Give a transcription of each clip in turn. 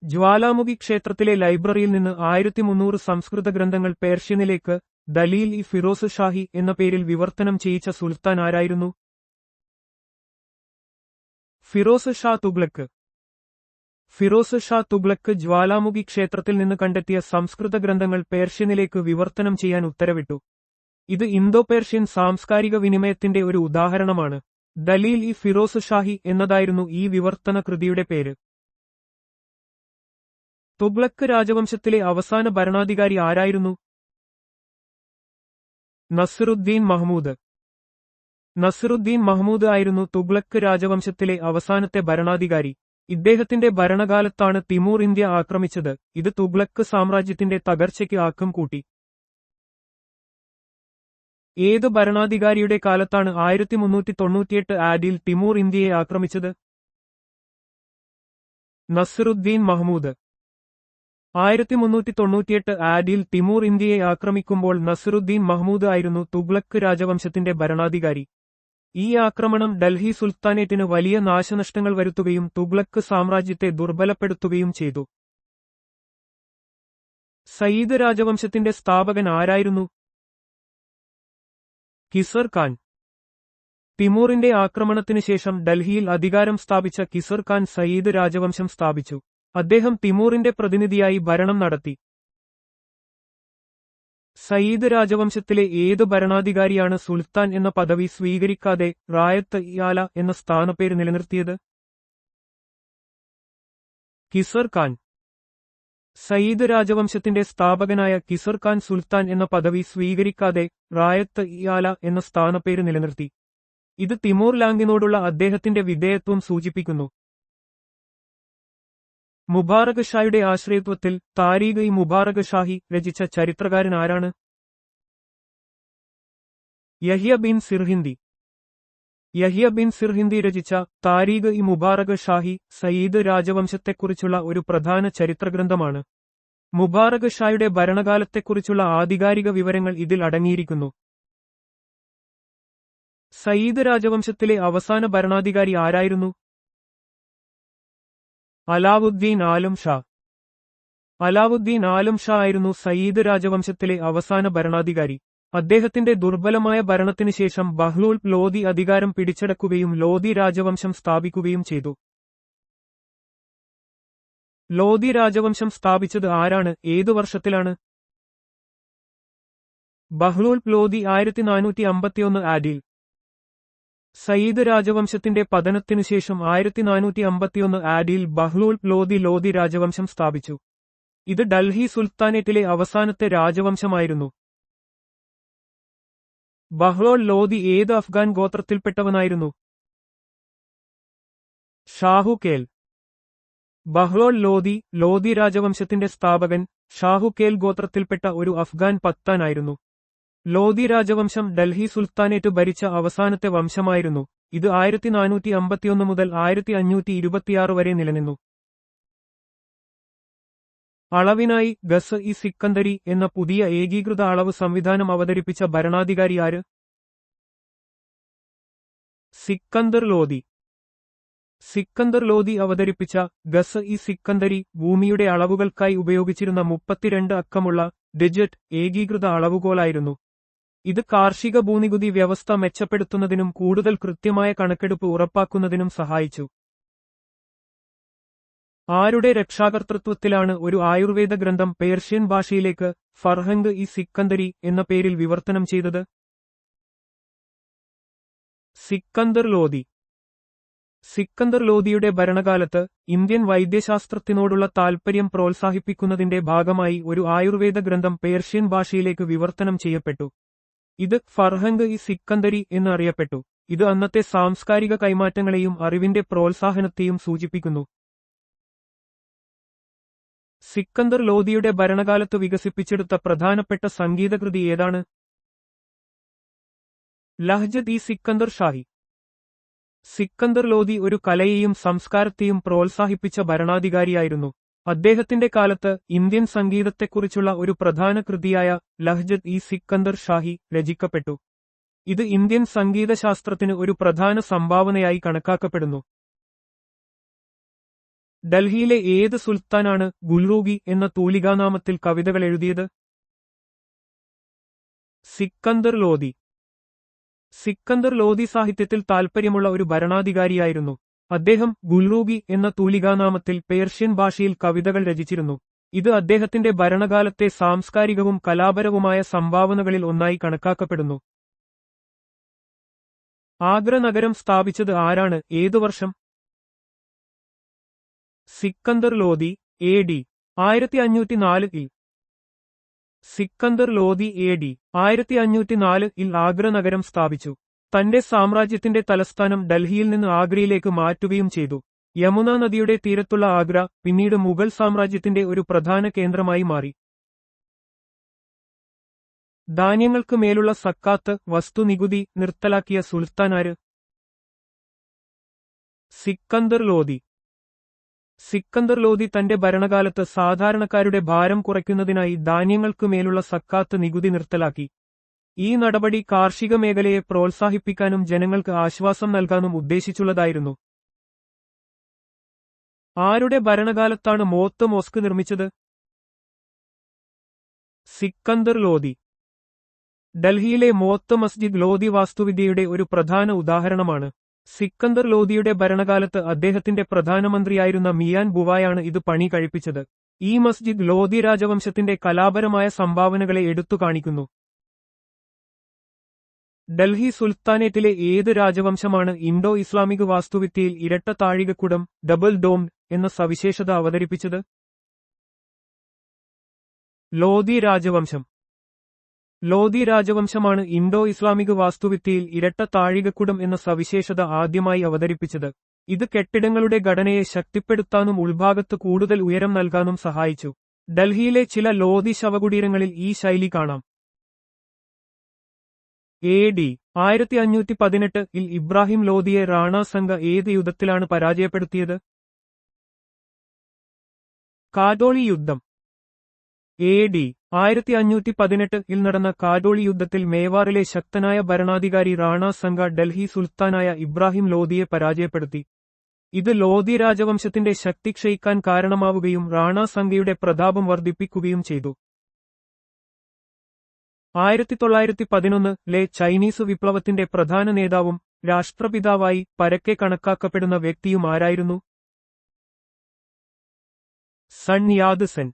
ജ്വാലാമുഖി ക്ഷേത്രത്തിലെ ലൈബ്രറിയിൽ നിന്ന് 1300 സംസ്കൃത ഗ്രന്ഥങ്ങൾ പേർഷ്യനിലേക്ക് ദലീൽ ഇ ഫിറോസ് ഷാഹി എന്ന പേരിൽ വിവർത്തനം ചെയ്യിച്ച സുൽത്താൻ ആരായിരുന്നു? ഫിറോസ് ഷാ തുഗ്ലക്ക്. ഫിറോസ് ഷാ തുഗ്ലക്ക് ജ്വാലാമുഖി ക്ഷേത്രത്തിൽ നിന്ന് കണ്ടെത്തിയ സംസ്കൃത ഗ്രന്ഥങ്ങൾ പേർഷ്യനിലേക്ക് വിവർത്തനം ചെയ്യാൻ ഉത്തരവിട്ടു. ഇത് ഇന്തോ പേർഷ്യൻ സാംസ്കാരിക വിനിമയത്തിന്റെ ഒരു ഉദാഹരണമാണ്. ദലീൽ ഇ ഫിറോസ് ഷാഹി എന്നതായിരുന്നു ഈ വിവർത്തന കൃതിയുടെ പേര്. തുഗ്ലക്ക് രാജവംശത്തിലെ അവസാന ഭരണാധികാരി ആരായിരുന്നു? നസിറുദ്ദീൻ മഹ്മൂദ്. നസിറുദ്ദീൻ മഹ്മൂദ് ആയിരുന്നു തുഗ്ലക്ക് രാജവംശത്തിലെ അവസാനത്തെ ഭരണാധികാരി. ഇദ്ദേഹത്തിന്റെ ഭരണകാലത്താണ് തിമൂർ ഇന്ത്യ ആക്രമിച്ചത്. ഇത് തുഗ്ലക്ക് സാമ്രാജ്യത്തിന്റെ തകർച്ചയ്ക്ക് ആക്കം കൂട്ടി. ഏത് ഭരണാധികാരിയുടെ കാലത്താണ് 1398 ആഡിൽ തിമൂർ ഇന്ത്യയെ ആക്രമിച്ചത്? നസിറുദ്ദീൻ മഹ്മൂദ്. 1398 ആഡിൽ തിമൂർ ഇന്ത്യയെ ആക്രമിക്കുമ്പോൾ നസിറുദ്ദീൻ മഹ്മൂദ് ആയിരുന്നു തുഗ്ലക്ക് രാജവംശത്തിന്റെ ഭരണാധികാരി. ഈ ആക്രമണം ഡൽഹി സുൽത്താനേറ്റിന് വലിയ നാശനഷ്ടങ്ങൾ വരുത്തുകയും തുഗ്ലക്ക് സാമ്രാജ്യത്തെ ദുർബലപ്പെടുത്തുകയും ചെയ്തു. സയ്യിദ് രാജവംശത്തിന്റെ സ്ഥാപകൻ ആരായിരുന്നു? കിസർ ഖാൻ. തിമൂറിന്റെ ആക്രമണത്തിനു ശേഷം ഡൽഹിയിൽ അധികാരം സ്ഥാപിച്ച കിസർ ഖാൻ സയ്യിദ് രാജവംശം സ്ഥാപിച്ചു. അദ്ദേഹം തിമൂറിന്റെ പ്രതിനിധിയായി ഭരണം നടത്തി. സയ്യിദ് രാജവംശത്തിലെ ഏത് ഭരണാധികാരിയാണ് സുൽത്താൻ എന്ന പദവി സ്വീകരിക്കാതെ റായത്ത് ഇയാല എന്ന സ്ഥാനപ്പേര് നിലനിർത്തിയത്? കിസർ ഖാൻ. സയ്യിദ് രാജവംശത്തിന്റെ സ്ഥാപകനായ കിസർ ഖാൻ സുൽത്താൻ എന്ന പദവി സ്വീകരിക്കാതെ റായത്ത് ഇയാല എന്ന സ്ഥാനപ്പേര് നിലനിർത്തി. ഇത് തിമൂർ ലാംഗിനോടുള്ള അദ്ദേഹത്തിന്റെ വിധേയത്വം സൂചിപ്പിക്കുന്നു. മുബാറക് ഷായുടെ ആശ്രയത്വത്തിൽ താരീഖ് ഇ മുബാറക് ഷാഹി രചിച്ച ചരിത്രകാരൻ ആരാണ്? യഹ്യ ബിൻ സിർഹിന്ദി. യഹ്യ ബിൻ സിർഹിന്ദി രചിച്ച താരീഖ് ഇ മുബാറക് ഷാഹി സയ്യിദ് രാജവംശത്തെക്കുറിച്ചുള്ള ഒരു പ്രധാന ചരിത്രഗ്രന്ഥമാണ്. മുബാറക് ഷായുടെ ഭരണകാലത്തെക്കുറിച്ചുള്ള ആധികാരിക വിവരങ്ങൾ ഇതിൽ അടങ്ങിയിരിക്കുന്നു. സയ്യിദ് രാജവംശത്തിലെ അവസാന ഭരണാധികാരി ആരായിരുന്നു? അലാവുദ്ദീൻ ആലം ഷാ. അലാവുദ്ദീൻ ആലം ഷാ ആയിരുന്നു സയ്യിദ് രാജവംശത്തിലെ അവസാന ഭരണാധികാരി. അദ്ദേഹത്തിന്റെ ദുർബലമായ ഭരണത്തിനു ശേഷം ബഹ്ലൂൽ ലോധി അധികാരം പിടിച്ചടക്കുകയും ലോധി രാജവംശം സ്ഥാപിക്കുകയും ചെയ്തു. ലോധി രാജവംശം സ്ഥാപിച്ചത് ആരാണ്? ഏതു വർഷത്തിലാണ്? ബഹ്ലൂൽ ലോധി 1451 ആഡിൽ. സയ്യിദ് രാജവംശത്തിന്റെ പതനത്തിനുശേഷം 1451 ആഡിൽ ബഹ്ലൂൽ ലോധി രാജവംശം സ്ഥാപിച്ചു. ഇത് ഡൽഹി സുൽത്താനേറ്റിലെ അവസാനത്തെ രാജവംശമായിരുന്നു. ബഹ്ലോൾ ലോധി ഏത് അഫ്ഗാൻ ഗോത്രത്തിൽപ്പെട്ടവനായിരുന്നു? ഷാഹുകേൽ. ബഹ്ലോൾ ലോധി രാജവംശത്തിന്റെ സ്ഥാപകൻ ഷാഹുകേൽ ഗോത്രത്തിൽപ്പെട്ട ഒരു അഫ്ഗാൻ പത്താനായിരുന്നു. ലോധി രാജവംശം ഡൽഹി സുൽത്താനേറ്റ് ഭരിച്ച അവസാനത്തെ വംശമായിരുന്നു. ഇത് 1451 മുതൽ 1526 വരെ നിലനിന്നു. അളവിനായി ഗസ് ഇ സിക്കന്ദരി എന്ന പുതിയ ഏകീകൃത അളവ് സംവിധാനം അവതരിപ്പിച്ച ഭരണാധികാരി ആര്? സിക്കന്ദർ ലോധി. സിക്കന്ദർ ലോധി അവതരിപ്പിച്ച ഗസ് ഇ സിക്കന്ദരി ഭൂമിയുടെ അളവുകൾക്കായി ഉപയോഗിച്ചിരുന്ന 32 അക്കമുള്ള ഡിജിറ്റ് ഏകീകൃത അളവുകോലായിരുന്നു. ഇത് കാർഷിക ഭൂനികുതി വ്യവസ്ഥ മെച്ചപ്പെടുത്തുന്നതിനും കൂടുതൽ കൃത്യമായ കണക്കെടുപ്പ് ഉറപ്പാക്കുന്നതിനും സഹായിച്ചു. ആരുടെ രക്ഷാകർതൃത്വത്തിലാണ് ഒരു ആയുർവേദ ഗ്രന്ഥം പേർഷ്യൻ ഭാഷയിലേക്ക് ഫർഹംഗ് ഇ സിക്കന്ദരി എന്ന പേരിൽ വിവർത്തനം ചെയ്തത്? സിക്കന്ദർ ലോധി. സിക്കന്ദർ ലോധിയുടെ ഭരണകാലത്ത് ഇന്ത്യൻ വൈദ്യശാസ്ത്രത്തിനോടുള്ള താൽപര്യം പ്രോത്സാഹിപ്പിക്കുന്നതിന്റെ ഭാഗമായി ഒരു ആയുർവേദ ഗ്രന്ഥം പേർഷ്യൻ ഭാഷയിലേക്ക് വിവർത്തനം ചെയ്യപ്പെട്ടു. ഇത് ഫർഹംഗ് ഇ സിക്കന്ദരി എന്ന് അറിയപ്പെട്ടു. ഇത് അന്നത്തെ സാംസ്കാരിക കൈമാറ്റങ്ങളെയും അറിവിന്റെ പ്രോത്സാഹനത്തെയും സൂചിപ്പിക്കുന്നു. സിക്കന്ദർ ലോധിയുടെ ഭരണകാലത്ത് വികസിപ്പിച്ചെടുത്ത പ്രധാനപ്പെട്ട സംഗീതകൃതി ഏതാണ്? ലഹ്ജത് ഇ സിക്കന്ദർ ഷാഹി. സിക്കന്ദർ ലോധി ഒരു കലയെയും സംസ്കാരത്തെയും പ്രോത്സാഹിപ്പിച്ച ഭരണാധികാരിയായിരുന്നു. അദ്ദേഹത്തിന്റെ കാലത്ത് ഇന്ത്യൻ സംഗീതത്തെക്കുറിച്ചുള്ള ഒരു പ്രധാന കൃതിയായ ലഹ്ജത് ഇ സിക്കന്ദർ ഷാഹി രചിക്കപ്പെട്ടു. ഇത് ഇന്ത്യൻ സംഗീതശാസ്ത്രത്തിന് ഒരു പ്രധാന സംഭാവനയായി കണക്കാക്കപ്പെടുന്നു. ഡൽഹിയിലെ ഏത് സുൽത്താനാണ് ഗുൽറൂഗി എന്ന തൂലികാനാമത്തിൽ കവിതകൾ എഴുതിയത്? സിക്കന്ദർ ലോധി. സിക്കന്ദർ ലോധി സാഹിത്യത്തിൽ താൽപ്പര്യമുള്ള ഒരു ഭരണാധികാരിയായിരുന്നു. അദ്ദേഹം ഗുൽറൂഗി എന്ന തൂലികാനാമത്തിൽ പേർഷ്യൻ ഭാഷയിൽ കവിതകൾ രചിച്ചിരുന്നു. ഇത് അദ്ദേഹത്തിന്റെ ഭരണകാലത്തെ സാംസ്കാരികവും കലാപരവുമായ സംഭാവനകളിൽ ഒന്നായി കണക്കാക്കപ്പെടുന്നു. ആഗ്ര നഗരം സ്ഥാപിച്ചത് ആരാണ്? ഏതു വർഷം? സിക്കന്ദർ ലോധി AD 1504 സിക്കന്ദർ ലോധി AD 1504 ആഗ്ര നഗരം സ്ഥാപിച്ചു. തന്റെ സാമ്രാജ്യത്തിന്റെ തലസ്ഥാനം ഡൽഹിയിൽ നിന്ന് ആഗ്രയിലേക്ക് മാറ്റുകയും ചെയ്തു. യമുന നദിയുടെ തീരത്തുള്ള ആഗ്ര പിന്നീട് മുഗൾ സാമ്രാജ്യത്തിന്റെ ഒരു പ്രധാന കേന്ദ്രമായി മാറി. ധാന്യങ്ങൾക്ക് മേലുള്ള സക്കാത്ത് വസ്തുനികുതി നിർത്തലാക്കിയ സുൽത്താനാര്? സിക്കന്ദർ ലോധി. സിക്കന്ദർ ലോധി തന്റെ ഭരണകാലത്ത് സാധാരണക്കാരുടെ ഭാരം കുറയ്ക്കുന്നതിനായി ധാന്യങ്ങൾക്ക് മേലുള്ള സക്കാത്ത് നികുതി നിർത്തലാക്കി. ഈ നടപടി കാർഷിക മേഖലയെ പ്രോത്സാഹിപ്പിക്കാനും ജനങ്ങൾക്ക് ആശ്വാസം നൽകാനും ഉദ്ദേശിച്ചുള്ളതായിരുന്നു. ആരുടെ ഭരണകാലത്താണ് മോത്ത് മോസ്ക് നിർമ്മിച്ചത്? സിക്കന്ദർ ലോധി. ഡൽഹിയിലെ മോത്ത് മസ്ജിദ് ലോധി വാസ്തുവിദ്യയുടെ ഒരു പ്രധാന ഉദാഹരണമാണ്. സിക്കന്ദർ ലോധിയുടെ ഭരണകാലത്ത് അദ്ദേഹത്തിന്റെ പ്രധാനമന്ത്രിയായിരുന്ന മിയാൻ ബുവായാണ് ഇത് പണി കഴിപ്പിച്ചത്. ഈ മസ്ജിദ് ലോധി രാജവംശത്തിന്റെ കലാപരമായ സംഭാവനകളെ എടുത്തുകാണിക്കുന്നു. ഡൽഹി സുൽത്താനേറ്റിലെ ഏത് രാജവംശമാണ് ഇൻഡോ ഇസ്ലാമിക് വാസ്തുവിദ്യയിൽ ഇരട്ട താഴികക്കുടം ഡബിൾ ഡോംഡ് എന്ന സവിശേഷത അവതരിപ്പിച്ചത്? ലോധി രാജവംശം. ലോധി രാജവംശമാണ് ഇൻഡോ ഇസ്ലാമിക് വാസ്തുവിദ്യയിൽ ഇരട്ട താഴികക്കുടം എന്ന സവിശേഷത ആദ്യമായി അവതരിപ്പിച്ചത്. ഇത് കെട്ടിടങ്ങളുടെ ഘടനയെ ശക്തിപ്പെടുത്താനും ഉൾഭാഗത്ത് കൂടുതൽ ഉയരം നൽകാനും സഹായിച്ചു. ഡൽഹിയിലെ ചില ലോധി ശവകുടീരങ്ങളിൽ ഈ ശൈലി കാണാം. AD 1518 ഇബ്രാഹിം ലോധിയെ റാണാ സംഘ ഏത് യുദ്ധത്തിലാണ് പരാജയപ്പെടുത്തിയത്? കാഡോളി യുദ്ധം. AD 1518 നടന്ന കാഡോളി യുദ്ധത്തിൽ മേവാറിലെ ശക്തനായ ഭരണാധികാരി റാണാ സംഘ ഡൽഹി സുൽത്താനായ ഇബ്രാഹിം ലോധിയെ പരാജയപ്പെടുത്തി. ഇത് ലോധി രാജവംശത്തിന്റെ ശക്തി ക്ഷയിക്കാൻ കാരണമാവുകയും റാണാ സംഘയുടെ പ്രതാപം വർദ്ധിപ്പിക്കുകയും ചെയ്തു. 1911 ചൈനീസ് വിപ്ലവത്തിന്റെ പ്രധാന നേതാവും രാഷ്ട്രപിതാവായി പരക്കെ കണക്കാക്കപ്പെടുന്ന വ്യക്തിയും ആരായിരുന്നു? Sun Yat Sen.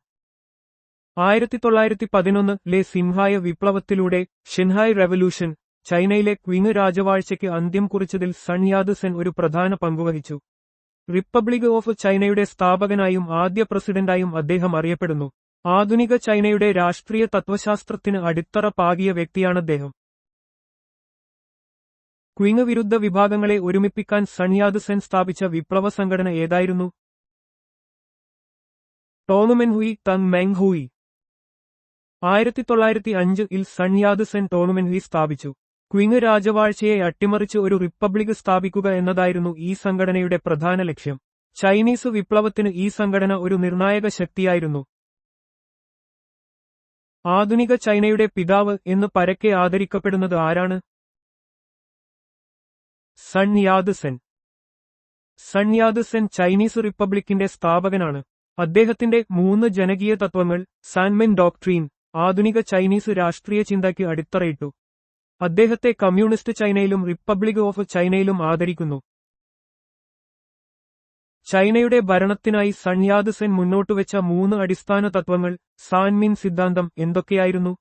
1911 സിൻഹായ വിപ്ലവത്തിലൂടെ ഷിൻഹായ് റെവല്യൂഷൻ ചൈനയിലെ ക്വിങ് രാജവാഴ്ചയ്ക്ക് അന്ത്യം കുറിച്ചതിൽ സൺ യാത് സെൻ ഒരു പ്രധാന പങ്കുവഹിച്ചു. റിപ്പബ്ലിക് ഓഫ് ചൈനയുടെ സ്ഥാപകനായും ആദ്യ പ്രസിഡന്റായും അദ്ദേഹം അറിയപ്പെടുന്നു. ആധുനിക ചൈനയുടെ രാഷ്ട്രീയ തത്വശാസ്ത്രത്തിന് അടിത്തറ പാകിയ വ്യക്തിയാണദ്ദേഹം. ക്വിങ് വിരുദ്ധ വിഭാഗങ്ങളെ ഒരുമിപ്പിക്കാൻ സൺ യാത് സെൻ സ്ഥാപിച്ച വിപ്ലവ സംഘടന ഏതായിരുന്നു? ടോണുമെൻഹുയി തങ് മെങ് ഹൂയി. 1905 സൺ യാത് സെൻ ടോണുമെൻഹുയി സ്ഥാപിച്ചു. ക്വിങ് രാജവാഴ്ചയെ അട്ടിമറിച്ച് ഒരു റിപ്പബ്ലിക് സ്ഥാപിക്കുക എന്നതായിരുന്നു ഈ സംഘടനയുടെ പ്രധാന ലക്ഷ്യം. ചൈനീസ് വിപ്ലവത്തിന് ഈ സംഘടന ഒരു നിർണായക ശക്തിയായിരുന്നു. ആധുനിക ചൈനയുടെ പിതാവ് എന്ന് പരക്കെ ആദരിക്കപ്പെടുന്നത് ആരാണ്? Sun Yat Sen. Sun Yat Sen Chinese റിപ്പബ്ലിക്കിന്റെ സ്ഥാപകനാണ്. അദ്ദേഹത്തിന്റെ 3 ജനകീയ തത്വങ്ങൾ സാൻമെൻ ഡോക്ട്രീൻ ആധുനിക ചൈനീസ് രാഷ്ട്രീയ ചിന്തയ്ക്ക് അടിത്തറയിട്ടു. അദ്ദേഹത്തെ കമ്മ്യൂണിസ്റ്റ് ചൈനയിലും റിപ്പബ്ലിക് ഓഫ് ചൈനയിലും ആദരിക്കുന്നു. ചൈനയുടെ ഭരണത്തിനായി സൺ യാത് സെൻ മുന്നോട്ടുവെച്ച 3 അടിസ്ഥാന തത്വങ്ങൾ സാൻമിൻ സിദ്ധാന്തം എന്തൊക്കെയായിരുന്നു?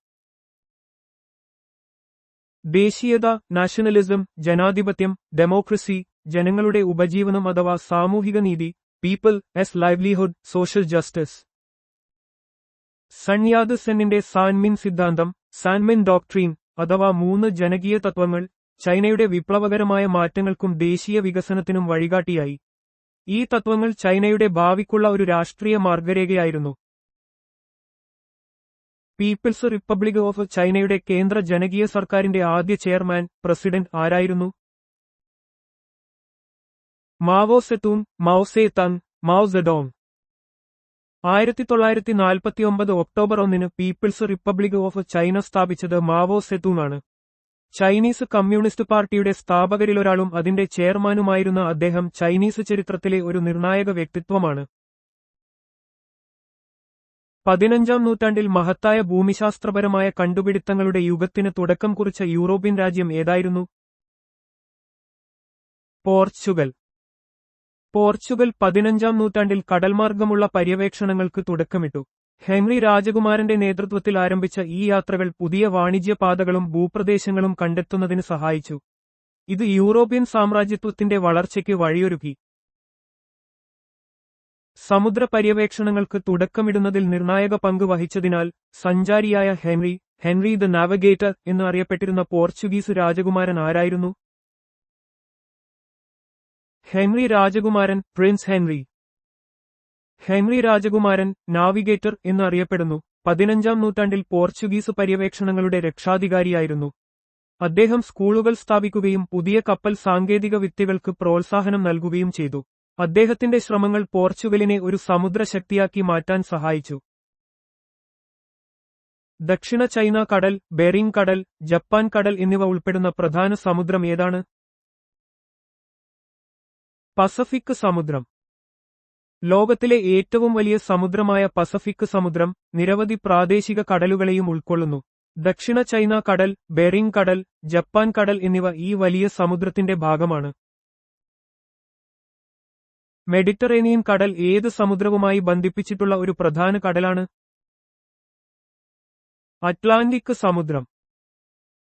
ദേശീയത, നാഷണലിസം, ജനാധിപത്യം, ഡെമോക്രസി, ജനങ്ങളുടെ ഉപജീവനം അഥവാ സാമൂഹിക നീതി, people's livelihood, social justice. Sun Yat സെന്നിന്റെ സാൻമിൻ സിദ്ധാന്തം സാൻമെൻ ഡോക്ട്രീൻ അഥവാ 3 ജനകീയ തത്വങ്ങൾ ചൈനയുടെ വിപ്ലവകരമായ മാറ്റങ്ങൾക്കും ദേശീയ വികസനത്തിനും വഴികാട്ടിയായി. ഈ തത്വങ്ങൾ ചൈനയുടെ ഭാവിക്കുള്ള ഒരു രാഷ്ട്രീയ മാർഗരേഖയായിരുന്നു. പീപ്പിൾസ് റിപ്പബ്ലിക് ഓഫ് ചൈനയുടെ കേന്ദ്ര ജനകീയ സർക്കാരിന്റെ ആദ്യ ചെയർമാൻ പ്രസിഡന്റ് ആരായിരുന്നു? Mao Zedong, Mao Tse tung, Mao Zedong. 1949 October 1 People's Republic of China സ്ഥാപിച്ചത് മാവോ സെതൂങ് ആണ്. ചൈനീസ് കമ്മ്യൂണിസ്റ്റ് പാർട്ടിയുടെ സ്ഥാപകരിലൊരാളും അതിന്റെ ചെയർമാനുമായിരുന്ന അദ്ദേഹം ചൈനീസ് ചരിത്രത്തിലെ ഒരു നിർണായക വ്യക്തിത്വമാണ്. 15-ാം നൂറ്റാണ്ടിൽ മഹത്തായ ഭൂമിശാസ്ത്രപരമായ കണ്ടുപിടുത്തങ്ങളുടെ യുഗത്തിന് തുടക്കം കുറിച്ച യൂറോപ്യൻ രാജ്യം ഏതായിരുന്നു? പോർച്ചുഗൽ. പോർച്ചുഗൽ 15-ാം നൂറ്റാണ്ടിൽ കടൽമാർഗമുള്ള പര്യവേക്ഷണങ്ങൾക്ക് തുടക്കമിട്ടു. ഹെൻറി രാജകുമാരന്റെ നേതൃത്വത്തിൽ ആരംഭിച്ച ഈ യാത്രകൾ പുതിയ വാണിജ്യപാതകളും ഭൂപ്രദേശങ്ങളും കണ്ടെത്തുന്നതിന് സഹായിച്ചു. ഇത് യൂറോപ്യൻ സാമ്രാജ്യത്വത്തിന്റെ വളർച്ചയ്ക്ക് വഴിയൊരുക്കി. സമുദ്ര പര്യവേക്ഷണങ്ങൾക്ക് തുടക്കമിടുന്നതിൽ നിർണായക പങ്ക് വഹിച്ചതിനാൽ സഞ്ചാരിയായ ഹെൻറി ദ നാവിഗേറ്റർ എന്ന് അറിയപ്പെട്ടിരുന്ന പോർച്ചുഗീസ് രാജകുമാരൻ ആരായിരുന്നു? ഹെൻറി രാജകുമാരൻ, പ്രിൻസ് ഹെൻറി. ഹെൻറി രാജകുമാരൻ നാവിഗേറ്റർ എന്ന് അറിയപ്പെടുന്നു. 15-ാം നൂറ്റാണ്ടിൽ പോർച്ചുഗീസ് പര്യവേക്ഷണങ്ങളുടെ രക്ഷാധികാരിയായിരുന്നു. അദ്ദേഹം സ്കൂളുകൾ സ്ഥാപിക്കുകയും പുതിയ കപ്പൽ സാങ്കേതിക വിദ്യകൾക്ക് പ്രോത്സാഹനം നൽകുകയും ചെയ്തു. അദ്ദേഹത്തിന്റെ ശ്രമങ്ങൾ പോർച്ചുഗലിനെ ഒരു സമുദ്ര ശക്തിയാക്കി മാറ്റാൻ സഹായിച്ചു. ദക്ഷിണ ചൈന കടൽ, ബെറിംഗ് കടൽ, ജപ്പാൻ കടൽ എന്നിവ ഉൾപ്പെടുന്ന പ്രധാന സമുദ്രം ഏതാണ്? പസഫിക് സമുദ്രം. ലോകത്തിലെ ഏറ്റവും വലിയ സമുദ്രമായ പസഫിക് സമുദ്രം നിരവധി പ്രാദേശിക കടലുകളെയും ഉൾക്കൊള്ളുന്നു. ദക്ഷിണ ചൈന കടൽ, ബെറിംഗ് കടൽ, ജപ്പാൻ കടൽ എന്നിവ ഈ വലിയ സമുദ്രത്തിന്റെ ഭാഗമാണ്. മെഡിറ്ററേനിയൻ കടൽ ഏത് സമുദ്രവുമായി ബന്ധിപ്പിച്ചിട്ടുള്ള ഒരു പ്രധാന കടലാണ്? അറ്റ്ലാന്റിക് സമുദ്രം.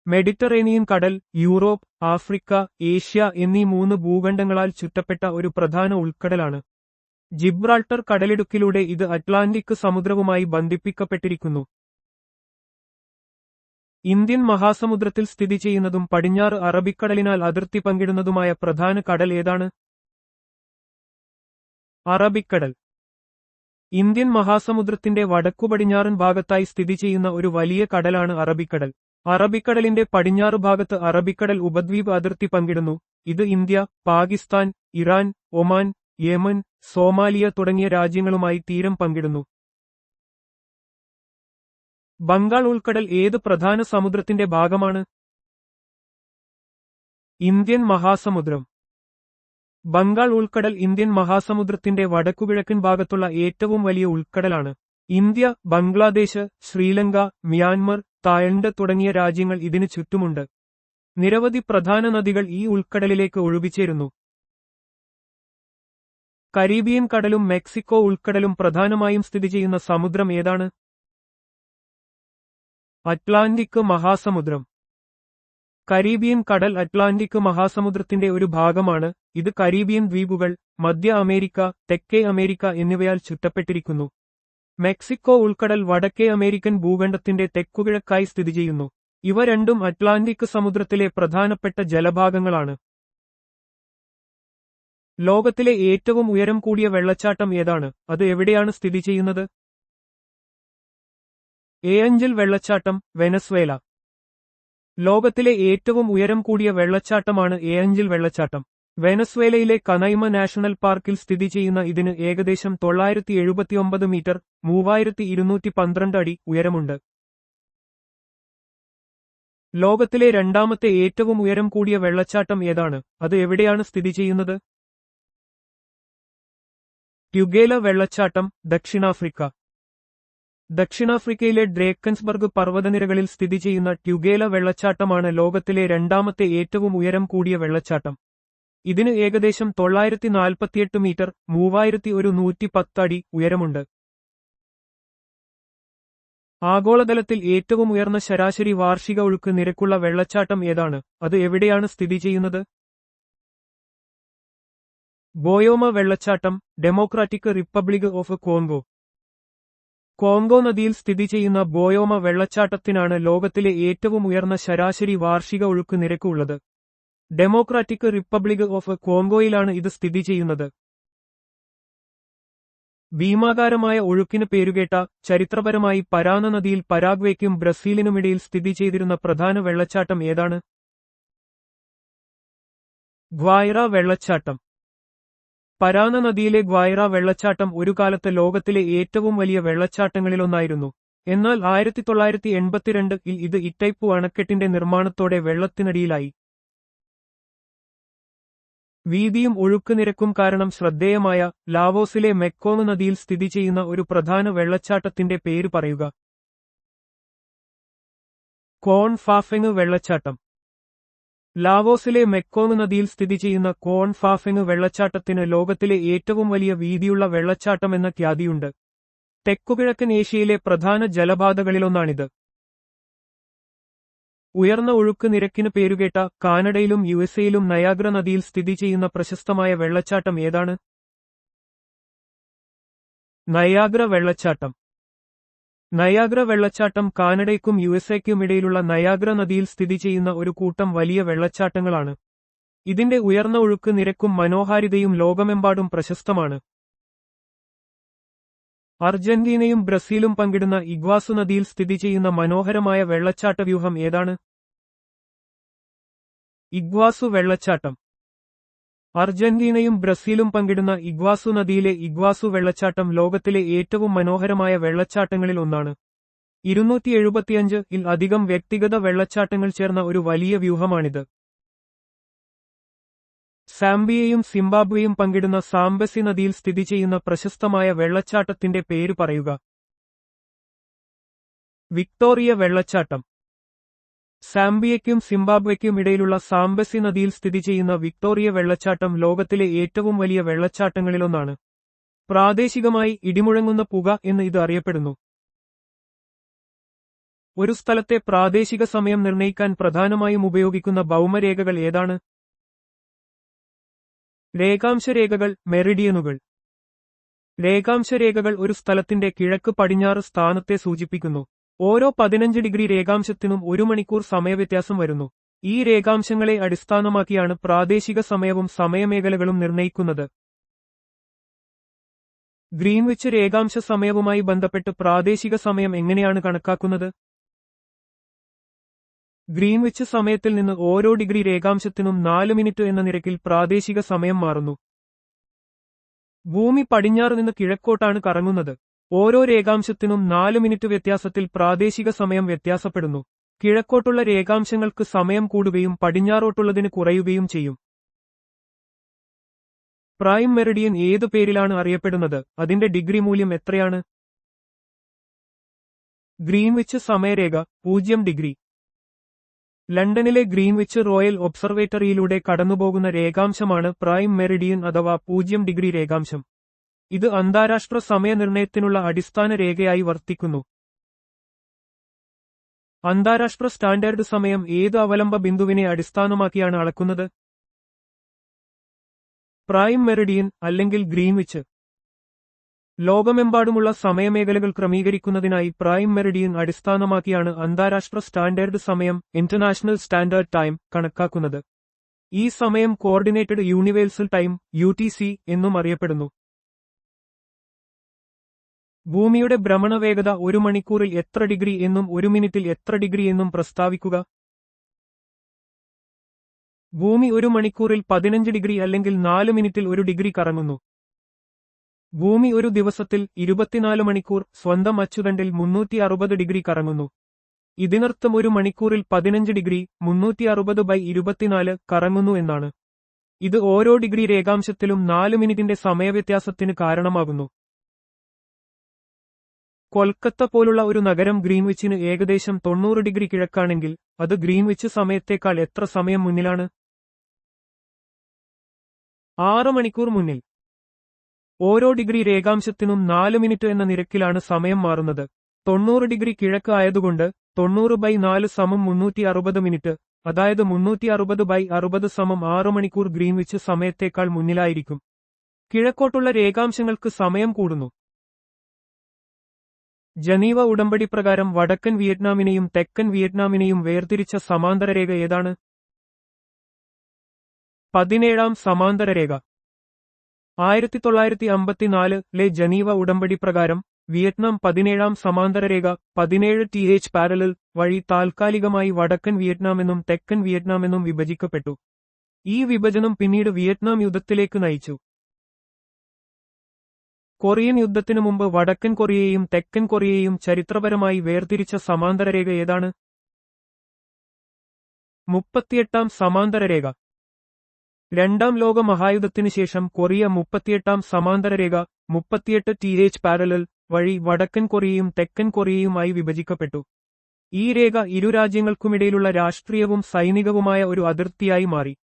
മെഡിറ്ററേനിയൻ കടൽ യൂറോപ്പ്, ആഫ്രിക്ക, ഏഷ്യ എന്നീ 3 ഭൂഖണ്ഡങ്ങളാൽ ചുറ്റപ്പെട്ട ഒരു പ്രധാന ഉൾക്കടലാണ്. ജിബ്രാൾട്ടർ കടലിടുക്കിലൂടെ ഇത് അറ്റ്ലാന്റിക് സമുദ്രവുമായി ബന്ധിപ്പിക്കപ്പെട്ടിരിക്കുന്നു. ഇന്ത്യൻ മഹാസമുദ്രത്തിൽ സ്ഥിതി ചെയ്യുന്നതും പടിഞ്ഞാറ് അറബിക്കടലിനാൽ അതിർത്തി പങ്കിടുന്നതുമായ പ്രധാന കടൽ ഏതാണ്? അറബിക്കടൽ. ഇന്ത്യൻ മഹാസമുദ്രത്തിന്റെ വടക്കുപടിഞ്ഞാറൻ ഭാഗത്തായി സ്ഥിതി ചെയ്യുന്ന ഒരു വലിയ കടലാണ് അറബിക്കടൽ. അറബിക്കടലിന്റെ പടിഞ്ഞാറ് ഭാഗത്ത് അറബിക്കടൽ ഉപദ്വീപ് അതിർത്തി പങ്കിടുന്നു. ഇത് India, Pakistan, Iran, Oman, Yemen, Somalia തുടങ്ങിയ രാജ്യങ്ങളുമായി തീരം പങ്കിടുന്നു. ബംഗാൾ ഉൾക്കടൽ ഏത് പ്രധാന സമുദ്രത്തിന്റെ ഭാഗമാണ്? ഇന്ത്യൻ മഹാസമുദ്രം. ബംഗാൾ ഉൾക്കടൽ ഇന്ത്യൻ മഹാസമുദ്രത്തിന്റെ വടക്കുകിഴക്കൻ ഭാഗത്തുള്ള ഏറ്റവും വലിയ ഉൾക്കടലാണ്. India, Bangladesh, Sri Lanka, Myanmar, Thailand തുടങ്ങിയ രാജ്യങ്ങൾ ഇതിനു ചുറ്റുമുണ്ട്. നിരവധി പ്രധാന നദികൾ ഈ ഉൾക്കടലിലേക്ക് ഒഴുകിച്ചേരുന്നു. കരീബിയൻ കടലും മെക്സിക്കോ ഉൾക്കടലും പ്രധാനമായും സ്ഥിതി ചെയ്യുന്ന സമുദ്രം ഏതാണ്? അറ്റ്ലാന്റിക് മഹാസമുദ്രം. കരീബിയൻ കടൽ അറ്റ്ലാന്റിക് മഹാസമുദ്രത്തിന്റെ ഒരു ഭാഗമാണ്. ഇത് കരീബിയൻ ദ്വീപുകൾ, മധ്യ അമേരിക്ക, തെക്കേ അമേരിക്ക എന്നിവയാൽ ചുറ്റപ്പെട്ടിരിക്കുന്നു. മെക്സിക്കോ ഉൾക്കടൽ വടക്കേ അമേരിക്കൻ ഭൂഖണ്ഡത്തിന്റെ തെക്കുകിഴക്കായി സ്ഥിതി ചെയ്യുന്നു. ഇവ രണ്ടും അറ്റ്ലാന്റിക് സമുദ്രത്തിലെ പ്രധാനപ്പെട്ട ജലഭാഗങ്ങളാണ്. ലോകത്തിലെ ഏറ്റവും ഉയരം കൂടിയ വെള്ളച്ചാട്ടം ഏതാണ്? അത് എവിടെയാണ് സ്ഥിതി ചെയ്യുന്നത്? ഏഞ്ചൽ വെള്ളച്ചാട്ടം, വെനസ്വേല. ലോകത്തിലെ ഏറ്റവും ഉയരം കൂടിയ വെള്ളച്ചാട്ടമാണ് ഏഞ്ചൽ വെള്ളച്ചാട്ടം. വെനസ്വേലയിലെ കനൈമ നാഷണൽ പാർക്കിൽ സ്ഥിതി ചെയ്യുന്ന ഇതിന് ഏകദേശം 979 മീറ്റർ 3212 അടി ഉയരമുണ്ട്. ലോകത്തിലെ രണ്ടാമത്തെ ഏറ്റവും ഉയരം കൂടിയ വെള്ളച്ചാട്ടം ഏതാണ്? അത് എവിടെയാണ് സ്ഥിതി ചെയ്യുന്നത്? ട്യുഗേല വെള്ളച്ചാട്ടം, ദക്ഷിണാഫ്രിക്ക. ദക്ഷിണാഫ്രിക്കയിലെ ഡ്രേക്കൻസ്ബർഗ് പർവ്വതനിരകളിൽ സ്ഥിതി ചെയ്യുന്ന ട്യുഗേല വെള്ളച്ചാട്ടമാണ് ലോകത്തിലെ രണ്ടാമത്തെ ഏറ്റവും ഉയരം കൂടിയ വെള്ളച്ചാട്ടം. ഇതിന് ഏകദേശം 948 മീറ്റർ 3110 അടി ഉയരമുണ്ട്. ആഗോളതലത്തിൽ ഏറ്റവും ഉയർന്ന ശരാശരി വാർഷിക ഒഴുക്ക് നിരക്കുള്ള വെള്ളച്ചാട്ടം ഏതാണ്? അത് എവിടെയാണ് സ്ഥിതി ചെയ്യുന്നത്? ബോയോമ വെള്ളച്ചാട്ടം, democratic republic of Congo. Congo നദിയിൽ സ്ഥിതി ചെയ്യുന്ന ബോയോമ വെള്ളച്ചാട്ടത്തിനാണ് ലോകത്തിലെ ഏറ്റവും ഉയർന്ന ശരാശരി വാർഷിക ഒഴുക്ക് നിരക്ക് ഉള്ളത്. ഡെമോക്രാറ്റിക് റിപ്പബ്ലിക് ഓഫ് കോങ്കോയിലാണ് ഇത് സ്ഥിതി ചെയ്യുന്നത്. ഭീമാകാരമായ ഒഴുക്കിന് പേരുകേട്ട ചരിത്രപരമായി പരാന നദിയിൽ പരാഗ്വേക്കും ബ്രസീലിനുമിടയിൽ സ്ഥിതി ചെയ്തിരുന്ന പ്രധാന വെള്ളച്ചാട്ടം ഏതാണ്? ഗ്വായറ വെള്ളച്ചാട്ടം. പരാന നദിയിലെ ഗ്വായറ വെള്ളച്ചാട്ടം ഒരു കാലത്ത് ലോകത്തിലെ ഏറ്റവും വലിയ വെള്ളച്ചാട്ടങ്ങളിലൊന്നായിരുന്നു. എന്നാൽ 1982-ൽ ഇത് ഇറ്റൈപ്പു അണക്കെട്ടിന്റെ നിർമ്മാണത്തോടെ വെള്ളത്തിനടിയിലായി. വീതിയും ഒഴുക്കുനിരക്കും കാരണം ശ്രദ്ധേയമായ ലാവോസിലെ മെക്കോങ് നദിയിൽ സ്ഥിതി ചെയ്യുന്ന ഒരു പ്രധാന വെള്ളച്ചാട്ടത്തിന്റെ പേര് പറയുക. കോൺ ഫാഫെങ് വെള്ളച്ചാട്ടം. ലാവോസിലെ മെക്കോങ് നദിയിൽ സ്ഥിതി ചെയ്യുന്ന കോൺ ഫാഫെങ് വെള്ളച്ചാട്ടത്തിന് ലോകത്തിലെ ഏറ്റവും വലിയ വീതിയുള്ള വെള്ളച്ചാട്ടമെന്ന ഖ്യാതിയുണ്ട്. തെക്കുകിഴക്കൻ ഏഷ്യയിലെ പ്രധാന ജലപാതകളിലൊന്നാണിത്. ഉയർന്ന ഒഴുക്ക് നിരക്കിന് പേരുകേട്ട കാനഡയിലും യുഎസ്എയിലും നയാഗ്ര നദിയിൽ സ്ഥിതി ചെയ്യുന്ന പ്രശസ്തമായ വെള്ളച്ചാട്ടം ഏതാണ്? നയാഗ്ര വെള്ളച്ചാട്ടം. നയാഗ്ര വെള്ളച്ചാട്ടം കാനഡയ്ക്കും യുഎസ്എയ്ക്കും ഇടയിലുള്ള നയാഗ്ര നദിയിൽ സ്ഥിതി ചെയ്യുന്ന ഒരു കൂട്ടം വലിയ വെള്ളച്ചാട്ടങ്ങളാണ്. ഇതിന്റെ ഉയർന്ന ഒഴുക്ക് നിരക്കും മനോഹാരിതയും ലോകമെമ്പാടും പ്രശസ്തമാണ്. അർജന്റീനയും ബ്രസീലും പങ്കിടുന്ന ഇഗ്വാസു നദിയിൽ സ്ഥിതി ചെയ്യുന്ന മനോഹരമായ വെള്ളച്ചാട്ടവ്യൂഹം ഏതാണ്? ഇഗ്വാസു വെള്ളച്ചാട്ടം. അർജന്റീനയും ബ്രസീലും പങ്കിടുന്ന ഇഗ്വാസു നദിയിലെ ഇഗ്വാസു വെള്ളച്ചാട്ടം ലോകത്തിലെ ഏറ്റവും മനോഹരമായ വെള്ളച്ചാട്ടങ്ങളിൽ ഒന്നാണ്. 275-ൽ അധികം വ്യക്തിഗത വെള്ളച്ചാട്ടങ്ങൾ ചേർന്ന ഒരു വലിയ വ്യൂഹമാണിത്. സാംബിയയും സിംബാബ്വേയും പങ്കിടുന്ന സാംബസി നദിയിൽ സ്ഥിതി ചെയ്യുന്ന പ്രശസ്തമായ വെള്ളച്ചാട്ടത്തിന്റെ പേര് പറയുക. വിക്ടോറിയ വെള്ളച്ചാട്ടം. സാംബിയയ്ക്കും സിംബാബ്വേയ്ക്കും ഇടയിലുള്ള സാംബസി നദിയിൽ സ്ഥിതി ചെയ്യുന്ന വിക്ടോറിയ വെള്ളച്ചാട്ടം ലോകത്തിലെ ഏറ്റവും വലിയ വെള്ളച്ചാട്ടങ്ങളിലൊന്നാണ്. പ്രാദേശികമായി ഇടിമുഴങ്ങുന്ന പുക എന്ന് ഇത് അറിയപ്പെടുന്നു. ഒരു സ്ഥലത്തെ പ്രാദേശിക സമയം നിർണ്ണയിക്കാൻ പ്രധാനമായും ഉപയോഗിക്കുന്ന ഭൗമരേഖകൾ ഏതാണ്? രേഖാംശരേഖകൾ, മെറിഡിയനുകൾ. രേഖാംശരേഖകൾ ഒരു സ്ഥലത്തിന്റെ കിഴക്ക് പടിഞ്ഞാറ് സ്ഥാനത്തെ സൂചിപ്പിക്കുന്നു. ഓരോ 15 ഡിഗ്രി രേഖാംശത്തിനും 1 മണിക്കൂർ സമയവ്യത്യാസം വരുന്നു. ഈ രേഖാംശങ്ങളെ അടിസ്ഥാനമാക്കിയാണ് പ്രാദേശിക സമയവും സമയമേഖലകളും നിർണ്ണയിക്കുന്നത്. ഗ്രീൻവിച്ച് രേഖാംശ സമയവുമായി ബന്ധപ്പെട്ട് പ്രാദേശിക സമയം എങ്ങനെയാണ് കണക്കാക്കുന്നത്? ഗ്രീൻവിച്ച് സമയത്തിൽ നിന്ന് ഓരോ ഡിഗ്രി രേഖാംശത്തിനും 4 മിനിറ്റ് എന്ന നിരക്കിൽ പ്രാദേശിക സമയം മാറുന്നു. ഭൂമി പടിഞ്ഞാറ് നിന്ന് കിഴക്കോട്ടാണ് കറങ്ങുന്നത്. ഓരോ രേഖാംശത്തിനും 4 മിനിറ്റ് വ്യത്യാസത്തിൽ പ്രാദേശിക സമയം വ്യത്യാസപ്പെടുന്നു. കിഴക്കോട്ടുള്ള രേഖാംശങ്ങൾക്ക് സമയം കൂടുകയും പടിഞ്ഞാറോട്ടുള്ളതിന് കുറയുകയും ചെയ്യും. പ്രൈം മെറിഡിയൻ ഏതു പേരിലാണ് അറിയപ്പെടുന്നത്? അതിന്റെ ഡിഗ്രി മൂല്യം എത്രയാണ്? ഗ്രീൻവിച്ച് സമയരേഖ 0 ഡിഗ്രി. ലണ്ടനിലെ ഗ്രീൻവിച്ച് റോയൽ ഒബ്സർവേറ്ററിയിലൂടെ കടന്നുപോകുന്ന രേഖാംശമാണ് പ്രൈം മെറിഡിയൻ അഥവാ 0 ഡിഗ്രി രേഖാംശം. ഇത് അന്താരാഷ്ട്ര സമയനിർണയത്തിനുള്ള അടിസ്ഥാന രേഖയായി വർത്തിക്കുന്നു. അന്താരാഷ്ട്ര സ്റ്റാൻഡേർഡ് സമയം ഏത് അവലംബ ബിന്ദുവിനെ അടിസ്ഥാനമാക്കിയാണ് അളക്കുന്നത്? പ്രൈം മെറിഡിയൻ അല്ലെങ്കിൽ ഗ്രീൻവിച്ച്. ലോകമെമ്പാടുമുള്ള സമയമേഖലകൾ ക്രമീകരിക്കുന്നതിനായി പ്രൈം മെറിഡിയൻ അടിസ്ഥാനമാക്കിയാണ് അന്താരാഷ്ട്ര സ്റ്റാൻഡേർഡ് സമയം ഇന്റർനാഷണൽ സ്റ്റാൻഡേർഡ് ടൈം കണക്കാക്കുന്നത്. ഈ സമയം കോർഡിനേറ്റഡ് യൂണിവേഴ്സൽ ടൈം (UTC) എന്നും അറിയപ്പെടുന്നു. ഭൂമിയുടെ ഭ്രമണവേഗത 1 മണിക്കൂറിൽ എത്ര ഡിഗ്രി എന്നും 1 മിനിറ്റിൽ എത്ര ഡിഗ്രി എന്നും പ്രസ്താവിക്കുക. ഭൂമി 1 മണിക്കൂറിൽ 15 ഡിഗ്രി അല്ലെങ്കിൽ 4 മിനിറ്റിൽ 1 ഡിഗ്രി കറങ്ങുന്നു. ഭൂമി ഒരു ദിവസത്തിൽ 24 മണിക്കൂർ സ്വന്തം അച്ചുതണ്ടിൽ 360 ഡിഗ്രി കറങ്ങുന്നു. ഇതിനർത്ഥം 1 മണിക്കൂറിൽ 15 ഡിഗ്രി 360/24 കറങ്ങുന്നു എന്നാണ്. ഇത് ഓരോ ഡിഗ്രി രേഖാംശത്തിലും 4 മിനിറ്റിന്റെ സമയവ്യത്യാസത്തിന് കാരണമാകുന്നു. കൊൽക്കത്ത പോലുള്ള ഒരു നഗരം ഗ്രീൻവിച്ചിന് ഏകദേശം 90 ഡിഗ്രി കിഴക്കാണെങ്കിൽ അത് ഗ്രീൻവിച്ച് സമയത്തേക്കാൾ എത്ര സമയം മുന്നിലാണ്? 6 മണിക്കൂർ മുന്നിൽ. ഓരോ ഡിഗ്രി രേഖാംശത്തിനും 4 മിനിറ്റ് എന്ന നിരക്കിലാണ് സമയം മാറുന്നത്. 90 ഡിഗ്രി കിഴക്ക് ആയതുകൊണ്ട് 90/4 360 മിനിറ്റ്, അതായത് 360/60 6 മണിക്കൂർ ഗ്രീൻവിച്ച് സമയത്തേക്കാൾ മുന്നിലായിരിക്കും. കിഴക്കോട്ടുള്ള രേഖാംശങ്ങൾക്ക് സമയം കൂടുന്നു. ജനീവ ഉടമ്പടി പ്രകാരം വടക്കൻ വിയറ്റ്നാമിനെയും തെക്കൻ വിയറ്റ്നാമിനെയും വേർതിരിച്ച സമാന്തരരേഖ ഏതാണ്? 17-ാം സമാന്തരരേഖ. 1954-ലെ ജനീവ ഉടമ്പടി പ്രകാരം വിയറ്റ്നാം 17-ാം സമാന്തരരേഖ 17th പാരലൽ വഴി താൽക്കാലികമായി വടക്കൻ വിയറ്റ്നാമെന്നും തെക്കൻ വിയറ്റ്നാമെന്നും വിഭജിക്കപ്പെട്ടു. ഈ വിഭജനം പിന്നീട് വിയറ്റ്നാം യുദ്ധത്തിലേക്ക് നയിച്ചു. കൊറിയൻ യുദ്ധത്തിനു മുമ്പ് വടക്കൻ കൊറിയയെയും തെക്കൻ കൊറിയയെയും ചരിത്രപരമായി വേർതിരിച്ച സമാന്തരരേഖ ഏതാണ്? 38 സമാന്തരരേഖ. രണ്ടാം ലോക മഹായുദ്ധത്തിനു ശേഷം കൊറിയ 38 സമാന്തരരേഖ 38th പാരലൽ വഴി വടക്കൻ കൊറിയയും തെക്കൻ കൊറിയയുമായി വിഭജിക്കപ്പെട്ടു. ഈ രേഖ ഇരു രാജ്യങ്ങൾക്കുമിടയിലുള്ള രാഷ്ട്രീയവും സൈനികവുമായ ഒരു അതിർത്തിയായി മാറി.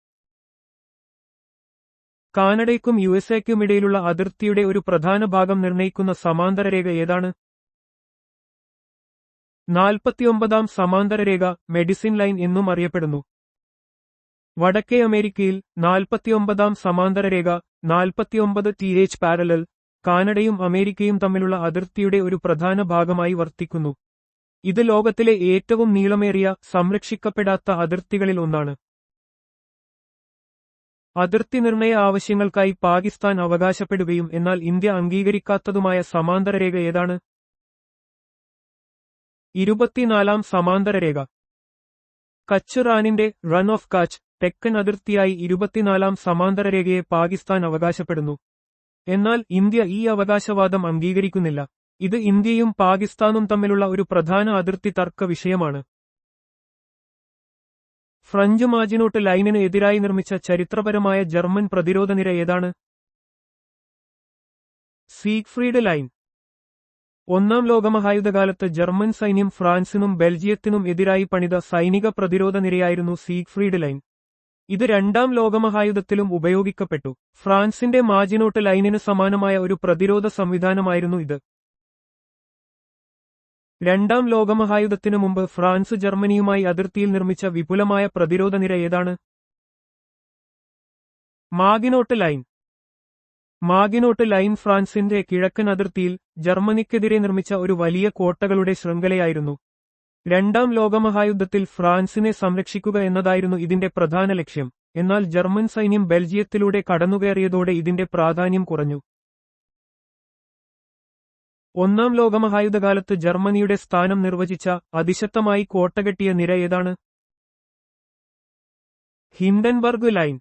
കാനഡയ്ക്കും യുഎസ്എക്കുമിടയിലുള്ള അതിർത്തിയുടെ ഒരു പ്രധാന ഭാഗം നിർണ്ണയിക്കുന്ന സമാന്തരരേഖ ഏതാണ്? 49 സമാന്തരരേഖ മെഡിസിൻ ലൈൻ എന്നും അറിയപ്പെടുന്നു. വടക്കേ അമേരിക്കയിൽ 49 സമാന്തരരേഖ 49th പാരലൽ കാനഡയും അമേരിക്കയും തമ്മിലുള്ള അതിർത്തിയുടെ ഒരു പ്രധാന ഭാഗമായി വർത്തിക്കുന്നു. ഇത് ലോകത്തിലെ ഏറ്റവും നീളമേറിയ സംരക്ഷിക്കപ്പെടാത്ത അതിർത്തികളിൽ ഒന്നാണ്. അതിർത്തി നിർണയ ആവശ്യങ്ങൾക്കായി പാകിസ്ഥാൻ അവകാശപ്പെടുകയും എന്നാൽ ഇന്ത്യ അംഗീകരിക്കാത്തതുമായ സമാന്തരരേഖ ഏതാണ്? 24 സമാന്തരരേഖ. കച്ച് റാനിന്റെ റൺ ഓഫ് കച്ച് തെക്കൻ അതിർത്തിയായി 24 സമാന്തരരേഖയെ പാകിസ്ഥാൻ അവകാശപ്പെടുന്നു. എന്നാൽ ഇന്ത്യ ഈ അവകാശവാദം അംഗീകരിക്കുന്നില്ല. ഇത് ഇന്ത്യയും പാകിസ്ഥാനും തമ്മിലുള്ള ഒരു പ്രധാന അതിർത്തി തർക്ക വിഷയമാണ്. ഫ്രഞ്ച് മാജിനോട്ട് ലൈനിന് എതിരായി നിർമ്മിച്ച ചരിത്രപരമായ ജർമ്മൻ പ്രതിരോധ നിര ഏതാണ്? സീഗ്ഫ്രീഡ് ലൈൻ. ഒന്നാം ലോകമഹായുദ്ധകാലത്ത് ജർമ്മൻ സൈന്യം ഫ്രാൻസിനും ബെൽജിയത്തിനും എതിരായി പണിത സൈനിക പ്രതിരോധ നിരയായിരുന്നു സീഗ്ഫ്രീഡ് ലൈൻ. ഇത് രണ്ടാം ലോകമഹായുദ്ധത്തിലും ഉപയോഗിക്കപ്പെട്ടു. ഫ്രാൻസിന്റെ മാജിനോട്ട് ലൈനിന് സമാനമായ ഒരു പ്രതിരോധ സംവിധാനമായിരുന്നു ഇത്. രണ്ടാം ലോകമഹായുദ്ധത്തിനു മുമ്പ് ഫ്രാൻസ് ജർമ്മനിയുമായി അതിർത്തിയിൽ നിർമ്മിച്ച വിപുലമായ പ്രതിരോധ നിര ഏതാണ്? മാഗിനോട്ട് ലൈൻ. മാഗിനോട്ട് ലൈൻ ഫ്രാൻസിന്റെ കിഴക്കൻ അതിർത്തിയിൽ ജർമ്മനിക്കെതിരെ നിർമ്മിച്ച ഒരു വലിയ കോട്ടകളുടെ ശൃംഖലയായിരുന്നു. രണ്ടാം ലോകമഹായുദ്ധത്തിൽ ഫ്രാൻസിനെ സംരക്ഷിക്കുക എന്നതായിരുന്നു ഇതിന്റെ പ്രധാന ലക്ഷ്യം. എന്നാൽ ജർമ്മൻ സൈന്യം ബെൽജിയത്തിലൂടെ കടന്നുകയറിയതോടെ ഇതിന്റെ പ്രാധാന്യം കുറഞ്ഞു. ഒന്നാം ലോകമഹായുദ്ധകാലത്ത് ജർമ്മനിയുടെ സ്ഥാനം നിർവചിച്ച അതിശക്തമായി കോട്ടകെട്ടിയ നിര ഏതാണ്? Hindenburg line.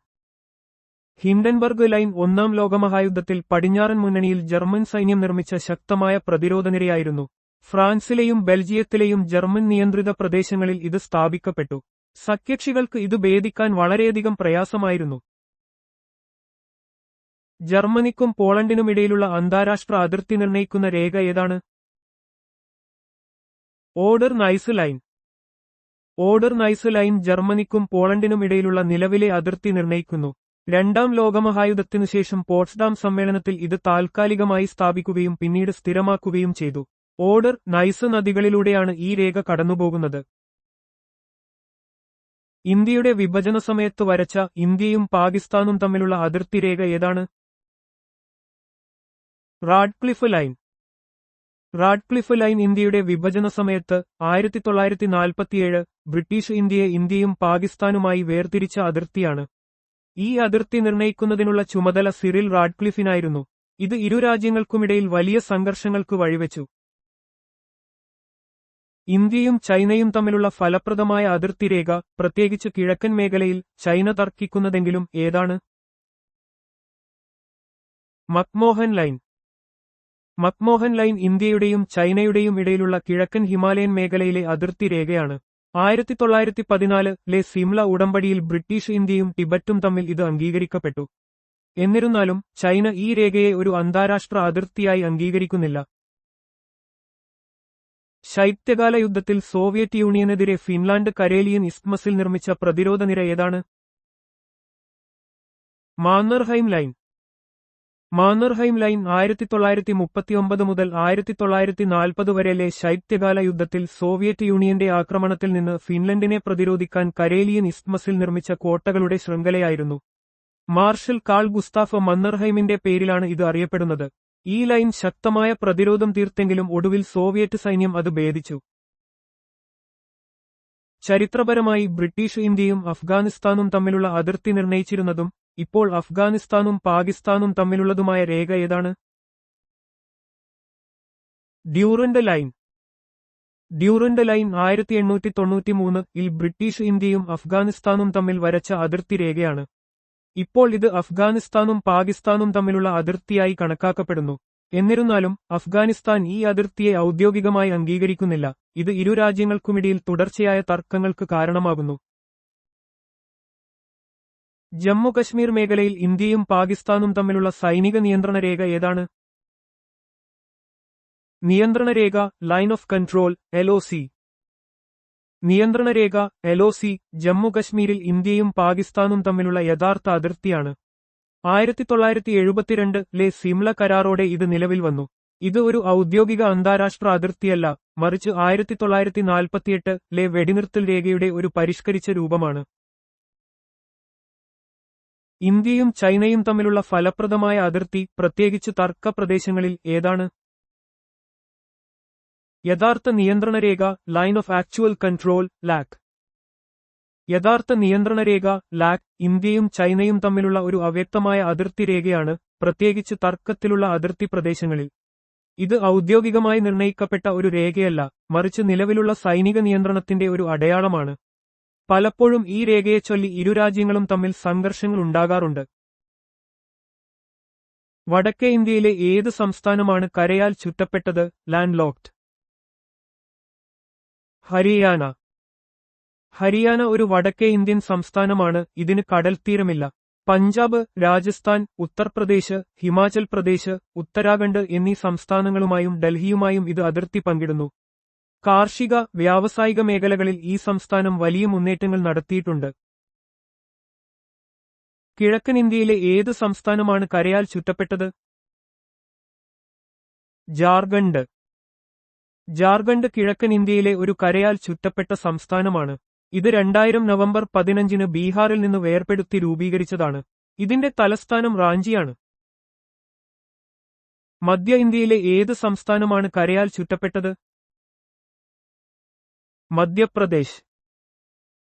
ഹിൻഡൻബർഗ് ലൈൻ ഒന്നാം ലോകമഹായുദ്ധത്തിൽ പടിഞ്ഞാറൻ മുന്നണിയിൽ ജർമ്മൻ സൈന്യം നിർമ്മിച്ച ശക്തമായ പ്രതിരോധ നിരയായിരുന്നു. ഫ്രാൻസിലെയും ബെൽജിയത്തിലെയും ജർമ്മൻ നിയന്ത്രിത പ്രദേശങ്ങളിൽ ഇത് സ്ഥാപിക്കപ്പെട്ടു. സഖ്യകക്ഷികൾക്ക് ഇത് ഭേദിക്കാൻ വളരെയധികം പ്രയാസമായിരുന്നു. ജർമ്മനിക്കും പോളണ്ടിനുമിടയിലുള്ള അന്താരാഷ്ട്ര അതിർത്തി നിർണ്ണയിക്കുന്ന രേഖ ഏതാണ്? Oder Neisse line. Oder Neisse line ജർമ്മനിക്കും പോളണ്ടിനും ഇടയിലുള്ള നിലവിലെ അതിർത്തി നിർണ്ണയിക്കുന്നു. രണ്ടാം ലോകമഹായുദ്ധത്തിനുശേഷം പോട്സ്ഡാം സമ്മേളനത്തിൽ ഇത് താൽക്കാലികമായി സ്ഥാപിക്കുകയും പിന്നീട് സ്ഥിരമാക്കുകയും ചെയ്തു. ഓഡർ നൈസ് നദികളിലൂടെയാണ് ഈ രേഖ കടന്നുപോകുന്നത്. ഇന്ത്യയുടെ വിഭജന സമയത്ത് വരച്ച ഇന്ത്യയും പാകിസ്ഥാനും തമ്മിലുള്ള അതിർത്തി രേഖ ഏതാണ്? Radcliffe line. റാഡ്ക്ലിഫ് ലൈൻ ഇന്ത്യയുടെ വിഭജന സമയത്ത് 1947 ബ്രിട്ടീഷ് ഇന്ത്യയെ ഇന്ത്യയും പാകിസ്ഥാനുമായി വേർതിരിച്ച അതിർത്തിയാണ്. ഈ അതിർത്തി നിർണ്ണയിക്കുന്നതിനുള്ള ചുമതല സിറിൽ റാഡ്ക്ലിഫിനായിരുന്നു. ഇത് ഇരു രാജ്യങ്ങൾക്കുമിടയിൽ വലിയ സംഘർഷങ്ങൾക്ക് വഴിവെച്ചു. ഇന്ത്യയും ചൈനയും തമ്മിലുള്ള ഫലപ്രദമായ അതിർത്തി രേഖ, പ്രത്യേകിച്ച് കിഴക്കൻ മേഖലയിൽ ചൈന തർക്കിക്കുന്നതെങ്കിലും ഏതാണ്? McMahon line. മക്മോഹൻ ലൈൻ ഇന്ത്യയുടെയും ചൈനയുടെയും ഇടയിലുള്ള കിഴക്കൻ ഹിമാലയൻ മേഖലയിലെ അതിർത്തി രേഖയാണ്. 1914 സിംല ഉടമ്പടിയിൽ ബ്രിട്ടീഷ് ഇന്ത്യയും ടിബറ്റും തമ്മിൽ ഇത് അംഗീകരിക്കപ്പെട്ടു. എന്നിരുന്നാലും ചൈന ഈ രേഖയെ ഒരു അന്താരാഷ്ട്ര അതിർത്തിയായി അംഗീകരിക്കുന്നില്ല. ശൈത്യകാല യുദ്ധത്തിൽ സോവിയറ്റ് യൂണിയനെതിരെ ഫിൻലാൻഡ് കരേലിയൻ ഇസ്ത്മസിൽ നിർമ്മിച്ച പ്രതിരോധ നിര ഏതാണ്? മാന്നർഹൈം ലൈൻ. മാന്നർഹൈം ലൈൻ 1939 മുതൽ 1940 വരെയിലെ ശൈത്യകാല യുദ്ധത്തിൽ സോവിയറ്റ് യൂണിയന്റെ ആക്രമണത്തിൽ നിന്ന് ഫിൻലൻഡിനെ പ്രതിരോധിക്കാൻ കരേലിയൻ ഇസ്ത്മസിൽ നിർമ്മിച്ച കോട്ടകളുടെ ശൃംഖലയായിരുന്നു. മാർഷൽ കാൾ ഗുസ്താഫ് മന്നർഹൈമിന്റെ പേരിലാണ് ഇത് അറിയപ്പെടുന്നത്. ഈ ലൈൻ ശക്തമായ പ്രതിരോധം തീർത്തെങ്കിലും ഒടുവിൽ സോവിയറ്റ് സൈന്യം അത് ഭേദിച്ചു. ചരിത്രപരമായി ബ്രിട്ടീഷ് ഇന്ത്യയും അഫ്ഗാനിസ്ഥാനും തമ്മിലുള്ള അതിർത്തി നിർണ്ണയിച്ചിരുന്നതും ഇപ്പോൾ അഫ്ഗാനിസ്ഥാനും പാകിസ്ഥാനും തമ്മിലുള്ളതുമായ രേഖ ഏതാണ്? Durand line. Durand line 1893 British ഇന്ത്യയും അഫ്ഗാനിസ്ഥാനും തമ്മിൽ വരച്ച അതിർത്തി രേഖയാണ്. ഇപ്പോൾ ഇത് അഫ്ഗാനിസ്ഥാനും പാകിസ്ഥാനും തമ്മിലുള്ള അതിർത്തിയായി കണക്കാക്കപ്പെടുന്നു. എന്നിരുന്നാലും അഫ്ഗാനിസ്ഥാൻ ഈ അതിർത്തിയെ ഔദ്യോഗികമായി അംഗീകരിക്കുന്നില്ല. ഇത് ഇരു രാജ്യങ്ങൾക്കുമിടയിൽ തുടർച്ചയായ തർക്കങ്ങൾക്ക് കാരണമാകുന്നു. ജമ്മു-കശ്മീർ മേഖലയിൽ ഇന്ത്യയും പാകിസ്ഥാനും തമ്മിലുള്ള സൈനിക നിയന്ത്രണ രേഖ ഏതാണ്? നിയന്ത്രണരേഖ ലൈൻ ഓഫ് കൺട്രോൾ LOC. നിയന്ത്രണരേഖ LOC ജമ്മു-കശ്മീരിൽ ഇന്ത്യയും പാകിസ്ഥാനും തമ്മിലുള്ള യഥാർത്ഥ അതിർത്തിയാണ്. 1972 സിംല കരാറോടെ ഇത് നിലവിൽ വന്നു. ഇത് ഒരു ഔദ്യോഗിക അന്താരാഷ്ട്ര അതിർത്തിയല്ല, മറിച്ച് 1948 വെടിനിർത്തൽ രേഖയുടെ ഒരു പരിഷ്കരിച്ച രൂപമാണ്. ഇന്ത്യയും ചൈനയും തമ്മിലുള്ള ഫലപ്രദമായ അതിർത്തി, പ്രത്യേകിച്ച് തർക്ക പ്രദേശങ്ങളിൽ, ഏതാണ്? യഥാർത്ഥ നിയന്ത്രണരേഖ line of actual control LAC. യഥാർത്ഥ നിയന്ത്രണരേഖ LAC ഇന്ത്യയും ചൈനയും തമ്മിലുള്ള ഒരു അവ്യക്തമായ അതിർത്തി രേഖയാണ്, പ്രത്യേകിച്ച് തർക്കത്തിലുള്ള അതിർത്തി പ്രദേശങ്ങളിൽ. ഇത് ഔദ്യോഗികമായി നിർണയിക്കപ്പെട്ട ഒരു രേഖയല്ല, മറിച്ച് നിലവിലുള്ള സൈനിക നിയന്ത്രണത്തിന്റെ ഒരു അടയാളമാണ്. പലപ്പോഴും ഈ രേഖയെച്ചൊല്ലി ഇരു രാജ്യങ്ങളും തമ്മിൽ സംഘർഷങ്ങൾ ഉണ്ടാകാറുണ്ട്. വടക്കേ ഇന്ത്യയിലെ ഏത് സംസ്ഥാനമാണ് കരയാൽ ചുറ്റപ്പെട്ടത്, ലാൻഡ് ലോക്ഡ്? ഹരിയാന. ഹരിയാന ഒരു വടക്കേ ഇന്ത്യൻ സംസ്ഥാനമാണ്. ഇതിന് കടൽത്തീരമില്ല. പഞ്ചാബ്, രാജസ്ഥാൻ, ഉത്തർപ്രദേശ്, ഹിമാചൽ പ്രദേശ്, ഉത്തരാഖണ്ഡ് എന്നീ സംസ്ഥാനങ്ങളുമായും ഡൽഹിയുമായും ഇത് അതിർത്തി പങ്കിടുന്നു. കാർഷിക, വ്യാവസായിക മേഖലകളിൽ ഈ സംസ്ഥാനം വലിയ മുന്നേറ്റങ്ങൾ നടത്തിയിട്ടുണ്ട്. കിഴക്കൻ ഇന്ത്യയിലെ ഏത് സംസ്ഥാനമാണ് കരയാൽ ചുറ്റപ്പെട്ടത്? ജാർഖണ്ഡ്. ജാർഖണ്ഡ് കിഴക്കൻ ഇന്ത്യയിലെ ഒരു കരയാൽ ചുറ്റപ്പെട്ട സംസ്ഥാനമാണ്. ഇത് 2000 നവംബർ 15 ബീഹാറിൽ നിന്ന് വേർപെടുത്തി രൂപീകരിച്ചതാണ്. ഇതിന്റെ തലസ്ഥാനം റാഞ്ചിയാണ്. മധ്യ ഇന്ത്യയിലെ ഏത് സംസ്ഥാനമാണ് കരയാൽ ചുറ്റപ്പെട്ടത്? മധ്യപ്രദേശ്.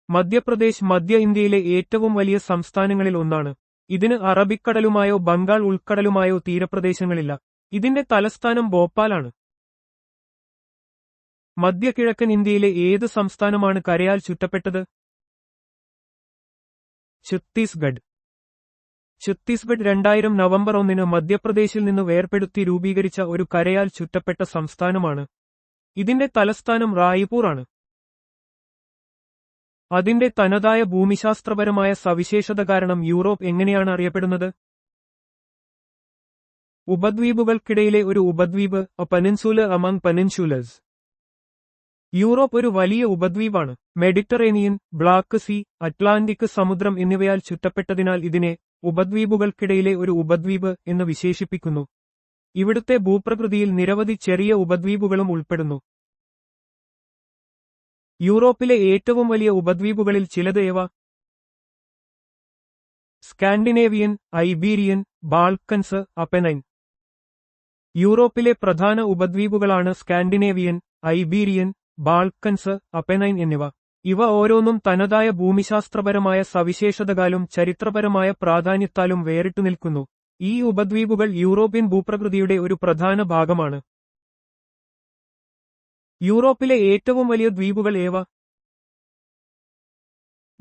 മധ്യപ്രദേശ് മധ്യ ഇന്ത്യയിലെ ഏറ്റവും വലിയ സംസ്ഥാനങ്ങളിൽ ഒന്നാണ്. ഇതിന് അറബിക്കടലുമായോ ബംഗാൾ ഉൾക്കടലുമായോ തീരപ്രദേശങ്ങളില്ല. ഇതിന്റെ തലസ്ഥാനം ഭോപ്പാലാണ്. മധ്യകിഴക്കൻ ഇന്ത്യയിലെ ഏത് സംസ്ഥാനമാണ് കരയാൽ ചുറ്റപ്പെട്ടത്? ഛത്തീസ്ഗഡ്. ഛത്തീസ്ഗഡ് 2000 നവംബർ 1 മധ്യപ്രദേശിൽ നിന്ന് വേർപെടുത്തി രൂപീകരിച്ച ഒരു കരയാൽ ചുറ്റപ്പെട്ട സംസ്ഥാനമാണ്. ഇതിന്റെ തലസ്ഥാനം റായ്പൂർ ആണ്. അതിന്റെ തനതായ ഭൂമിശാസ്ത്രപരമായ സവിശേഷത കാരണം യൂറോപ്പ് എങ്ങനെയാണ് അറിയപ്പെടുന്നത്? ഉപദ്വീപുകൾക്കിടയിലെ ഒരു ഉപദ്വീപ്, എ പെനിൻസുല അമംഗ് പെനിൻസുലസ്. യൂറോപ്പ് ഒരു വലിയ ഉപദ്വീപാണ്. മെഡിറ്ററേനിയൻ, ബ്ലാക്ക് സീ, അറ്റ്ലാന്റിക് സമുദ്രം എന്നിവയാൽ ചുറ്റപ്പെട്ടതിനാൽ ഇതിനെ ഉപദ്വീപുകൾക്കിടയിലെ ഒരു ഉപദ്വീപ് എന്ന് വിശേഷിപ്പിക്കുന്നു. ഇവിടുത്തെ ഭൂപ്രകൃതിയിൽ നിരവധി ചെറിയ ഉപദ്വീപുകളും ഉൾപ്പെടുന്നു. യൂറോപ്പിലെ ഏറ്റവും വലിയ ഉപദ്വീപുകളിൽ ചിലത് ഏവ? Scandinavian, Iberian, Balkans, Apennine. യൂറോപ്പിലെ പ്രധാന ഉപദ്വീപുകളാണ് സ്കാൻഡിനേവിയൻ, ഐബീരിയൻ, ബാൾക്കൻസ്, അപ്പെനൈൻ എന്നിവ. ഇവ ഓരോന്നും തനതായ ഭൂമിശാസ്ത്രപരമായ സവിശേഷതകാലും ചരിത്രപരമായ പ്രാധാന്യത്താലും വേറിട്ടുനിൽക്കുന്നു. ഈ ഉപദ്വീപുകൾ യൂറോപ്യൻ ഭൂപ്രകൃതിയുടെ ഒരു പ്രധാന ഭാഗമാണ്. യൂറോപ്പിലെ ഏറ്റവും വലിയ ദ്വീപുകൾ ഏവ?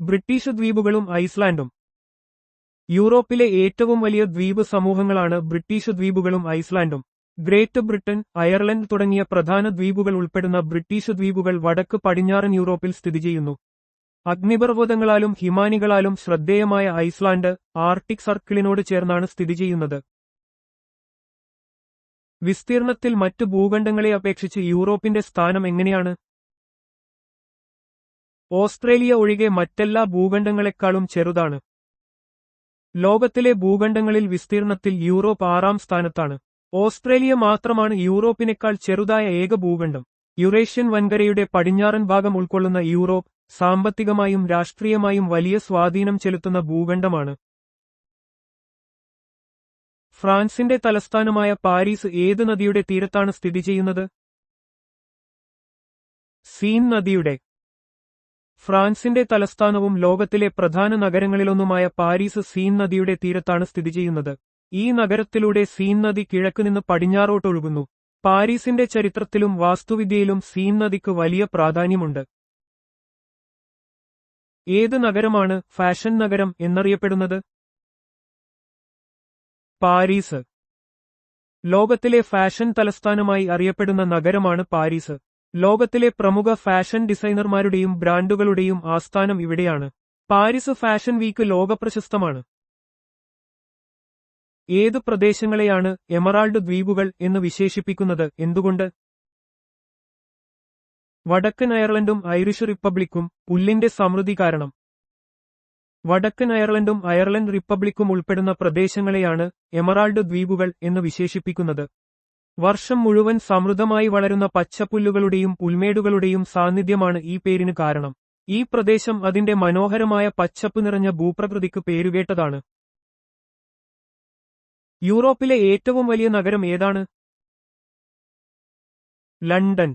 ബ്രിട്ടീഷ് ദ്വീപുകളും ഐസ്ലാൻഡും. യൂറോപ്പിലെ ഏറ്റവും വലിയ ദ്വീപ് സമൂഹങ്ങളാണ് ബ്രിട്ടീഷ് ദ്വീപുകളും ഐസ്ലാൻഡും. ഗ്രേറ്റ് ബ്രിട്ടൻ, അയർലൻഡ് തുടങ്ങിയ പ്രധാന ദ്വീപുകൾ ഉൾപ്പെടുന്ന ബ്രിട്ടീഷ് ദ്വീപുകൾ വടക്ക് പടിഞ്ഞാറൻ യൂറോപ്പിൽ സ്ഥിതിചെയ്യുന്നു. അഗ്നിപർവ്വതങ്ങളാലും ഹിമാനികളാലും ശ്രദ്ധേയമായ ഐസ്ലാൻഡ് ആർട്ടിക് സർക്കിളിനോട് ചേർന്നാണ് സ്ഥിതിചെയ്യുന്നത്. വിസ്തീർണത്തിൽ മറ്റ് ഭൂഖണ്ഡങ്ങളെ അപേക്ഷിച്ച് യൂറോപ്പിന്റെ സ്ഥാനം എങ്ങനെയാണ്? ഓസ്ട്രേലിയ ഒഴികെ മറ്റെല്ലാ ഭൂഖണ്ഡങ്ങളെക്കാളും ചെറുതാണ്. ലോകത്തിലെ ഭൂഖണ്ഡങ്ങളിൽ വിസ്തീർണത്തിൽ യൂറോപ്പ് 6ാം സ്ഥാനത്താണ്. ഓസ്ട്രേലിയ മാത്രമാണ് യൂറോപ്പിനേക്കാൾ ചെറുതായ ഏക ഭൂഖണ്ഡം. യുറേഷ്യൻ വൻകരയുടെ പടിഞ്ഞാറൻ ഭാഗം ഉൾക്കൊള്ളുന്ന യൂറോപ്പ് സാമ്പത്തികമായും രാഷ്ട്രീയമായും വലിയ സ്വാധീനം ചെലുത്തുന്ന ഭൂഖണ്ഡമാണ്. ഫ്രാൻസിന്റെ തലസ്ഥാനമായ പാരീസ് ഏത് നദിയുടെ തീരത്താണ് സ്ഥിതിചെയ്യുന്നത്? സീൻ നദിയുടെ. ഫ്രാൻസിന്റെ തലസ്ഥാനവും ലോകത്തിലെ പ്രധാന നഗരങ്ങളിലൊന്നുമായ പാരീസ് സീൻ നദിയുടെ തീരത്താണ് സ്ഥിതിചെയ്യുന്നത്. ഈ നഗരത്തിലൂടെ സീൻ നദി കിഴക്കുനിന്ന് പടിഞ്ഞാറോട്ടൊഴുകുന്നു. പാരീസിന്റെ ചരിത്രത്തിലും വാസ്തുവിദ്യയിലും സീൻ നദിക്ക് വലിയ പ്രാധാന്യമുണ്ട്. ഏത് നഗരമാണ് ഫാഷൻ നഗരം എന്നറിയപ്പെടുന്നത്? പാരീസ്. ലോകത്തിലെ ഫാഷൻ തലസ്ഥാനമായി അറിയപ്പെടുന്ന നഗരമാണ് പാരീസ്. ലോകത്തിലെ പ്രമുഖ ഫാഷൻ ഡിസൈനർമാരുടെയും ബ്രാൻഡുകളുടെയും ആസ്ഥാനം ഇവിടെയാണ്. പാരീസ് ഫാഷൻ വീക്ക് ലോകപ്രശസ്തമാണ്. ഏത് പ്രദേശങ്ങളെയാണ് എമറാൾഡ് ദ്വീപുകൾ എന്ന് വിശേഷിപ്പിക്കുന്നത് എന്തുകൊണ്ട്? വടക്കൻ അയർലൻഡും ഐറിഷ് റിപ്പബ്ലിക്കും പുല്ലിന്റെ സമൃദ്ധി കാരണം. വടക്കൻ അയർലൻഡും അയർലൻഡ് റിപ്പബ്ലിക്കും ഉൾപ്പെടുന്ന പ്രദേശങ്ങളെയാണ് എമറാൾഡ് ദ്വീപുകൾ എന്ന് വിശേഷിപ്പിക്കുന്നത്. വർഷം മുഴുവൻ സമൃദ്ധമായി വളരുന്ന പച്ചപ്പുല്ലുകളുടെയും പുൽമേടുകളുടെയും സാന്നിധ്യമാണ് ഈ പേരിന് കാരണം. ഈ പ്രദേശം അതിന്റെ മനോഹരമായ പച്ചപ്പ് നിറഞ്ഞ ഭൂപ്രകൃതിക്ക് പേരുകേട്ടതാണ്. യൂറോപ്പിലെ ഏറ്റവും വലിയ നഗരം ഏതാണ്? ലണ്ടൻ.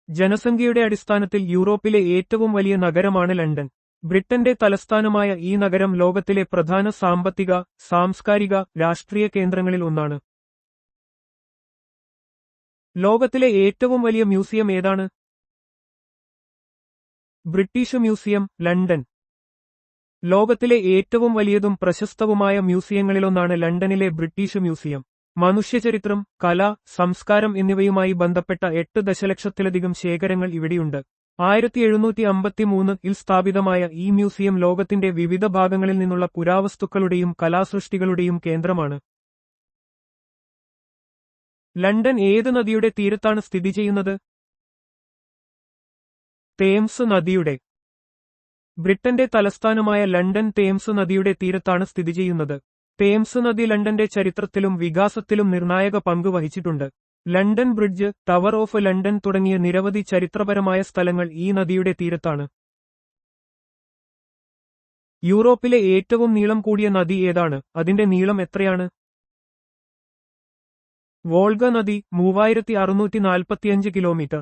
ജനസംഖ്യയുടെ അടിസ്ഥാനത്തിൽ യൂറോപ്പിലെ ഏറ്റവും വലിയ നഗരമാണ് ലണ്ടൻ. ബ്രിട്ടന്റെ തലസ്ഥാനമായ ഈ നഗരം ലോകത്തിലെ പ്രധാന സാമ്പത്തിക, സാംസ്കാരിക, രാഷ്ട്രീയ കേന്ദ്രങ്ങളിൽ ഒന്നാണ്. ലോകത്തിലെ ഏറ്റവും വലിയ മ്യൂസിയം ഏതാണ്? British museum, London. ലോകത്തിലെ ഏറ്റവും വലിയതും പ്രശസ്തവുമായ മ്യൂസിയങ്ങളിലൊന്നാണ് ലണ്ടനിലെ ബ്രിട്ടീഷ് മ്യൂസിയം. മനുഷ്യചരിത്രം, കല, സംസ്കാരം എന്നിവയുമായി ബന്ധപ്പെട്ട 8 ദശലക്ഷത്തിലധികം ശേഖരങ്ങൾ ഇവിടെയുണ്ട്. 1753 സ്ഥാപിതമായ ഈ മ്യൂസിയം ലോകത്തിന്റെ വിവിധ ഭാഗങ്ങളിൽ നിന്നുള്ള പുരാവസ്തുക്കളുടെയും കലാസൃഷ്ടികളുടെയും കേന്ദ്രമാണ്. ലണ്ടൻ ഏത് നദിയുടെ തീരത്താണ് സ്ഥിതി ചെയ്യുന്നത്? തേംസ് നദിയുടെ. ബ്രിട്ടന്റെ തലസ്ഥാനമായ ലണ്ടൻ തേംസ് നദിയുടെ തീരത്താണ് സ്ഥിതി ചെയ്യുന്നത്. തേംസ് നദി ലണ്ടന്റെ ചരിത്രത്തിലും വികാസത്തിലും നിർണായക പങ്ക് വഹിച്ചിട്ടുണ്ട്. London bridge, tower of London തുടങ്ങിയ നിരവധി ചരിത്രപരമായ സ്ഥലങ്ങൾ ഈ നദിയുടെ തീരത്താണ്. യൂറോപ്പിലെ ഏറ്റവും നീളം കൂടിയ നദി ഏതാണ്? അതിന്റെ നീളം എത്രയാണ്? വോൾഗ നദി 3645 കിലോമീറ്റർ.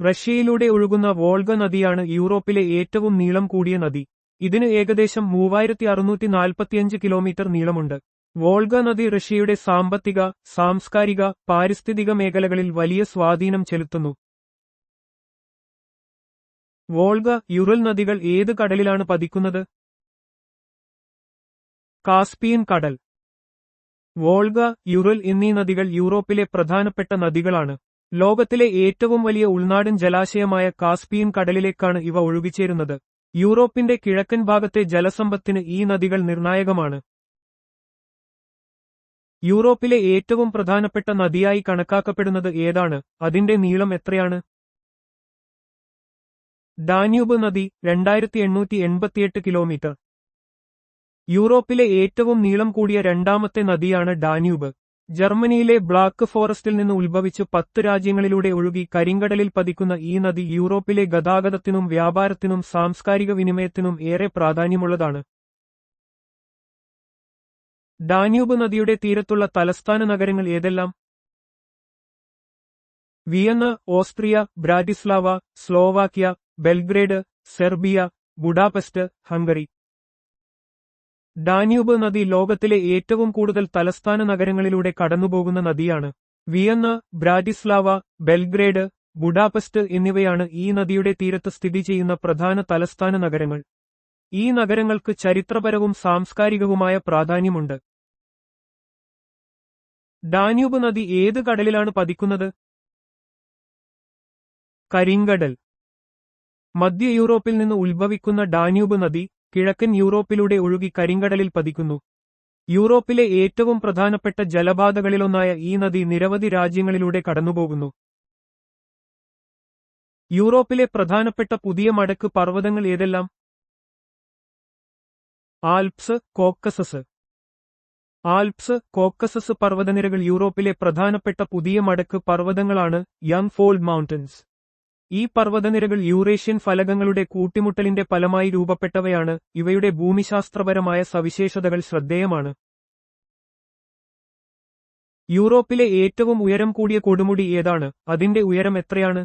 റഷ്യയിലൂടെ ഒഴുകുന്ന വോൾഗ നദിയാണ് യൂറോപ്പിലെ ഏറ്റവും നീളം കൂടിയ നദി. ഇതിന് ഏകദേശം 3645 കിലോമീറ്റർ നീളമുണ്ട്. വോൾഗ നദി റഷ്യയുടെ സാമ്പത്തിക, സാംസ്കാരിക, പാരിസ്ഥിതിക മേഖലകളിൽ വലിയ സ്വാധീനം ചെലുത്തുന്നു. വോൾഗ, യുറൽ നദികൾ ഏത് കടലിലാണ് പതിക്കുന്നത്? കാസ്പിയൻ കടൽ. വോൾഗ, യുറൽ എന്നീ നദികൾ യൂറോപ്പിലെ പ്രധാനപ്പെട്ട നദികളാണ്. ലോകത്തിലെ ഏറ്റവും വലിയ ഉൾനാടൻ ജലാശയമായ കാസ്പിയൻ കടലിലേക്കാണ് ഇവ ഒഴുകിച്ചേരുന്നത്. യൂറോപ്പിന്റെ കിഴക്കൻ ഭാഗത്തെ ജലസമ്പത്തിന് ഈ നദികൾ നിർണായകമാണ്. യൂറോപ്പിലെ ഏറ്റവും പ്രധാനപ്പെട്ട നദിയായി കണക്കാക്കപ്പെടുന്നത് ഏതാണ്? അതിന്റെ നീളം എത്രയാണ്? ഡാന്യൂബ് നദി 2888 കിലോമീറ്റർ. യൂറോപ്പിലെ ഏറ്റവും നീളം കൂടിയ രണ്ടാമത്തെ നദിയാണ് ഡാന്യൂബ്. ജർമ്മനിയിലെ ബ്ലാക്ക് ഫോറസ്റ്റിൽ നിന്ന് ഉത്ഭവിച്ച് 10 രാജ്യങ്ങളിലൂടെ ഒഴുകി കരിങ്കടലിൽ പതിക്കുന്ന ഈ നദി യൂറോപ്പിലെ ഗതാഗതത്തിനും വ്യാപാരത്തിനും സാംസ്കാരിക വിനിമയത്തിനും ഏറെ പ്രാധാന്യമുള്ളതാണ്. ഡാന്യൂബ് നദിയുടെ തീരത്തുള്ള തലസ്ഥാന നഗരങ്ങൾ ഏതെല്ലാം? Vienna, Austria, Bratislava, Slovakia, Belgrade, Serbia, Budapest, Hungary. Danube നദി ലോകത്തിലെ ഏറ്റവും കൂടുതൽ തലസ്ഥാന നഗരങ്ങളിലൂടെ കടന്നുപോകുന്ന നദിയാണ്. വിയന്ന, ബ്രാറ്റിസ്ലാവ, ബെൽഗ്രേഡ്, ബുഡാപെസ്റ്റ് എന്നിവയാണ് ഈ നദിയുടെ തീരത്ത് സ്ഥിതി ചെയ്യുന്ന പ്രധാന തലസ്ഥാന നഗരങ്ങൾ. ഈ നഗരങ്ങൾക്ക് ചരിത്രപരവും സാംസ്കാരികവുമായ പ്രാധാന്യമുണ്ട്. ഡാന്യൂബ് നദി ഏത് കടലിലാണ് പതിക്കുന്നത്? കരിങ്കടൽ. മധ്യ യൂറോപ്പിൽ നിന്ന് ഉത്ഭവിക്കുന്ന ഡാന്യൂബ് നദി കിഴക്കൻ യൂറോപ്പിലൂടെ ഒഴുകി കരിങ്കടലിൽ പതിക്കുന്നു. യൂറോപ്പിലെ ഏറ്റവും പ്രധാനപ്പെട്ട ജലപാതകളിലൊന്നായ ഈ നദി നിരവധി രാജ്യങ്ങളിലൂടെ കടന്നുപോകുന്നു. യൂറോപ്പിലെ പ്രധാനപ്പെട്ട പുതിയ മടക്ക് പർവ്വതങ്ങൾ ഏതെല്ലാം? Alps, Caucasus. ആൽപ്സ്, കോക്കസസ് പർവ്വതനിരകൾ യൂറോപ്പിലെ പ്രധാനപ്പെട്ട പുതിയ മടക്ക് പർവ്വതങ്ങളാണ്. Young fold mountains. ഈ പർവ്വതനിരകൾ യൂറേഷ്യൻ ഫലകങ്ങളുടെ കൂട്ടിമുട്ടലിന്റെ ഫലമായി രൂപപ്പെട്ടവയാണ്. ഇവയുടെ ഭൂമിശാസ്ത്രപരമായ സവിശേഷതകൾ ശ്രദ്ധേയമാണ്. യൂറോപ്പിലെ ഏറ്റവും ഉയരം കൂടിയ കൊടുമുടി ഏതാണ്? അതിന്റെ ഉയരം എത്രയാണ്?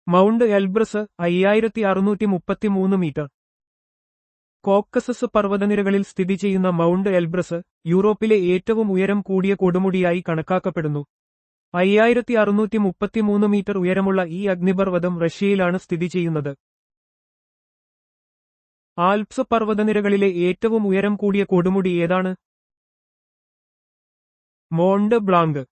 Mount Elbrus 5633 metre. കോക്കസസ് പർവ്വതനിരകളിൽ സ്ഥിതി ചെയ്യുന്ന മൗണ്ട് എൽബ്രസ് യൂറോപ്പിലെ ഏറ്റവും ഉയരം കൂടിയ കൊടുമുടിയായി കണക്കാക്കപ്പെടുന്നു. 5633 മീറ്റർ ഉയരമുള്ള ഈ അഗ്നിപർവ്വതം റഷ്യയിലാണ് സ്ഥിതി ചെയ്യുന്നത്. ആൽപ്സ് പർവ്വതനിരകളിലെ ഏറ്റവും ഉയരം കൂടിയ കൊടുമുടി ഏതാണ്? മോണ്ട് ബ്ലാങ്ക്.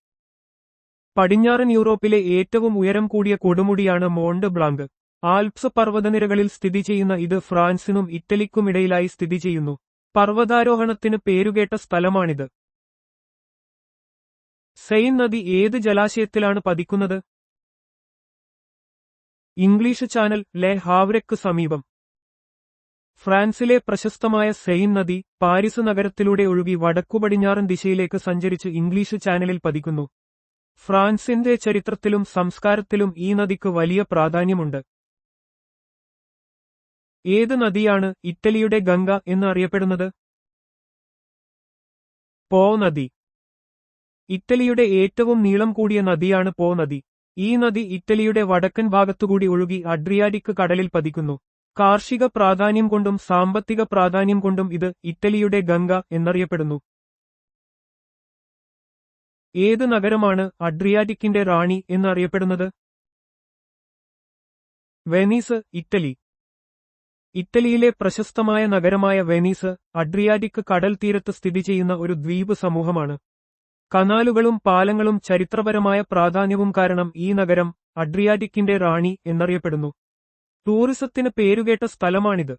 പടിഞ്ഞാറൻ യൂറോപ്പിലെ ഏറ്റവും ഉയരം കൂടിയ കൊടുമുടിയാണ് മോണ്ട് ബ്ലാങ്ക്. ആൽപ്സ് പർവ്വതനിരകളിൽ സ്ഥിതി ചെയ്യുന്ന ഇത് ഫ്രാൻസിനും ഇറ്റലിക്കുമിടയിലായി സ്ഥിതി ചെയ്യുന്നു. പർവ്വതാരോഹണത്തിന് പേരുകേട്ട സ്ഥലമാണിത്. സെയിൻ നദി ഏത് ജലാശയത്തിലാണ് പതിക്കുന്നത്? ഇംഗ്ലീഷ് ചാനൽ ലെ ഹാവ്രെക്ക് സമീപം. ഫ്രാൻസിലെ പ്രശസ്തമായ സെയിൻ നദി പാരീസ് നഗരത്തിലൂടെ ഒഴുകി വടക്കുപടിഞ്ഞാറൻ ദിശയിലേക്ക് സഞ്ചരിച്ച് ഇംഗ്ലീഷ് ചാനലിൽ പതിക്കുന്നു. ഫ്രാൻസിന്റെ ചരിത്രത്തിലും സംസ്കാരത്തിലും ഈ നദിക്ക് വലിയ പ്രാധാന്യമുണ്ട്. ഏത് നദിയാണ് ഇറ്റലിയുടെ ഗംഗ എന്ന് അറിയപ്പെടുന്നത്? പോ നദി. ഇറ്റലിയുടെ ഏറ്റവും നീളം കൂടിയ നദിയാണ് പോ നദി. ഈ നദി ഇറ്റലിയുടെ വടക്കൻ ഭാഗത്തുകൂടി ഒഴുകി അഡ്രിയാറ്റിക് കടലിൽ പതിക്കുന്നു. കാർഷിക പ്രാധാന്യം കൊണ്ടും സാമ്പത്തിക പ്രാധാന്യം കൊണ്ടും ഇത് ഇറ്റലിയുടെ ഗംഗ എന്നറിയപ്പെടുന്നു. ഏത് നഗരമാണ് അഡ്രിയാറ്റിക്കിന്റെ റാണി എന്നറിയപ്പെടുന്നത്? Venice, Italy. ഇറ്റലിയിലെ പ്രശസ്തമായ നഗരമായ വെനീസ് അഡ്രിയാറ്റിക് കടൽ തീരത്ത് സ്ഥിതി ചെയ്യുന്ന ഒരു ദ്വീപ് സമൂഹമാണ്. കനാലുകളും പാലങ്ങളും ചരിത്രപരമായ പ്രാധാന്യവും കാരണം ഈ നഗരം അഡ്രിയാറ്റിക്കിന്റെ റാണി എന്നറിയപ്പെടുന്നു. ടൂറിസത്തിന് പേരുകേട്ട സ്ഥലമാണിത്.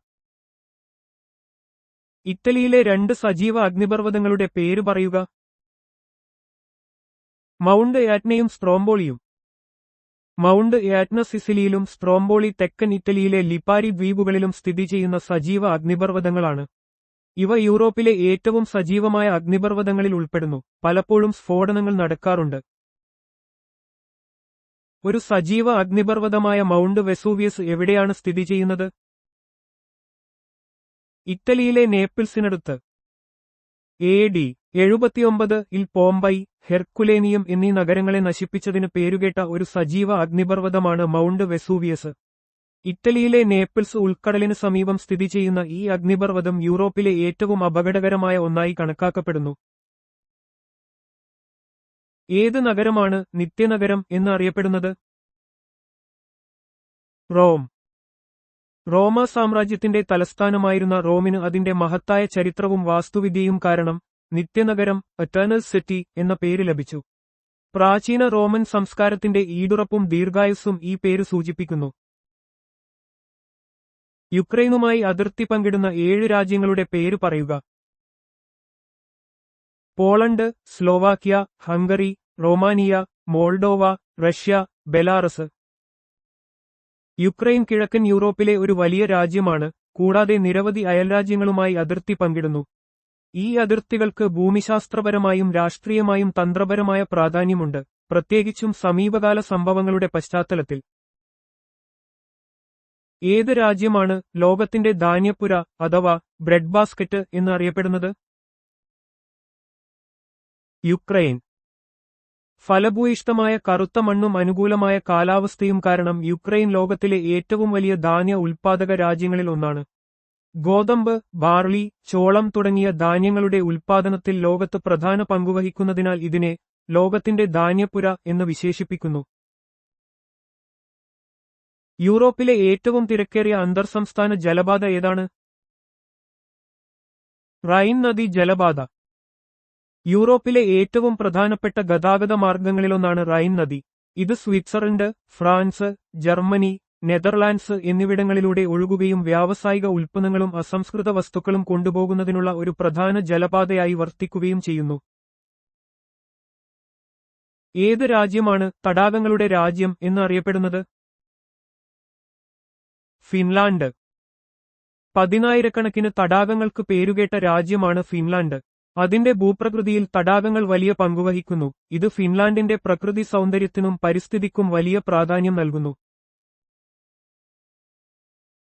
ഇറ്റലിയിലെ 2 സജീവ അഗ്നിപർവ്വതങ്ങളുടെ പേര് പറയുക. മൗണ്ട് യാറ്റ്നയും സ്ട്രോംബോളിയും. മൗണ്ട് യാറ്റ്ന സിസിലിയിലും സ്ട്രോംബോളി തെക്കൻ ഇറ്റലിയിലെ ലിപ്പാരി ദ്വീപുകളിലും സ്ഥിതി ചെയ്യുന്ന സജീവ അഗ്നിപർവ്വതങ്ങളാണ്. ഇവ യൂറോപ്പിലെ ഏറ്റവും സജീവമായ അഗ്നിപർവ്വതങ്ങളിൽ ഉൾപ്പെടുന്നു. പലപ്പോഴും സ്ഫോടനങ്ങൾ നടക്കാറുണ്ട്. ഒരു സജീവ അഗ്നിപർവ്വതമായ മൗണ്ട് വെസൂവിയസ് എവിടെയാണ് സ്ഥിതി ചെയ്യുന്നത്? ഇറ്റലിയിലെ നേപ്പിൾസിനടുത്ത്. AD 79-ൽ പോംബൈ, ഹെർക്കുലേനിയം എന്നീ നഗരങ്ങളെ നശിപ്പിച്ചതിന് പേരുകേട്ട ഒരു സജീവ അഗ്നിപർവ്വതമാണ് മൗണ്ട് വെസൂവിയസ്. ഇറ്റലിയിലെ നേപ്പിൾസ് ഉൾക്കടലിന് സമീപം സ്ഥിതി ചെയ്യുന്ന ഈ അഗ്നിപർവ്വതം യൂറോപ്പിലെ ഏറ്റവും അപകടകരമായ ഒന്നായി കണക്കാക്കപ്പെടുന്നു. ഏത് നഗരമാണ് നിത്യനഗരം എന്ന് അറിയപ്പെടുന്നത്? റോം. റോമ സാമ്രാജ്യത്തിന്റെ തലസ്ഥാനമായിരുന്ന റോമിന് അതിന്റെ മഹത്തായ ചരിത്രവും വാസ്തുവിദ്യയും കാരണം നിത്യനഗരം എറ്റേണൽ സിറ്റി എന്ന പേര് ലഭിച്ചു. പ്രാചീന റോമൻ സംസ്കാരത്തിന്റെ ഈടുറപ്പും ദീർഘായുസ്സും ഈ പേര് സൂചിപ്പിക്കുന്നു. യുക്രൈനുമായി അതിർത്തി പങ്കിടുന്ന 7 രാജ്യങ്ങളുടെ പേര് പറയുക. Poland, Slovakia, Hungary, Romania, Moldova, Russia, Belarus. Ukraine കിഴക്കൻ യൂറോപ്പിലെ ഒരു വലിയ രാജ്യമാണ്, കൂടാതെ നിരവധി അയൽരാജ്യങ്ങളുമായി അതിർത്തി പങ്കിടുന്നു. ഈ അതിർത്തികൾക്ക് ഭൂമിശാസ്ത്രപരമായും രാഷ്ട്രീയമായും തന്ത്രപരമായ പ്രാധാന്യമുണ്ട്, പ്രത്യേകിച്ചും സമീപകാല സംഭവങ്ങളുടെ പശ്ചാത്തലത്തിൽ. ഏത് രാജ്യമാണ് ലോകത്തിന്റെ ധാന്യപ്പുര അഥവാ ബ്രെഡ് ബാസ്ക്കറ്റ് എന്ന് അറിയപ്പെടുന്നത്? യുക്രൈൻ. ഫലഭൂയിഷ്ഠമായ കറുത്ത മണ്ണും അനുകൂലമായ കാലാവസ്ഥയും കാരണം യുക്രൈൻ ലോകത്തിലെ ഏറ്റവും വലിയ ധാന്യ ഉൽപ്പാദക രാജ്യങ്ങളിൽ ഒന്നാണ്. ഗോതമ്പ്, ബാർലി, ചോളം തുടങ്ങിയ ധാന്യങ്ങളുടെ ഉൽപ്പാദനത്തിൽ ലോകത്ത് പ്രധാന പങ്കുവഹിക്കുന്നതിനാൽ ഇതിനെ ലോകത്തിന്റെ ധാന്യപ്പുര എന്ന് വിശേഷിപ്പിക്കുന്നു. യൂറോപ്പിലെ ഏറ്റവും തിരക്കേറിയ അന്തർസംസ്ഥാന ജലപാത ഏതാണ്? റൈൻ നദി ജലപാത. യൂറോപ്പിലെ ഏറ്റവും പ്രധാനപ്പെട്ട ഗതാഗത മാർഗങ്ങളിലൊന്നാണ് റൈൻ നദി. ഇത് സ്വിറ്റ്സർലൻഡ്, ഫ്രാൻസ്, ജർമ്മനി, നെതർലാൻഡ്സ് എന്നിവിടങ്ങളിലൂടെ ഒഴുകുകയും വ്യാവസായിക ഉൽപ്പന്നങ്ങളും അസംസ്കൃത വസ്തുക്കളും കൊണ്ടുപോകുന്നതിനുള്ള ഒരു പ്രധാന ജലപാതയായി വർത്തിക്കുകയും ചെയ്യുന്നു. ഏത് രാജ്യമാണ് തടാകങ്ങളുടെ രാജ്യം എന്ന് അറിയപ്പെടുന്നത്? ഫിൻലാൻഡ്. 10,000-കണക്കിന് തടാകങ്ങൾക്ക് പേരുകേട്ട രാജ്യമാണ് ഫിൻലാൻഡ്. അതിന്റെ ഭൂപ്രകൃതിയിൽ തടാകങ്ങൾ വലിയ പങ്കുവഹിക്കുന്നു. ഇത് ഫിൻലാൻഡിന്റെ പ്രകൃതി സൗന്ദര്യത്തിനും പരിസ്ഥിതിക്കും വലിയ പ്രാധാന്യം നൽകുന്നു.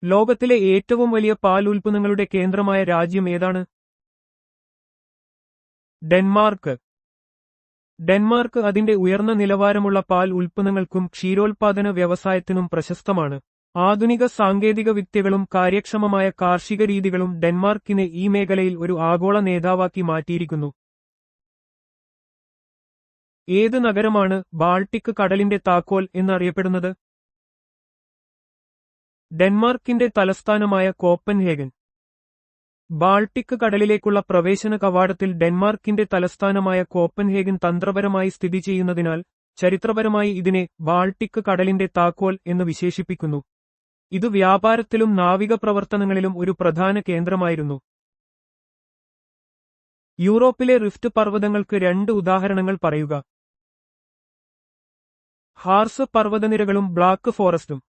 ലോകത്തിലെ ഏറ്റവും വലിയ പാൽ ഉൽപ്പന്നങ്ങളുടെ കേന്ദ്രമായ രാജ്യം ഏതാണ്? ഡെൻമാർക്ക്. ഡെൻമാർക്ക് അതിന്റെ ഉയർന്ന നിലവാരമുള്ള പാൽ ഉൽപ്പന്നങ്ങൾക്കും ക്ഷീരോത്പാദന വ്യവസായത്തിനും പ്രശസ്തമാണ്. ആധുനിക സാങ്കേതിക വിദ്യകളും കാര്യക്ഷമമായ കാർഷിക രീതികളും ഡെൻമാർക്കിനെ ഈ മേഖലയിൽ ഒരു ആഗോള നേതാവാക്കി മാറ്റിയിരിക്കുന്നു. ഏത് നഗരമാണ് ബാൾട്ടിക് കടലിന്റെ താക്കോൽ എന്നറിയപ്പെടുന്നത്? ഡെൻമാർക്കിന്റെ തലസ്ഥാനമായ കോപ്പൻഹേഗൻ. ബാൾട്ടിക് കടലിലേക്കുള്ള പ്രവേശന കവാടത്തിൽ ഡെൻമാർക്കിന്റെ തലസ്ഥാനമായ കോപ്പൻഹേഗൻ തന്ത്രപരമായി സ്ഥിതി ചെയ്യുന്നതിനാൽ ചരിത്രപരമായി ഇതിനെ ബാൾട്ടിക് കടലിന്റെ താക്കോൽ എന്ന് വിശേഷിപ്പിക്കുന്നു. ഇത് വ്യാപാരത്തിലും നാവിക പ്രവർത്തനങ്ങളിലും ഒരു പ്രധാന കേന്ദ്രമായിരുന്നു. യൂറോപ്പിലെ റിഫ്റ്റ് പർവ്വതങ്ങൾക്ക് 2 ഉദാഹരണങ്ങൾ പറയുക. Hours പർവ്വതനിരകളും black ഫോറസ്റ്റും.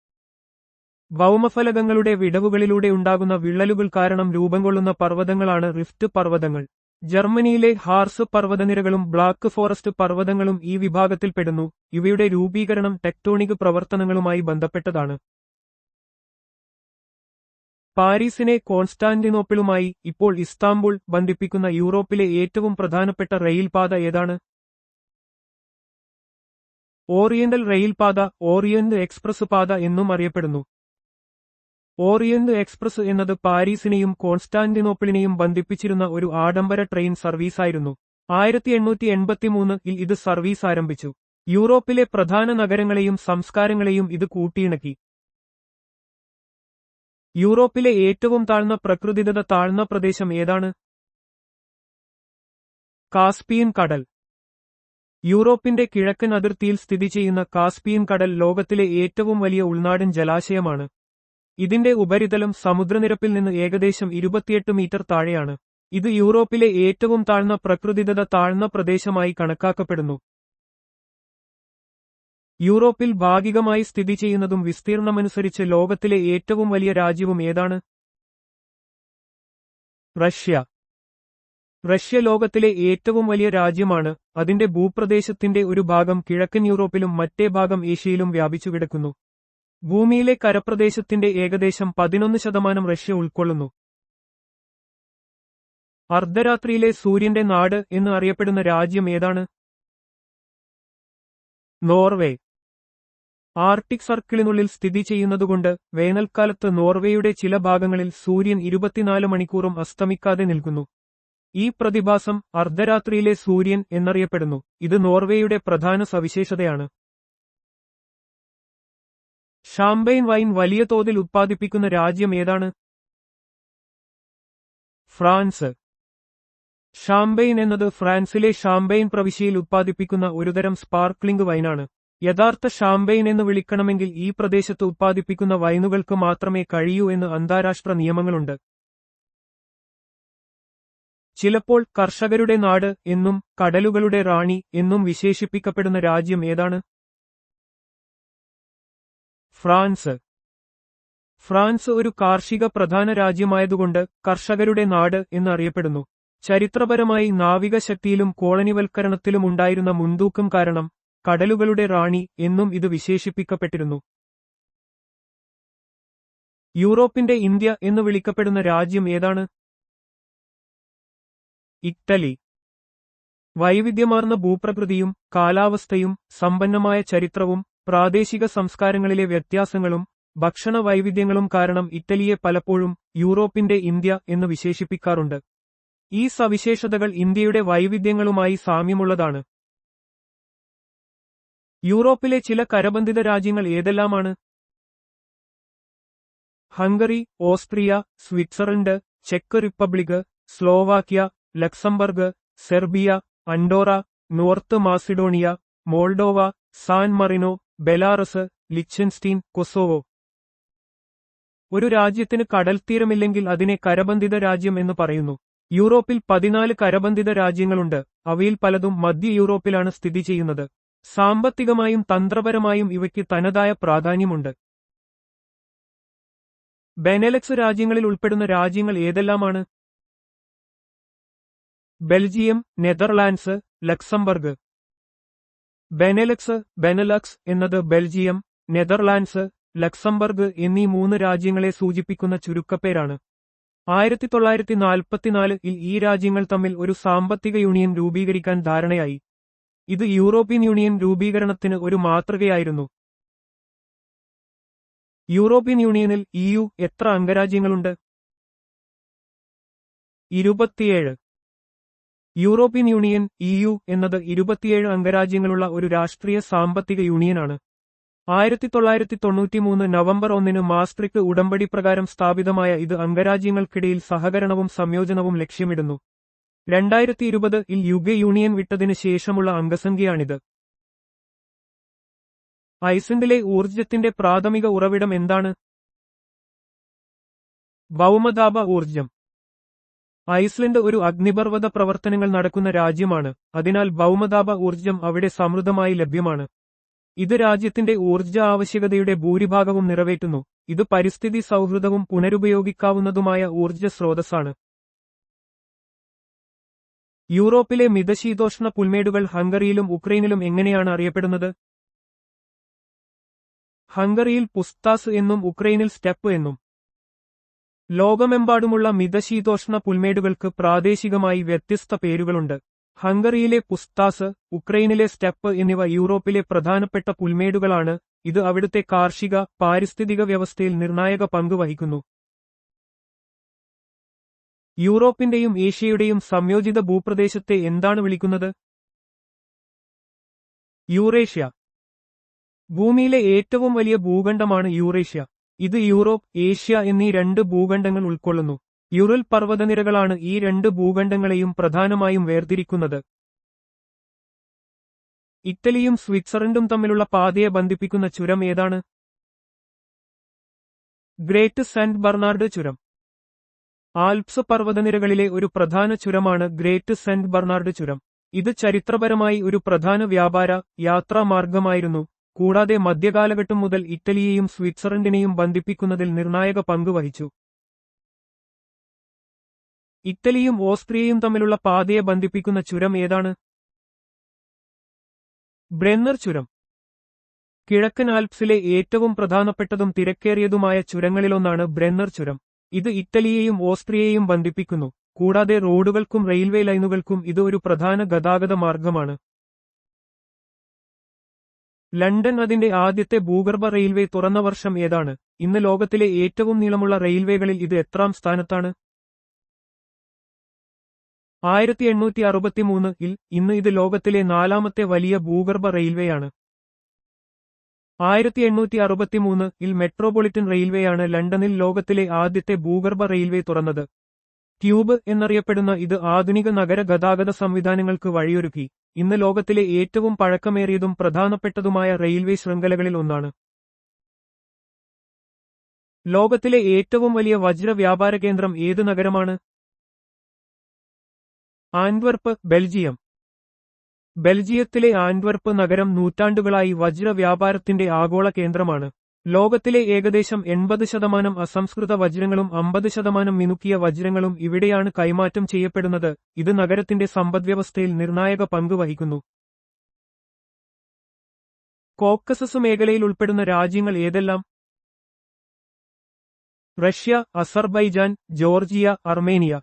ഭൗമഫലകങ്ങളുടെ വിടവുകളിലൂടെ ഉണ്ടാകുന്ന വിള്ളലുകൾ കാരണം രൂപം കൊള്ളുന്ന പർവ്വതങ്ങളാണ് റിഫ്റ്റ് പർവ്വതങ്ങൾ. ജർമ്മനിയിലെ ഹാർസ് പർവ്വതനിരകളും ബ്ലാക്ക് ഫോറസ്റ്റ് പർവ്വതങ്ങളും ഈ വിഭാഗത്തിൽപ്പെടുന്നു. ഇവയുടെ രൂപീകരണം ടെക്ടോണിക് പ്രവർത്തനങ്ങളുമായി ബന്ധപ്പെട്ടതാണ്. പാരീസിനെ കോൺസ്റ്റാന്റിനോപ്പിളുമായി, ഇപ്പോൾ ഇസ്താംബുൾ, ബന്ധിപ്പിക്കുന്ന യൂറോപ്പിലെ ഏറ്റവും പ്രധാനപ്പെട്ട റെയിൽപാത ഏതാണ്? ഓറിയന്റൽ റെയിൽപാത, ഓറിയന്റ് എക്സ്പ്രസ് പാത എന്നും അറിയപ്പെടുന്നു. ഓറിയന്റ് എക്സ്പ്രസ് എന്നത് പാരീസിനെയും കോൺസ്റ്റാന്റിനോപ്പിളിനെയും ബന്ധിപ്പിച്ചിരുന്ന ഒരു ആഡംബര ട്രെയിൻ സർവീസായിരുന്നു. 1883-ൽ ഇത് സർവീസ് ആരംഭിച്ചു. യൂറോപ്പിലെ പ്രധാന നഗരങ്ങളെയും സംസ്കാരങ്ങളെയും ഇത് കൂട്ടിയിണക്കി. യൂറോപ്പിലെ ഏറ്റവും താഴ്ന്ന പ്രകൃതിദത്ത താഴ്ന്ന പ്രദേശം ഏതാണ്? കാസ്പിയൻ കടൽ. യൂറോപ്പിന്റെ കിഴക്കൻ അതിർത്തിയിൽ സ്ഥിതി ചെയ്യുന്ന കാസ്പിയൻ കടൽ ലോകത്തിലെ ഏറ്റവും വലിയ ഉൾനാടൻ ജലാശയമാണ്. ഇതിന്റെ ഉപരിതലം സമുദ്രനിരപ്പിൽ നിന്ന് ഏകദേശം 28 മീറ്റർ താഴെയാണ്. ഇത് യൂറോപ്പിലെ ഏറ്റവും താഴ്ന്ന പ്രകൃതിദത്ത താഴ്ന്ന പ്രദേശമായി കണക്കാക്കപ്പെടുന്നു. യൂറോപ്പിൽ ഭാഗികമായി സ്ഥിതി ചെയ്യുന്നതും വിസ്തീർണമനുസരിച്ച് ലോകത്തിലെ ഏറ്റവും വലിയ രാജ്യവും ഏതാണ്? റഷ്യ. റഷ്യ ലോകത്തിലെ ഏറ്റവും വലിയ രാജ്യമാണ്. അതിന്റെ ഭൂപ്രദേശത്തിന്റെ ഒരു ഭാഗം കിഴക്കൻ യൂറോപ്പിലും മറ്റേ ഭാഗം ഏഷ്യയിലും വ്യാപിച്ചു കിടക്കുന്നു. ഭൂമിയിലെ കരപ്രദേശത്തിന്റെ ഏകദേശം 11% റഷ്യ ഉൾക്കൊള്ളുന്നു. അർദ്ധരാത്രിയിലെ സൂര്യന്റെ നാട് എന്ന് അറിയപ്പെടുന്ന രാജ്യം ഏതാണ്? നോർവേ. ആർട്ടിക് സർക്കിളിനുള്ളിൽ സ്ഥിതി ചെയ്യുന്നതുകൊണ്ട് വേനൽക്കാലത്ത് നോർവേയുടെ ചില ഭാഗങ്ങളിൽ സൂര്യൻ 24 മണിക്കൂറും അസ്തമിക്കാതെ നിൽക്കുന്നു. ഈ പ്രതിഭാസം അർദ്ധരാത്രിയിലെ സൂര്യൻ എന്നറിയപ്പെടുന്നു. ഇത് നോർവേയുടെ പ്രധാന സവിശേഷതയാണ്. ഷാംപെയിൻ വൈൻ വലിയ തോതിൽ ഉത്പാദിപ്പിക്കുന്ന രാജ്യം ഏതാണ്? ഫ്രാൻസ്. ഷാംപെയിൻ എന്നത് ഫ്രാൻസിലെ ഷാംപെയിൻ പ്രവിശ്യയിൽ ഉത്പാദിപ്പിക്കുന്ന ഒരുതരം സ്പാർക്ലിംഗ് വൈനാണ്. യഥാർത്ഥ ഷാംപെയിൻ എന്ന് വിളിക്കണമെങ്കിൽ ഈ പ്രദേശത്ത് ഉത്പാദിപ്പിക്കുന്ന വൈനുകൾക്ക് മാത്രമേ കഴിയൂ എന്ന് അന്താരാഷ്ട്ര നിയമങ്ങളുണ്ട്. ചിലപ്പോൾ കർഷകരുടെ നാട് എന്നും കടലുകളുടെ റാണി എന്നും വിശേഷിപ്പിക്കപ്പെടുന്ന രാജ്യം ഏതാണ്? ഫ്രാൻസ്. ഫ്രാൻസ് ഒരു കാർഷിക പ്രധാന രാജ്യമായതുകൊണ്ട് കർഷകരുടെ നാട് എന്നറിയപ്പെടുന്നു. ചരിത്രപരമായി നാവിക ശക്തിയിലും കോളനിവൽക്കരണത്തിലും ഉണ്ടായിരുന്ന മുൻതൂക്കം കാരണം കടലുകളുടെ റാണി എന്നും ഇത് വിശേഷിപ്പിക്കപ്പെട്ടിരുന്നു. യൂറോപ്പിന്റെ ഇന്ത്യ എന്ന് വിളിക്കപ്പെടുന്ന രാജ്യം ഏതാണ്? ഇറ്റലി. വൈവിധ്യമാർന്ന ഭൂപ്രകൃതിയും കാലാവസ്ഥയും സമ്പന്നമായ ചരിത്രവും പ്രാദേശിക സംസ്കാരങ്ങളിലെ വ്യത്യാസങ്ങളും ഭക്ഷണ വൈവിധ്യങ്ങളും കാരണം ഇറ്റലിയെ പലപ്പോഴും യൂറോപ്പിന്റെ ഇന്ത്യ എന്ന് വിശേഷിപ്പിക്കാറുണ്ട്. ഈ സവിശേഷതകൾ ഇന്ത്യയുടെ വൈവിധ്യങ്ങളുമായി സാമ്യമുള്ളതാണ്. യൂറോപ്പിലെ ചില കരബന്ധിത രാജ്യങ്ങൾ ഏതെല്ലാമാണ്? ഹംഗറി, ഓസ്ട്രിയ, സ്വിറ്റ്സർലൻഡ്, ചെക്ക് Republic, Slovakia, Luxembourg, Serbia, Andorra, North Macedonia, Moldova, San Marino, Belarus, Liechtenstein, Kosovo. ഒരു രാജ്യത്തിന് കടൽത്തീരമില്ലെങ്കിൽ അതിനെ കരബന്ധിത രാജ്യം എന്ന് പറയുന്നു. യൂറോപ്പിൽ 14 കരബന്ധിത രാജ്യങ്ങളുണ്ട്. അവയിൽ പലതും മധ്യ യൂറോപ്പിലാണ് സ്ഥിതി ചെയ്യുന്നത്. സാമ്പത്തികമായും തന്ത്രപരമായും ഇവയ്ക്ക് തനതായ പ്രാധാന്യമുണ്ട്. ബെനെലക്സ് രാജ്യങ്ങളിൽ ഉൾപ്പെടുന്ന രാജ്യങ്ങൾ ഏതെല്ലാമാണ്? Belgium, Netherlands, Luxembourg. ബെനലക്സ് എന്നത് ബെൽജിയം, നെതർലാൻഡ്സ്, ലക്സംബർഗ് എന്നീ 3 രാജ്യങ്ങളെ സൂചിപ്പിക്കുന്ന ചുരുക്കപ്പേരാണ്. 1944-ൽ ഈ രാജ്യങ്ങൾ തമ്മിൽ ഒരു സാമ്പത്തിക യൂണിയൻ രൂപീകരിക്കാൻ ധാരണയായി. ഇത് യൂറോപ്യൻ യൂണിയൻ രൂപീകരണത്തിന് ഒരു മാതൃകയായിരുന്നു. യൂറോപ്യൻ യൂണിയനിൽ EU എത്ര അംഗരാജ്യങ്ങളുണ്ട്? 27. യൂറോപ്യൻ യൂണിയൻ EU എന്നത് 27 അംഗരാജ്യങ്ങളുള്ള ഒരു രാഷ്ട്രീയ സാമ്പത്തിക യൂണിയനാണ്. 1993 നവംബർ 1 മാസ്ട്രിക്ട് ഉടമ്പടി പ്രകാരം സ്ഥാപിതമായ ഇത് അംഗരാജ്യങ്ങൾക്കിടയിൽ സഹകരണവും സംയോജനവും ലക്ഷ്യമിടുന്നു. 2020 യുകെ യൂണിയൻ വിട്ടതിന് ശേഷമുള്ള അംഗസംഖ്യയാണിത്. ഐസ്ലൻഡിലെ ഊർജ്ജത്തിന്റെ പ്രാഥമിക ഉറവിടം എന്താണ്? ഭൗമതാപ ഊർജ്ജം. ഐസ്ലൻഡ് ഒരു അഗ്നിപർവ്വത പ്രവർത്തനങ്ങൾ നടക്കുന്ന രാജ്യമാണ്, അതിനാൽ ഭൗമതാപ ഊർജ്ജം അവിടെ സമൃദ്ധമായി ലഭ്യമാണ്. ഇത് രാജ്യത്തിന്റെ ഊർജ്ജ ആവശ്യകതയുടെ ഭൂരിഭാഗവും നിറവേറ്റുന്നു. ഇത് പരിസ്ഥിതി സൗഹൃദവും പുനരുപയോഗിക്കാവുന്നതുമായ ഊർജ്ജ സ്രോതസ്സാണ്. യൂറോപ്പിലെ മിതശീതോഷ്ണ പുൽമേടുകൾ ഹംഗറിയിലും ഉക്രൈനിലും എങ്ങനെയാണ് അറിയപ്പെടുന്നത്? ഹംഗറിയിൽ പുസ്താസ് എന്നും ഉക്രൈനിൽ സ്റ്റെപ്പ് എന്നും. ലോകമെമ്പാടുമുള്ള മിതശീതോഷ്ണ പുൽമേടുകൾക്ക് പ്രാദേശികമായി വ്യത്യസ്ത പേരുകളുണ്ട്. ഹംഗറിയിലെ പുസ്താസ്, ഉക്രൈനിലെ സ്റ്റെപ്പ് എന്നിവ യൂറോപ്പിലെ പ്രധാനപ്പെട്ട പുൽമേടുകളാണ്. ഇത് അവിടുത്തെ കാർഷിക, പാരിസ്ഥിതിക വ്യവസ്ഥയിൽ നിർണായക പങ്ക് വഹിക്കുന്നു. യൂറോപ്പിന്റെയും ഏഷ്യയുടെയും സംയോജിത ഭൂപ്രദേശത്തെ എന്താണ് വിളിക്കുന്നത്? യൂറേഷ്യ. ഭൂമിയിലെ ഏറ്റവും വലിയ ഭൂഖണ്ഡമാണ് യൂറേഷ്യ. ഇത് യൂറോപ്പ്, ഏഷ്യ എന്നീ രണ്ട് ഭൂഖണ്ഡങ്ങൾ ഉൾക്കൊള്ളുന്നു. യുറൽ പർവ്വതനിരകളാണ് ഈ രണ്ട് ഭൂഖണ്ഡങ്ങളെയും പ്രധാനമായും വേർതിരിക്കുന്നത്. ഇറ്റലിയും സ്വിറ്റ്സർലൻഡും തമ്മിലുള്ള പാതയെ ബന്ധിപ്പിക്കുന്ന ചുരം ഏതാണ്? ഗ്രേറ്റ് സെന്റ് ബർണാർഡ് ചുരം. ആൽപ്സ് പർവ്വതനിരകളിലെ ഒരു പ്രധാന ചുരമാണ് ഗ്രേറ്റ് സെന്റ് ബർണാർഡ് ചുരം. ഇത് ചരിത്രപരമായി ഒരു പ്രധാന വ്യാപാര, യാത്രാ മാർഗമായിരുന്നു, കൂടാതെ മധ്യകാലഘട്ടം മുതൽ ഇറ്റലിയെയും സ്വിറ്റ്സർലൻഡിനെയും ബന്ധിപ്പിക്കുന്നതിൽ നിർണായക പങ്ക് വഹിച്ചു. ഇറ്റലിയും ഓസ്ട്രിയയും തമ്മിലുള്ള പാതയെ ബന്ധിപ്പിക്കുന്ന ചുരം ഏതാണ്? ബ്രെന്നർ ചുരം. കിഴക്കൻ ആൽപ്സിലെ ഏറ്റവും പ്രധാനപ്പെട്ടതും തിരക്കേറിയതുമായ ചുരങ്ങളിലൊന്നാണ് ബ്രെന്നർ ചുരം. ഇത് ഇറ്റലിയെയും ഓസ്ട്രിയയെയും ബന്ധിപ്പിക്കുന്നു, കൂടാതെ റോഡുകൾക്കും റെയിൽവേ ലൈനുകൾക്കും ഇത് ഒരു പ്രധാന ഗതാഗത മാർഗമാണ്. ലണ്ടൻ അതിന്റെ ആദ്യത്തെ ഭൂഗർഭ റെയിൽവേ തുറന്ന വർഷം ഏതാണ്? ഇന്ന് ലോകത്തിലെ ഏറ്റവും നീളമുള്ള റെയിൽവേകളിൽ ഇത് എത്രാം സ്ഥാനത്താണ്? 1863 ഇന്ന് ഇത് ലോകത്തിലെ 4ാമത്തെ വലിയ ഭൂഗർഭ റെയിൽവേയാണ്. 1863 മെട്രോപൊളിറ്റൻ റെയിൽവേയാണ് ലണ്ടനിൽ ലോകത്തിലെ ആദ്യത്തെ ഭൂഗർഭ റെയിൽവേ തുറന്നത്. ട്യൂബ് എന്നറിയപ്പെടുന്ന ഇത് ആധുനിക നഗര ഗതാഗത സംവിധാനങ്ങൾക്ക് വഴിയൊരുക്കി. ഇന്ന് ലോകത്തിലെ ഏറ്റവും പഴക്കമേറിയതും പ്രധാനപ്പെട്ടതുമായ റെയിൽവേ ശൃംഖലകളിൽ ഒന്നാണ്. ലോകത്തിലെ ഏറ്റവും വലിയ വജ്ര വ്യാപാര കേന്ദ്രം ഏത് നഗരമാണ്? ആന്റ്വർപ്പ്, ബെൽജിയം. ബെൽജിയത്തിലെ ആന്റ്വർപ്പ് നഗരം നൂറ്റാണ്ടുകളായി വജ്ര വ്യാപാരത്തിന്റെ ആഗോള കേന്ദ്രമാണ്. ലോകത്തിലെ ഏകദേശം 80% അസംസ്കൃത വജ്രങ്ങളും 50% മിനുക്കിയ വജ്രങ്ങളും ഇവിടെയാണ് കൈമാറ്റം ചെയ്യപ്പെടുന്നത്. ഇത് നഗരത്തിന്റെ സമ്പദ്വ്യവസ്ഥയിൽ നിർണായക പങ്ക് വഹിക്കുന്നു. കോക്കസസ് മേഖലയിൽ ഉൾപ്പെടുന്ന രാജ്യങ്ങൾ ഏതെല്ലാം? Russia, Azerbaijan, Georgia, Armenia.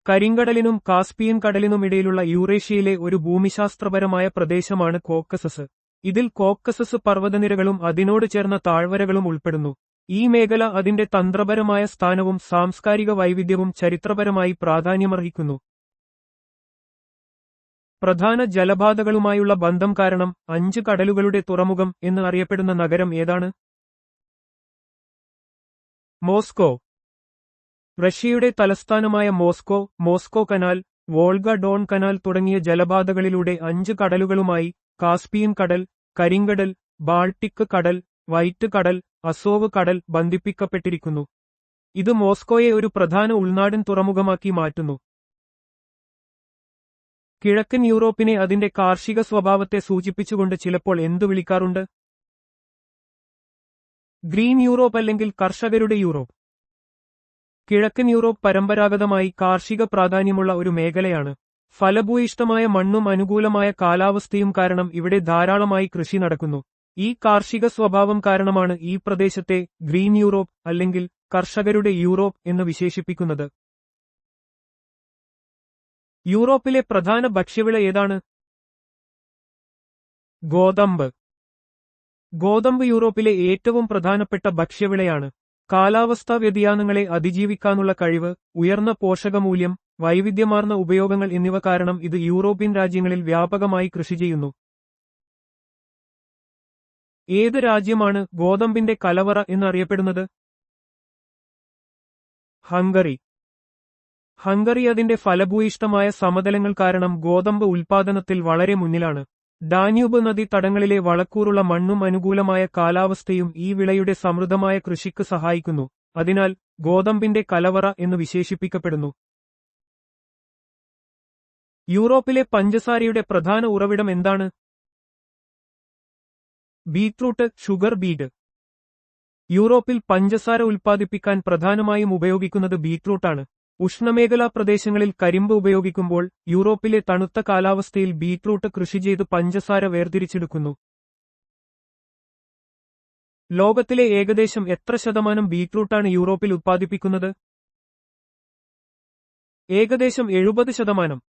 കരിങ്കടലിനും കാസ്പിയൻ കടലിനുമിടയിലുള്ള യൂറേഷ്യയിലെ ഒരു ഭൂമിശാസ്ത്രപരമായ പ്രദേശമാണ് കോക്കസസ്. ഇതിൽ കോക്കസസ് പർവ്വതനിരകളും അതിനോട് ചേർന്ന താഴ്വരകളും ഉൾപ്പെടുന്നു. ഈ മേഖല അതിന്റെ തന്ത്രപരമായ സ്ഥാനവും സാംസ്കാരിക വൈവിധ്യവും ചരിത്രപരമായി പ്രാധാന്യമർഹിക്കുന്നു. പ്രധാന ജലപാതകളുമായുള്ള ബന്ധം കാരണം 5 കടലുകളുടെ തുറമുഖം എന്ന് അറിയപ്പെടുന്ന നഗരം ഏതാണ്? മോസ്കോ. റഷ്യയുടെ തലസ്ഥാനമായ Moscow, Moscow canal, Volga Don canal തുടങ്ങിയ ജലപാതകളിലൂടെ 5 കടലുകളുമായി കാസ്പിയൻ കടൽ, കരിങ്കടൽ, ബാൾട്ടിക് കടൽ, വൈറ്റ് കടൽ, അസോവ് കടൽ ബന്ധിപ്പിക്കപ്പെട്ടിരിക്കുന്നു. ഇത് മോസ്കോയെ ഒരു പ്രധാന ഉൾനാടൻ തുറമുഖമാക്കി മാറ്റുന്നു. കിഴക്കൻ യൂറോപ്പിനെ അതിന്റെ കാർഷിക സ്വഭാവത്തെ സൂചിപ്പിച്ചുകൊണ്ട് ചിലപ്പോൾ എന്തു വിളിക്കാറുണ്ട്? ഗ്രീൻ യൂറോപ്പ് അല്ലെങ്കിൽ കർഷകരുടെ യൂറോപ്പ്. കിഴക്കൻ യൂറോപ്പ് പരമ്പരാഗതമായി കാർഷിക പ്രാധാന്യമുള്ള ഒരു മേഖലയാണ്. ഫലഭൂയിഷ്ഠമായ മണ്ണും അനുകൂലമായ കാലാവസ്ഥയും കാരണം ഇവിടെ ധാരാളമായി കൃഷി നടക്കുന്നു. ഈ കാർഷിക സ്വഭാവം കാരണമാണ് ഈ പ്രദേശത്തെ ഗ്രീൻ യൂറോപ്പ് അല്ലെങ്കിൽ കർഷകരുടെ യൂറോപ്പ് എന്ന് വിശേഷിപ്പിക്കുന്നത്. യൂറോപ്പിലെ പ്രധാന ഭക്ഷ്യവിള ഏതാണ്? ഗോതമ്പ്. ഗോതമ്പ് യൂറോപ്പിലെ ഏറ്റവും പ്രധാനപ്പെട്ട ഭക്ഷ്യവിളയാണ്. കാലാവസ്ഥാ വ്യതിയാനങ്ങളെ അതിജീവിക്കാനുള്ള കഴിവ്, ഉയർന്ന പോഷകമൂല്യം, വൈവിധ്യമാർന്ന ഉപയോഗങ്ങൾ എന്നിവ കാരണം ഇത് യൂറോപ്യൻ രാജ്യങ്ങളിൽ വ്യാപകമായി കൃഷി ചെയ്യുന്നു. ഏത് രാജ്യമാണ് ഗോതമ്പിന്റെ കലവറ എന്നറിയപ്പെടുന്നത്? ഹംഗറി. ഹംഗറി അതിന്റെ ഫലഭൂയിഷ്ഠമായ സമതലങ്ങൾ കാരണം ഗോതമ്പ് ഉൽപാദനത്തിൽ വളരെ മുന്നിലാണ്. ഡാന്യൂബ് നദി തടങ്ങളിലെ വളക്കൂറുള്ള മണ്ണും അനുകൂലമായ കാലാവസ്ഥയും ഈ വിളയുടെ സമൃദ്ധമായ കൃഷിക്ക് സഹായിക്കുന്നു. അതിനാൽ ഗോതമ്പിന്റെ കലവറ എന്ന് വിശേഷിപ്പിക്കപ്പെടുന്നു. യൂറോപ്പിലെ പഞ്ചസാരയുടെ പ്രധാന ഉറവിടം എന്താണ്? Beetroot, sugar beat. യൂറോപ്പിൽ പഞ്ചസാര ഉൽപ്പാദിപ്പിക്കാൻ പ്രധാനമായും ഉപയോഗിക്കുന്നത് ബീറ്റ്റൂട്ടാണ്. ഉഷ്ണമേഖലാ പ്രദേശങ്ങളിൽ കരിമ്പ് ഉപയോഗിക്കുമ്പോൾ യൂറോപ്പിലെ തണുത്ത കാലാവസ്ഥയിൽ ബീറ്റ്റൂട്ട് കൃഷി ചെയ്ത് പഞ്ചസാര വേർതിരിച്ചെടുക്കുന്നു. ലോകത്തിലെ ഏകദേശം എത്ര ശതമാനം ബീറ്റ്റൂട്ടാണ് യൂറോപ്പിൽ ഉത്പാദിപ്പിക്കുന്നത്? ഏകദേശം 70%.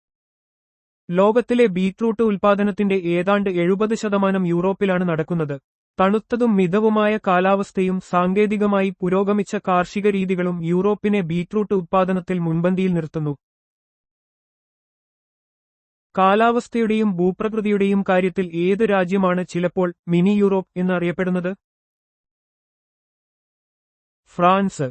ലോകത്തിലെ ബീറ്റ്റൂട്ട് ഉൽപാദനത്തിന്റെ ഏതാണ്ട് 70% യൂറോപ്പിലാണ് നടക്കുന്നത്. തണുത്തതും മിതവുമായ കാലാവസ്ഥയും സാങ്കേതികമായി പുരോഗമിച്ച കാർഷിക രീതികളും യൂറോപ്പിനെ ബീറ്റ്റൂട്ട് ഉത്പാദനത്തിൽ മുൻപന്തിയിൽ നിർത്തുന്നു. കാലാവസ്ഥയുടെയും ഭൂപ്രകൃതിയുടെയും കാര്യത്തിൽ ഏത് രാജ്യമാണ് ചിലപ്പോൾ മിനി യൂറോപ്പ് എന്നറിയപ്പെടുന്നത്? ഫ്രാൻസ്.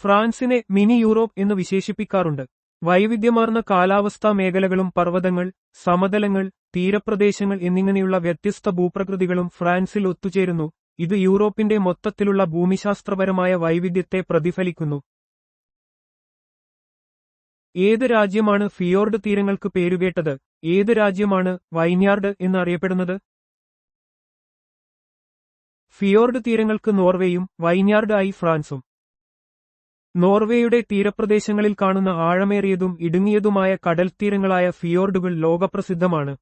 ഫ്രാൻസിനെ മിനി യൂറോപ്പ് എന്ന് വിശേഷിപ്പിക്കാറുണ്ട്. വൈവിധ്യമാർന്ന കാലാവസ്ഥാ മേഖലകളും പർവ്വതങ്ങൾ, സമതലങ്ങൾ, തീരപ്രദേശങ്ങൾ എന്നിങ്ങനെയുള്ള വ്യത്യസ്ത ഭൂപ്രകൃതികളും ഫ്രാൻസിൽ ഒത്തുചേരുന്നു. ഇത് യൂറോപ്പിന്റെ മൊത്തത്തിലുള്ള ഭൂമിശാസ്ത്രപരമായ വൈവിധ്യത്തെ പ്രതിഫലിക്കുന്നു. ഏത് രാജ്യമാണ് ഫിയോർഡ് തീരങ്ങൾക്ക് പേരുകേട്ടത്? ഏത് രാജ്യമാണ് വൈൻയാർഡ് എന്നറിയപ്പെടുന്നത്? ഫിയോർഡ് തീരങ്ങൾക്ക് നോർവേയും വൈൻയാർഡ് ആയി ഫ്രാൻസും. നോർവേയുടെ തീരപ്രദേശങ്ങളിൽ കാണുന്ന ആഴമേറിയതും ഇടുങ്ങിയതുമായ കടൽത്തീരങ്ങളായ ഫിയോർഡുകൾ ലോകപ്രസിദ്ധമാണ്.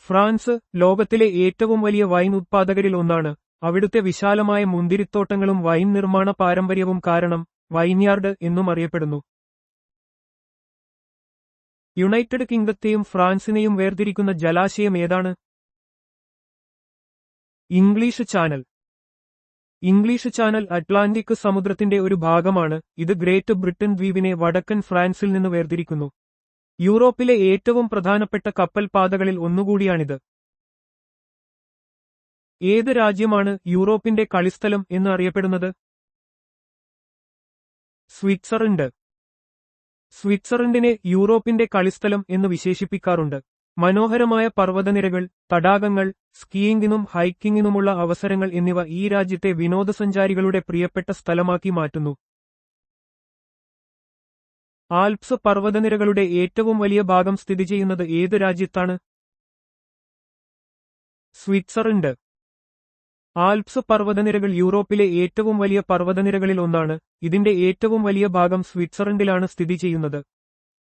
ഫ്രാൻസ് ലോകത്തിലെ ഏറ്റവും വലിയ വൈൻ ഉത്പാദകരിൽ ഒന്നാണ്. അവിടുത്തെ വിശാലമായ മുന്തിരിത്തോട്ടങ്ങളും വൈൻ നിർമ്മാണ പാരമ്പര്യവും കാരണം വൈൻയാർഡ് എന്നും അറിയപ്പെടുന്നു. യുണൈറ്റഡ് കിങ്ഡത്തെയും ഫ്രാൻസിനെയും വേർതിരിക്കുന്ന ജലാശയം ഏതാണ്? English channel. English channel Atlantic സമുദ്രത്തിന്റെ ഒരു ഭാഗമാണ്. ഇത് ഗ്രേറ്റ് ബ്രിട്ടൻ ദ്വീപിനെ വടക്കൻ ഫ്രാൻസിൽ നിന്ന് വേർതിരിക്കുന്നു. യൂറോപ്പിലെ ഏറ്റവും പ്രധാനപ്പെട്ട കപ്പൽ പാതകളിൽ ഒന്നുകൂടിയാണിത്. ഏത് രാജ്യമാണ് യൂറോപ്പിന്റെ കളിസ്ഥലം എന്ന് അറിയപ്പെടുന്നത്? സ്വിറ്റ്സർലൻഡ്. സ്വിറ്റ്സർലൻഡിനെ യൂറോപ്പിന്റെ കളിസ്ഥലം എന്ന് വിശേഷിപ്പിക്കാറുണ്ട്. മനോഹരമായ പർവ്വതനിരകൾ, തടാകങ്ങൾ, സ്കീയിങ്ങിനും ഹൈക്കിങ്ങിനുമുള്ള അവസരങ്ങൾ എന്നിവ ഈ രാജ്യത്തെ വിനോദസഞ്ചാരികളുടെ പ്രിയപ്പെട്ട സ്ഥലമാക്കി മാറ്റുന്നു. ആൽപ്സ് പർവ്വതനിരകളുടെ ഏറ്റവും വലിയ ഭാഗം സ്ഥിതി ചെയ്യുന്നത് ഏത് രാജ്യത്താണ്? സ്വിറ്റ്സർലൻഡ്. ആൽപ്സ് പർവ്വതനിരകൾ യൂറോപ്പിലെ ഏറ്റവും വലിയ പർവ്വതനിരകളിൽ ഒന്നാണ്. ഇതിന്റെ ഏറ്റവും വലിയ ഭാഗം സ്വിറ്റ്സർലൻഡിലാണ് സ്ഥിതി ചെയ്യുന്നത്.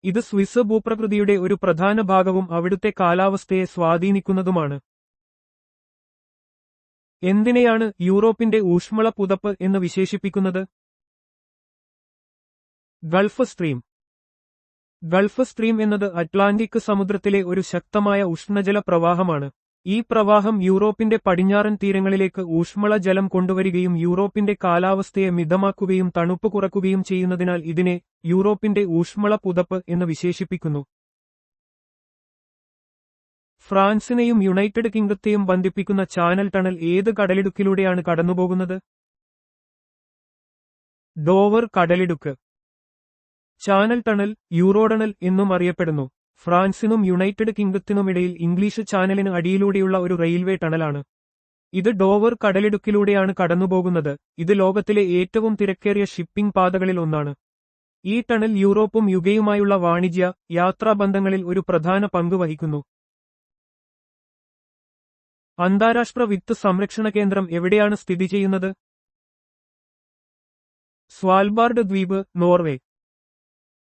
ഇത് സ്വിസ് ഭൂപ്രകൃതിയുടെ ഒരു പ്രധാന ഭാഗവും അവിടുത്തെ കാലാവസ്ഥയെ സ്വാധീനിക്കുന്നതുമാണ്. എന്തിനെയാണ് യൂറോപ്പിന്റെ ഊഷ്മള പുതപ്പ് എന്ന് വിശേഷിപ്പിക്കുന്നത്? Gulf stream. ഗൾഫ് സ്ട്രീം എന്നത് അറ്റ്ലാന്റിക് സമുദ്രത്തിലെ ഒരു ശക്തമായ ഉഷ്ണജല പ്രവാഹമാണ്. ഈ പ്രവാഹം യൂറോപ്പിന്റെ പടിഞ്ഞാറൻ തീരങ്ങളിലേക്ക് ഊഷ്മള ജലം കൊണ്ടുവരികയും യൂറോപ്പിന്റെ കാലാവസ്ഥയെ മിതമാക്കുകയും തണുപ്പ് കുറയ്ക്കുകയും ചെയ്യുന്നതിനാൽ ഇതിനെ യൂറോപ്പിന്റെ ഊഷ്മള പുതപ്പ് എന്ന് വിശേഷിപ്പിക്കുന്നു. ഫ്രാൻസിനെയും യുണൈറ്റഡ് കിങ്ഡത്തെയും ബന്ധിപ്പിക്കുന്ന ചാനൽ ടണൽ ഏത് കടലിടുക്കിലൂടെയാണ് കടന്നുപോകുന്നത്? ഡോവർ കടലിടുക്ക്. ചാനൽ ടണൽ, യൂറോടണൽ എന്നും അറിയപ്പെടുന്നു. ഫ്രാൻസിനും യുണൈറ്റഡ് കിങ്ഡത്തിനുമിടയിൽ ഇംഗ്ലീഷ് ചാനലിന് അടിയിലൂടെയുള്ള ഒരു റെയിൽവേ ടണലാണ്. ഇത് ഡോവർ കടലിടുക്കിലൂടെയാണ് കടന്നുപോകുന്നത്. ഇത് ലോകത്തിലെ ഏറ്റവും തിരക്കേറിയ ഷിപ്പിംഗ് പാതകളിൽ ഒന്നാണ്. ഈ ടണൽ യൂറോപ്പും യുകെയുമായുള്ള വാണിജ്യ, യാത്രാബന്ധങ്ങളിൽ ഒരു പ്രധാന പങ്ക് വഹിക്കുന്നു. അന്താരാഷ്ട്ര വിത്ത് സംരക്ഷണ കേന്ദ്രം എവിടെയാണ് സ്ഥിതി ചെയ്യുന്നത്? സ്വാൽബാർഡ് ദ്വീപ്, നോർവേ.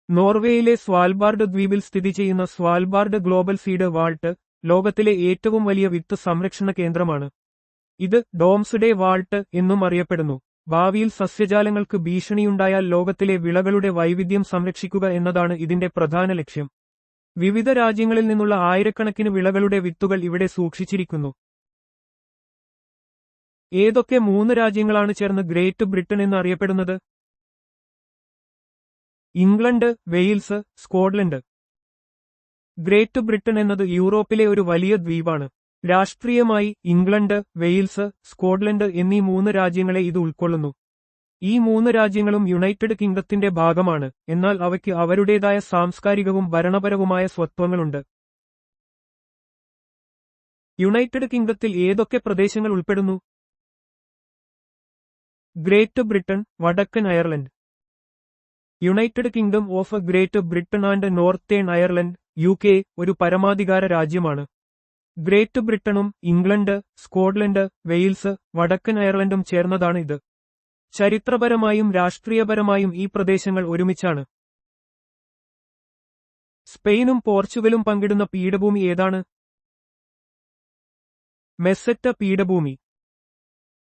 നോർവേയിലെ സ്വാൽബാർഡ് ദ്വീപിൽ സ്ഥിതി ചെയ്യുന്ന സ്വാൽബാർഡ് ഗ്ലോബൽ സീഡ് വാൾട്ട് ലോകത്തിലെ ഏറ്റവും വലിയ വിത്ത് സംരക്ഷണ കേന്ദ്രമാണ്. ഇത് ഡോംസ്ഡേ വാൾട്ട് എന്നും അറിയപ്പെടുന്നു. ഭാവിയിൽ സസ്യജാലങ്ങൾക്ക് ഭീഷണിയുണ്ടായാൽ ലോകത്തിലെ വിളകളുടെ വൈവിധ്യം സംരക്ഷിക്കുക എന്നതാണ് ഇതിന്റെ പ്രധാന ലക്ഷ്യം. വിവിധ രാജ്യങ്ങളിൽ നിന്നുള്ള ആയിരക്കണക്കിന് വിളകളുടെ വിത്തുകൾ ഇവിടെ സൂക്ഷിച്ചിരിക്കുന്നു. ഏതൊക്കെ 3 രാജ്യങ്ങളാണ് ചേർന്ന് ഗ്രേറ്റ് ബ്രിട്ടൻ എന്ന് അറിയപ്പെടുന്നത്? England, Wales, Scotland. Great Britain എന്നത് യൂറോപ്പിലെ ഒരു വലിയ ദ്വീപാണ്. രാഷ്ട്രീയമായി ഇംഗ്ലണ്ട്, വെയിൽസ്, സ്കോട്ട്ലൻഡ് എന്നീ 3 രാജ്യങ്ങളെ ഇത് ഉൾക്കൊള്ളുന്നു. ഈ 3 രാജ്യങ്ങളും യുണൈറ്റഡ് കിങ്ഡത്തിന്റെ ഭാഗമാണ്, എന്നാൽ അവയ്ക്ക് അവരുടേതായ സാംസ്കാരികവും ഭരണപരവുമായ സ്വത്വങ്ങളുണ്ട്. യുണൈറ്റഡ് കിങ്ഡത്തിൽ ഏതൊക്കെ പ്രദേശങ്ങൾ ഉൾപ്പെടുന്നു? ഗ്രേറ്റ് ബ്രിട്ടൻ, വടക്കൻ Ireland. United kingdom of great Britain and northern Ireland UK ഒരു പരമാധികാര രാജ്യമാണ്. ഗ്രേറ്റ് ബ്രിട്ടനും ഇംഗ്ലണ്ട്, സ്കോട്ട്ലൻഡ്, വെയിൽസ്, വടക്കൻ അയർലൻഡും ചേർന്നതാണ് ഇത്. ചരിത്രപരമായും രാഷ്ട്രീയപരമായും ഈ പ്രദേശങ്ങൾ ഒരുമിച്ചാണ്. സ്പെയിനും പോർച്ചുഗലും പങ്കിടുന്ന പീഠഭൂമി ഏതാണ്? മെസ്സറ്റ പീഠഭൂമി.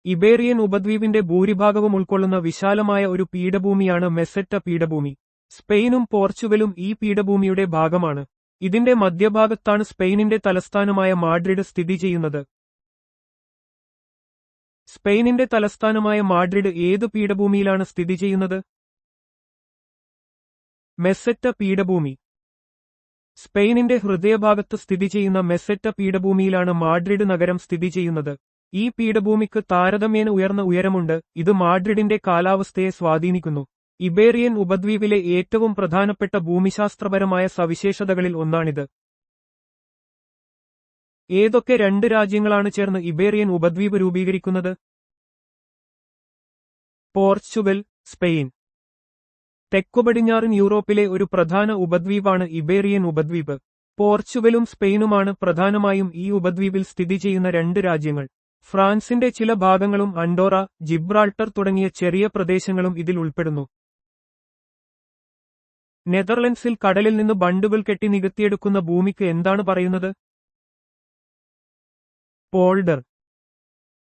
ഇബേറിയൻ ഉപദ്വീപിന്റെ ഭൂരിഭാഗവും ഉൾക്കൊള്ളുന്ന വിശാലമായ ഒരു പീഠഭൂമിയാണ് മെസ്സറ്റ പീഠഭൂമി. സ്പെയിനും പോർച്ചുഗലും ഈ പീഠഭൂമിയുടെ ഭാഗമാണ്. ഇതിന്റെ മധ്യഭാഗത്താണ് സ്പെയിനിന്റെ തലസ്ഥാനമായ മാഡ്രിഡ് സ്ഥിതി ചെയ്യുന്നത്. സ്പെയിനിന്റെ തലസ്ഥാനമായ മാഡ്രിഡ് ഏതു പീഠഭൂമിയിലാണ് സ്ഥിതി ചെയ്യുന്നത്? മെസ്സറ്റ പീഠഭൂമി. സ്പെയിനിന്റെ ഹൃദയഭാഗത്ത് സ്ഥിതി ചെയ്യുന്ന മെസ്സറ്റ പീഠഭൂമിയിലാണ് മാഡ്രിഡ് നഗരം സ്ഥിതി ചെയ്യുന്നത്. ഈ പീഠഭൂമിക്ക് താരതമ്യേന ഉയർന്ന ഉയരമുണ്ട്. ഇത് മാഡ്രിഡിന്റെ കാലാവസ്ഥയെ സ്വാധീനിക്കുന്നു. ഇബേറിയൻ ഉപദ്വീപിലെ ഏറ്റവും പ്രധാനപ്പെട്ട ഭൂമിശാസ്ത്രപരമായ സവിശേഷതകളിൽ ഒന്നാണിത്. ഏതൊക്കെ 2 രാജ്യങ്ങളാണ് ചേർന്ന് ഇബേറിയൻ ഉപദ്വീപ് രൂപീകരിക്കുന്നത്? Portugal, Spain. തെക്കുപടിഞ്ഞാറൻ യൂറോപ്പിലെ ഒരു പ്രധാന ഉപദ്വീപാണ് ഇബേറിയൻ ഉപദ്വീപ്. പോർച്ചുഗലും സ്പെയിനുമാണ് പ്രധാനമായും ഈ ഉപദ്വീപിൽ സ്ഥിതി ചെയ്യുന്ന 2 രാജ്യങ്ങൾ. ഫ്രാൻസിന്റെ ചില ഭാഗങ്ങളും അൻഡോറ, ജിബ്രാൾട്ടർ തുടങ്ങിയ ചെറിയ പ്രദേശങ്ങളും ഇതിൽ ഉൾപ്പെടുന്നു. നെതർലൻഡ്സിൽ കടലിൽ നിന്ന് ബണ്ടുകൾ കെട്ടി നികത്തിയെടുക്കുന്ന ഭൂമിക്ക് എന്താണ് പറയുന്നത്? പോൾഡർ.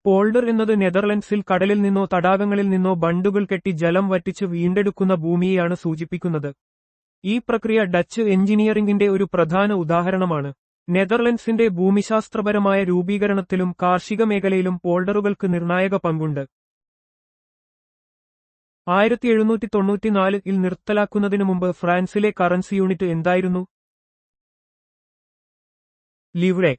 പോൾഡർ എന്നത് നെതർലൻഡ്സിൽ കടലിൽ നിന്നോ തടാകങ്ങളിൽ നിന്നോ ബണ്ടുകൾ കെട്ടി ജലം വറ്റിച്ച് വീണ്ടെടുക്കുന്ന ഭൂമിയെയാണ് സൂചിപ്പിക്കുന്നത്. ഈ പ്രക്രിയ ഡച്ച് എഞ്ചിനീയറിംഗിന്റെ ഒരു പ്രധാന ഉദാഹരണമാണ്. നെതർലൻഡ്സിന്റെ ഭൂമിശാസ്ത്രപരമായ രൂപീകരണത്തിലും കാർഷിക മേഖലയിലും പോൾഡറുകൾക്ക് നിർണായക പങ്കുണ്ട്. 1794 നിർത്തലാക്കുന്നതിനു മുമ്പ് ഫ്രാൻസിലെ കറൻസി യൂണിറ്റ് എന്തായിരുന്നു? ലിവ്രെ.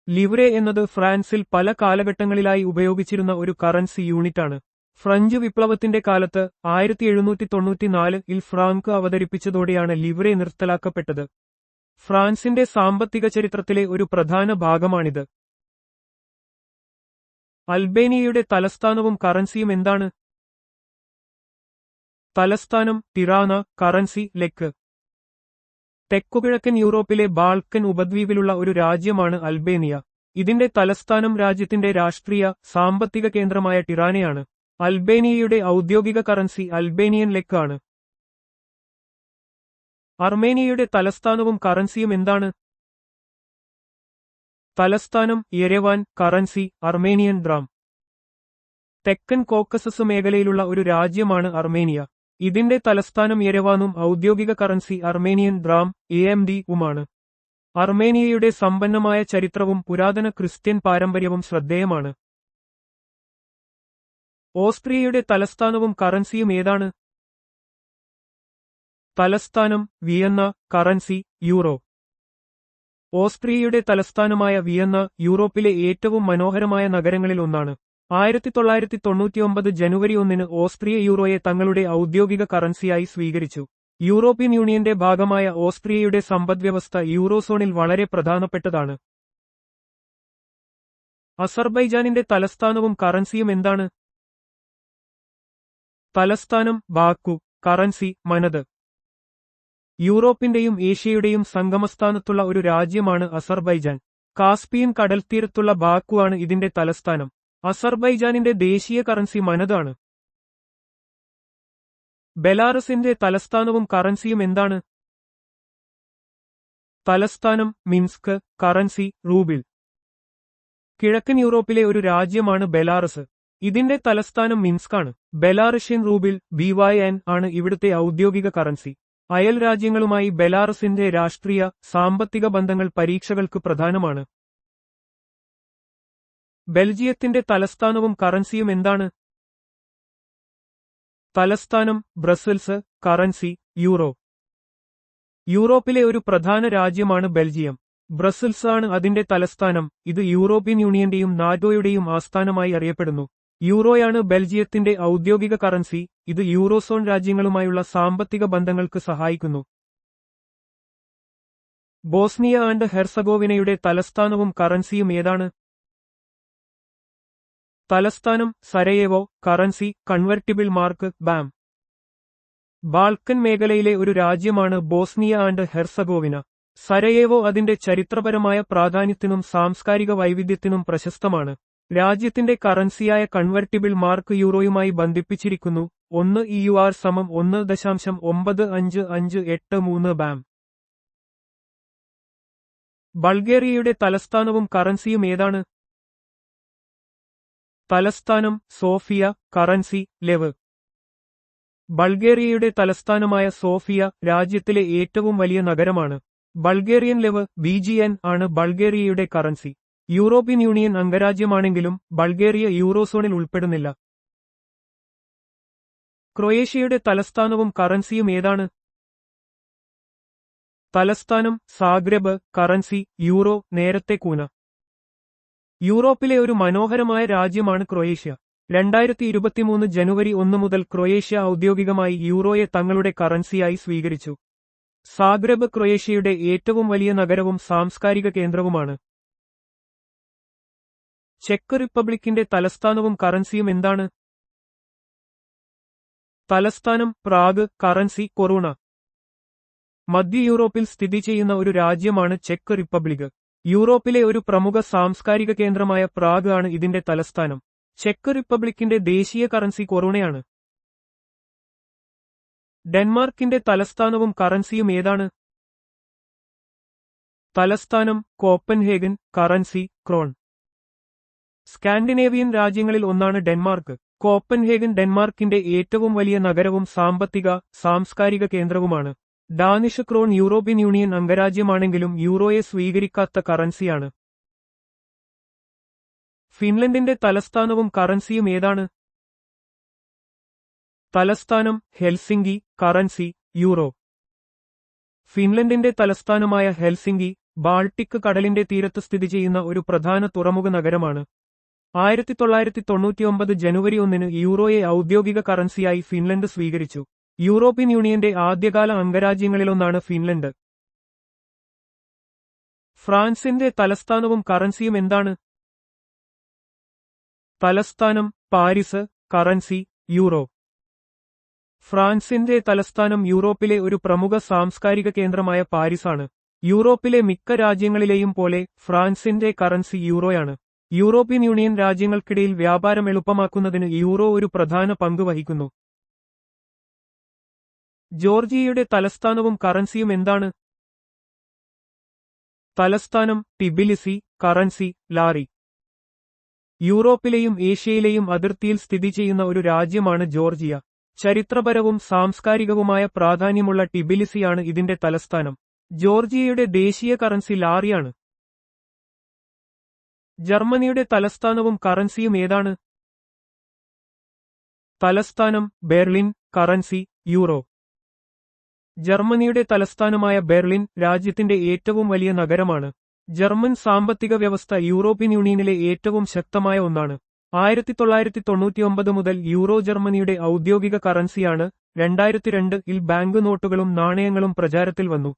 ലിവ്രെ എന്നത് ഫ്രാൻസിൽ പല കാലഘട്ടങ്ങളിലായി ഉപയോഗിച്ചിരുന്ന ഒരു കറൻസി യൂണിറ്റാണ്. ഫ്രഞ്ച് വിപ്ലവത്തിന്റെ കാലത്ത് 1794 ഫ്രാങ്ക് അവതരിപ്പിച്ചതോടെയാണ് ലിവ്രെ നിർത്തലാക്കപ്പെട്ടത്. ഫ്രാൻസിന്റെ സാമ്പത്തിക ചരിത്രത്തിലെ ഒരു പ്രധാന ഭാഗമാണിത്. അൽബേനിയയുടെ തലസ്ഥാനവും കറൻസിയും എന്താണ്? തലസ്ഥാനം ടിറാന, കറൻസി ലെക്ക്. തെക്കുകിഴക്കൻ യൂറോപ്പിലെ ബാൾക്കൻ ഉപദ്വീപിലുള്ള ഒരു രാജ്യമാണ് അൽബേനിയ. ഇതിന്റെ തലസ്ഥാനം രാജ്യത്തിന്റെ രാഷ്ട്രീയ, സാമ്പത്തിക കേന്ദ്രമായ ടിറാനയാണ്. അൽബേനിയയുടെ ഔദ്യോഗിക കറൻസി അൽബേനിയൻ ലെക്ക് ആണ്. അർമേനിയയുടെ തലസ്ഥാനവും കറൻസിയും എന്താണ്? തലസ്ഥാനം യെരെവാൻ, കറൻസി അർമേനിയൻ ഡ്രാം. തെക്കൻ കോക്കസസ് മേഖലയിലുള്ള ഒരു രാജ്യമാണ് അർമേനിയ. ഇതിന്റെ തലസ്ഥാനം യെരെവാനും ഔദ്യോഗിക കറൻസി അർമേനിയൻ ഡ്രാം AMD ഉമാണ്. അർമേനിയയുടെ സമ്പന്നമായ ചരിത്രവും പുരാതന ക്രിസ്ത്യൻ പാരമ്പര്യവും ശ്രദ്ധേയമാണ്. ഓസ്ട്രിയയുടെ തലസ്ഥാനവും കറൻസിയും ഏതാണ്? തലസ്ഥാനം വിയന്ന, കറൻസി യൂറോ. ഓസ്ട്രിയയുടെ തലസ്ഥാനമായ വിയന്ന യൂറോപ്പിലെ ഏറ്റവും മനോഹരമായ നഗരങ്ങളിൽ ഒന്നാണ്. 1999 ജനുവരി 1 ഓസ്ട്രിയ യൂറോയെ തങ്ങളുടെ ഔദ്യോഗിക കറൻസിയായി സ്വീകരിച്ചു. യൂറോപ്യൻ യൂണിയന്റെ ഭാഗമായ ഓസ്ട്രിയയുടെ സമ്പദ്വ്യവസ്ഥ യൂറോസോണിൽ വളരെ പ്രധാനപ്പെട്ടതാണ്. അസർബൈജാനിന്റെ തലസ്ഥാനവും കറൻസിയും എന്താണ്? തലസ്ഥാനം ബാക്കു, കറൻസി മനത്. യൂറോപ്പിന്റെയും ഏഷ്യയുടെയും സംഗമസ്ഥാനത്തുള്ള ഒരു രാജ്യമാണ് അസർബൈജാൻ. കാസ്പിയൻ കടൽത്തീരത്തുള്ള ബാക്കു ആണ് ഇതിന്റെ തലസ്ഥാനം. അസർബൈജാനിന്റെ ദേശീയ കറൻസി മനതാണ്. ബെലാറസിന്റെ തലസ്ഥാനവും കറൻസിയും എന്താണ്? തലസ്ഥാനം മിൻസ്ക്, കറൻസി റൂബിൾ. കിഴക്കൻ യൂറോപ്പിലെ ഒരു രാജ്യമാണ് ബെലാറസ്. ഇതിന്റെ തലസ്ഥാനം മിൻസ്കാണ്. ബെലാറഷ്യൻ റൂബിൾ BYN ആണ് ഇവിടുത്തെ ഔദ്യോഗിക കറൻസി. അയൽ രാജ്യങ്ങളുമായി ബെലാറസിന്റെ രാഷ്ട്രീയ, സാമ്പത്തിക ബന്ധങ്ങൾ പരീക്ഷകൾക്ക് പ്രധാനമാണ്. ബെൽജിയത്തിന്റെ തലസ്ഥാനവും കറൻസിയും എന്താണ്? തലസ്ഥാനം ബ്രസൽസ്, കറൻസി യൂറോ. യൂറോപ്പിലെ ഒരു പ്രധാന രാജ്യമാണ് ബെൽജിയം. ബ്രസൽസ് ആണ് അതിന്റെ തലസ്ഥാനം. ഇത് യൂറോപ്യൻ യൂണിയന്റെയും നാറ്റോയുടെയും ആസ്ഥാനമായി അറിയപ്പെടുന്നു. യൂറോയാണ് ബെൽജിയത്തിന്റെ ഔദ്യോഗിക കറൻസി. ഇത് യൂറോസോൺ രാജ്യങ്ങളുമായുള്ള സാമ്പത്തിക ബന്ധങ്ങൾക്ക് സഹായിക്കുന്നു. ബോസ്നിയ ആൻഡ് ഹെർസഗോവിനയുടെ തലസ്ഥാനവും കറൻസിയും ഏതാണ്? തലസ്ഥാനം Sarajevo. Currency convertible mark BAM. Balkan മേഖലയിലെ ഒരു രാജ്യമാണ് ബോസ്നിയ ആൻഡ് ഹെർസഗോവിന. സരയേവോ അതിന്റെ ചരിത്രപരമായ പ്രാധാന്യത്തിനും സാംസ്കാരിക വൈവിധ്യത്തിനും പ്രശസ്തമാണ്. രാജ്യത്തിന്റെ കറൻസിയായ കൺവെർട്ടിബിൾ മാർക്ക് യൂറോയുമായി ബന്ധിപ്പിച്ചിരിക്കുന്നു. 1 EUR = 1.9553 ബാം. ബൾഗേറിയയുടെ തലസ്ഥാനവും കറൻസിയും ഏതാണ്? തലസ്ഥാനം സോഫിയ. കറൻസി ലെവ്. ബൾഗേറിയയുടെ തലസ്ഥാനമായ സോഫിയ രാജ്യത്തിലെ ഏറ്റവും വലിയ നഗരമാണ്. ബൾഗേറിയൻ ലെവ് BGN ആണ് ബൾഗേറിയയുടെ കറൻസി. യൂറോപ്യൻ യൂണിയൻ അംഗരാജ്യമാണെങ്കിലും ബൾഗേറിയ യൂറോസോണിൽ ഉൾപ്പെടുന്നില്ല. ക്രൊയേഷ്യയുടെ തലസ്ഥാനവും കറൻസിയും ഏതാണ്? തലസ്ഥാനം സാഗ്രെബ്. Currency euro. നേരത്തെ കൂന. യൂറോപ്പിലെ ഒരു മനോഹരമായ രാജ്യമാണ് ക്രൊയേഷ്യ. 2023 ജനുവരി 1 മുതൽ ക്രൊയേഷ്യ ഔദ്യോഗികമായി യൂറോയെ തങ്ങളുടെ കറൻസിയായി സ്വീകരിച്ചു. സാഗ്രെബ് ക്രൊയേഷ്യയുടെ ഏറ്റവും വലിയ നഗരവും സാംസ്കാരിക കേന്ദ്രവുമാണ്. ചെക്ക് റിപ്പബ്ലിക്കിന്റെ തലസ്ഥാനവും കറൻസിയും എന്താണ്? തലസ്ഥാനം പ്രാഗ്. കറൻസി കൊറൂണ. മധ്യ യൂറോപ്പിൽ സ്ഥിതി ചെയ്യുന്ന ഒരു രാജ്യമാണ് ചെക്ക് റിപ്പബ്ലിക്. യൂറോപ്പിലെ ഒരു പ്രമുഖ സാംസ്കാരിക കേന്ദ്രമായ പ്രാഗ് ആണ് ഇതിന്റെ തലസ്ഥാനം. ചെക്ക് റിപ്പബ്ലിക്കിന്റെ ദേശീയ കറൻസി കൊറൂണയാണ്. ഡെൻമാർക്കിന്റെ തലസ്ഥാനവും കറൻസിയും ഏതാണ്? തലസ്ഥാനം കോപ്പൻഹേഗൻ. കറൻസി ക്രോൺ. സ്കാൻഡിനേവിയൻ രാജ്യങ്ങളിൽ ഒന്നാണ് ഡെൻമാർക്ക്. കോപ്പൻഹേഗൻ ഡെൻമാർക്കിന്റെ ഏറ്റവും വലിയ നഗരവും സാമ്പത്തിക, സാംസ്കാരിക കേന്ദ്രവുമാണ്. ഡാനിഷ് ക്രോൺ യൂറോപ്യൻ യൂണിയൻ അംഗരാജ്യമാണെങ്കിലും യൂറോയെ സ്വീകരിക്കാത്ത കറൻസിയാണ്. ഫിൻലൻഡിന്റെ തലസ്ഥാനവും കറൻസിയും ഏതാണ്? തലസ്ഥാനം ഹെൽസിങ്കി. Currency euro. ഫിൻലൻഡിന്റെ തലസ്ഥാനമായ ഹെൽസിങ്കി ബാൾട്ടിക് കടലിന്റെ തീരത്ത് സ്ഥിതി ചെയ്യുന്ന ഒരു പ്രധാന തുറമുഖ നഗരമാണ്. 1999 ജനുവരി 1 യൂറോയെ ഔദ്യോഗിക കറൻസിയായി ഫിൻലൻഡ് സ്വീകരിച്ചു. യൂറോപ്യൻ യൂണിയന്റെ ആദ്യകാല അംഗരാജ്യങ്ങളിലൊന്നാണ് ഫിൻലൻഡ്. ഫ്രാൻസിന്റെ തലസ്ഥാനവും കറൻസിയും എന്താണ്? തലസ്ഥാനം പാരീസ്. Currency euro. ഫ്രാൻസിന്റെ തലസ്ഥാനം യൂറോപ്പിലെ ഒരു പ്രമുഖ സാംസ്കാരിക കേന്ദ്രമായ പാരീസാണ്. യൂറോപ്പിലെ മിക്ക രാജ്യങ്ങളിലെയും പോലെ ഫ്രാൻസിന്റെ കറൻസി യൂറോയാണ്. യൂറോപ്യൻ യൂണിയൻ രാജ്യങ്ങൾക്കിടയിൽ വ്യാപാരം എളുപ്പമാക്കുന്നതിന് യൂറോ ഒരു പ്രധാന പങ്ക് വഹിക്കുന്നു. ജോർജിയയുടെ തലസ്ഥാനവും കറൻസിയും എന്താണ്? തലസ്ഥാനം ടിബിലിസി. Currency lari. യൂറോപ്പിലെയും ഏഷ്യയിലെയും അതിർത്തിയിൽ സ്ഥിതി ചെയ്യുന്ന ഒരു രാജ്യമാണ് ജോർജിയ. ചരിത്രപരവും സാംസ്കാരികവുമായ പ്രാധാന്യമുള്ള ടിബിലിസിയാണ് ഇതിന്റെ തലസ്ഥാനം. ജോർജിയയുടെ ദേശീയ കറൻസി ലാറിയാണ്. ജർമ്മനിയുടെ തലസ്ഥാനവും കറൻസിയും ഏതാണ്? തലസ്ഥാനം ബെർലിൻ. Currency euro. ജർമ്മനിയുടെ തലസ്ഥാനമായ ബെർലിൻ രാജ്യത്തിന്റെ ഏറ്റവും വലിയ നഗരമാണ്. ജർമ്മൻ സാമ്പത്തിക വ്യവസ്ഥ യൂറോപ്യൻ യൂണിയനിലെ ഏറ്റവും ശക്തമായ ഒന്നാണ്. 1999 മുതൽ യൂറോ ജർമ്മനിയുടെ ഔദ്യോഗിക കറൻസിയാണ്. 2002 ബാങ്ക് നോട്ടുകളും നാണയങ്ങളും പ്രചാരത്തിൽ വന്നു.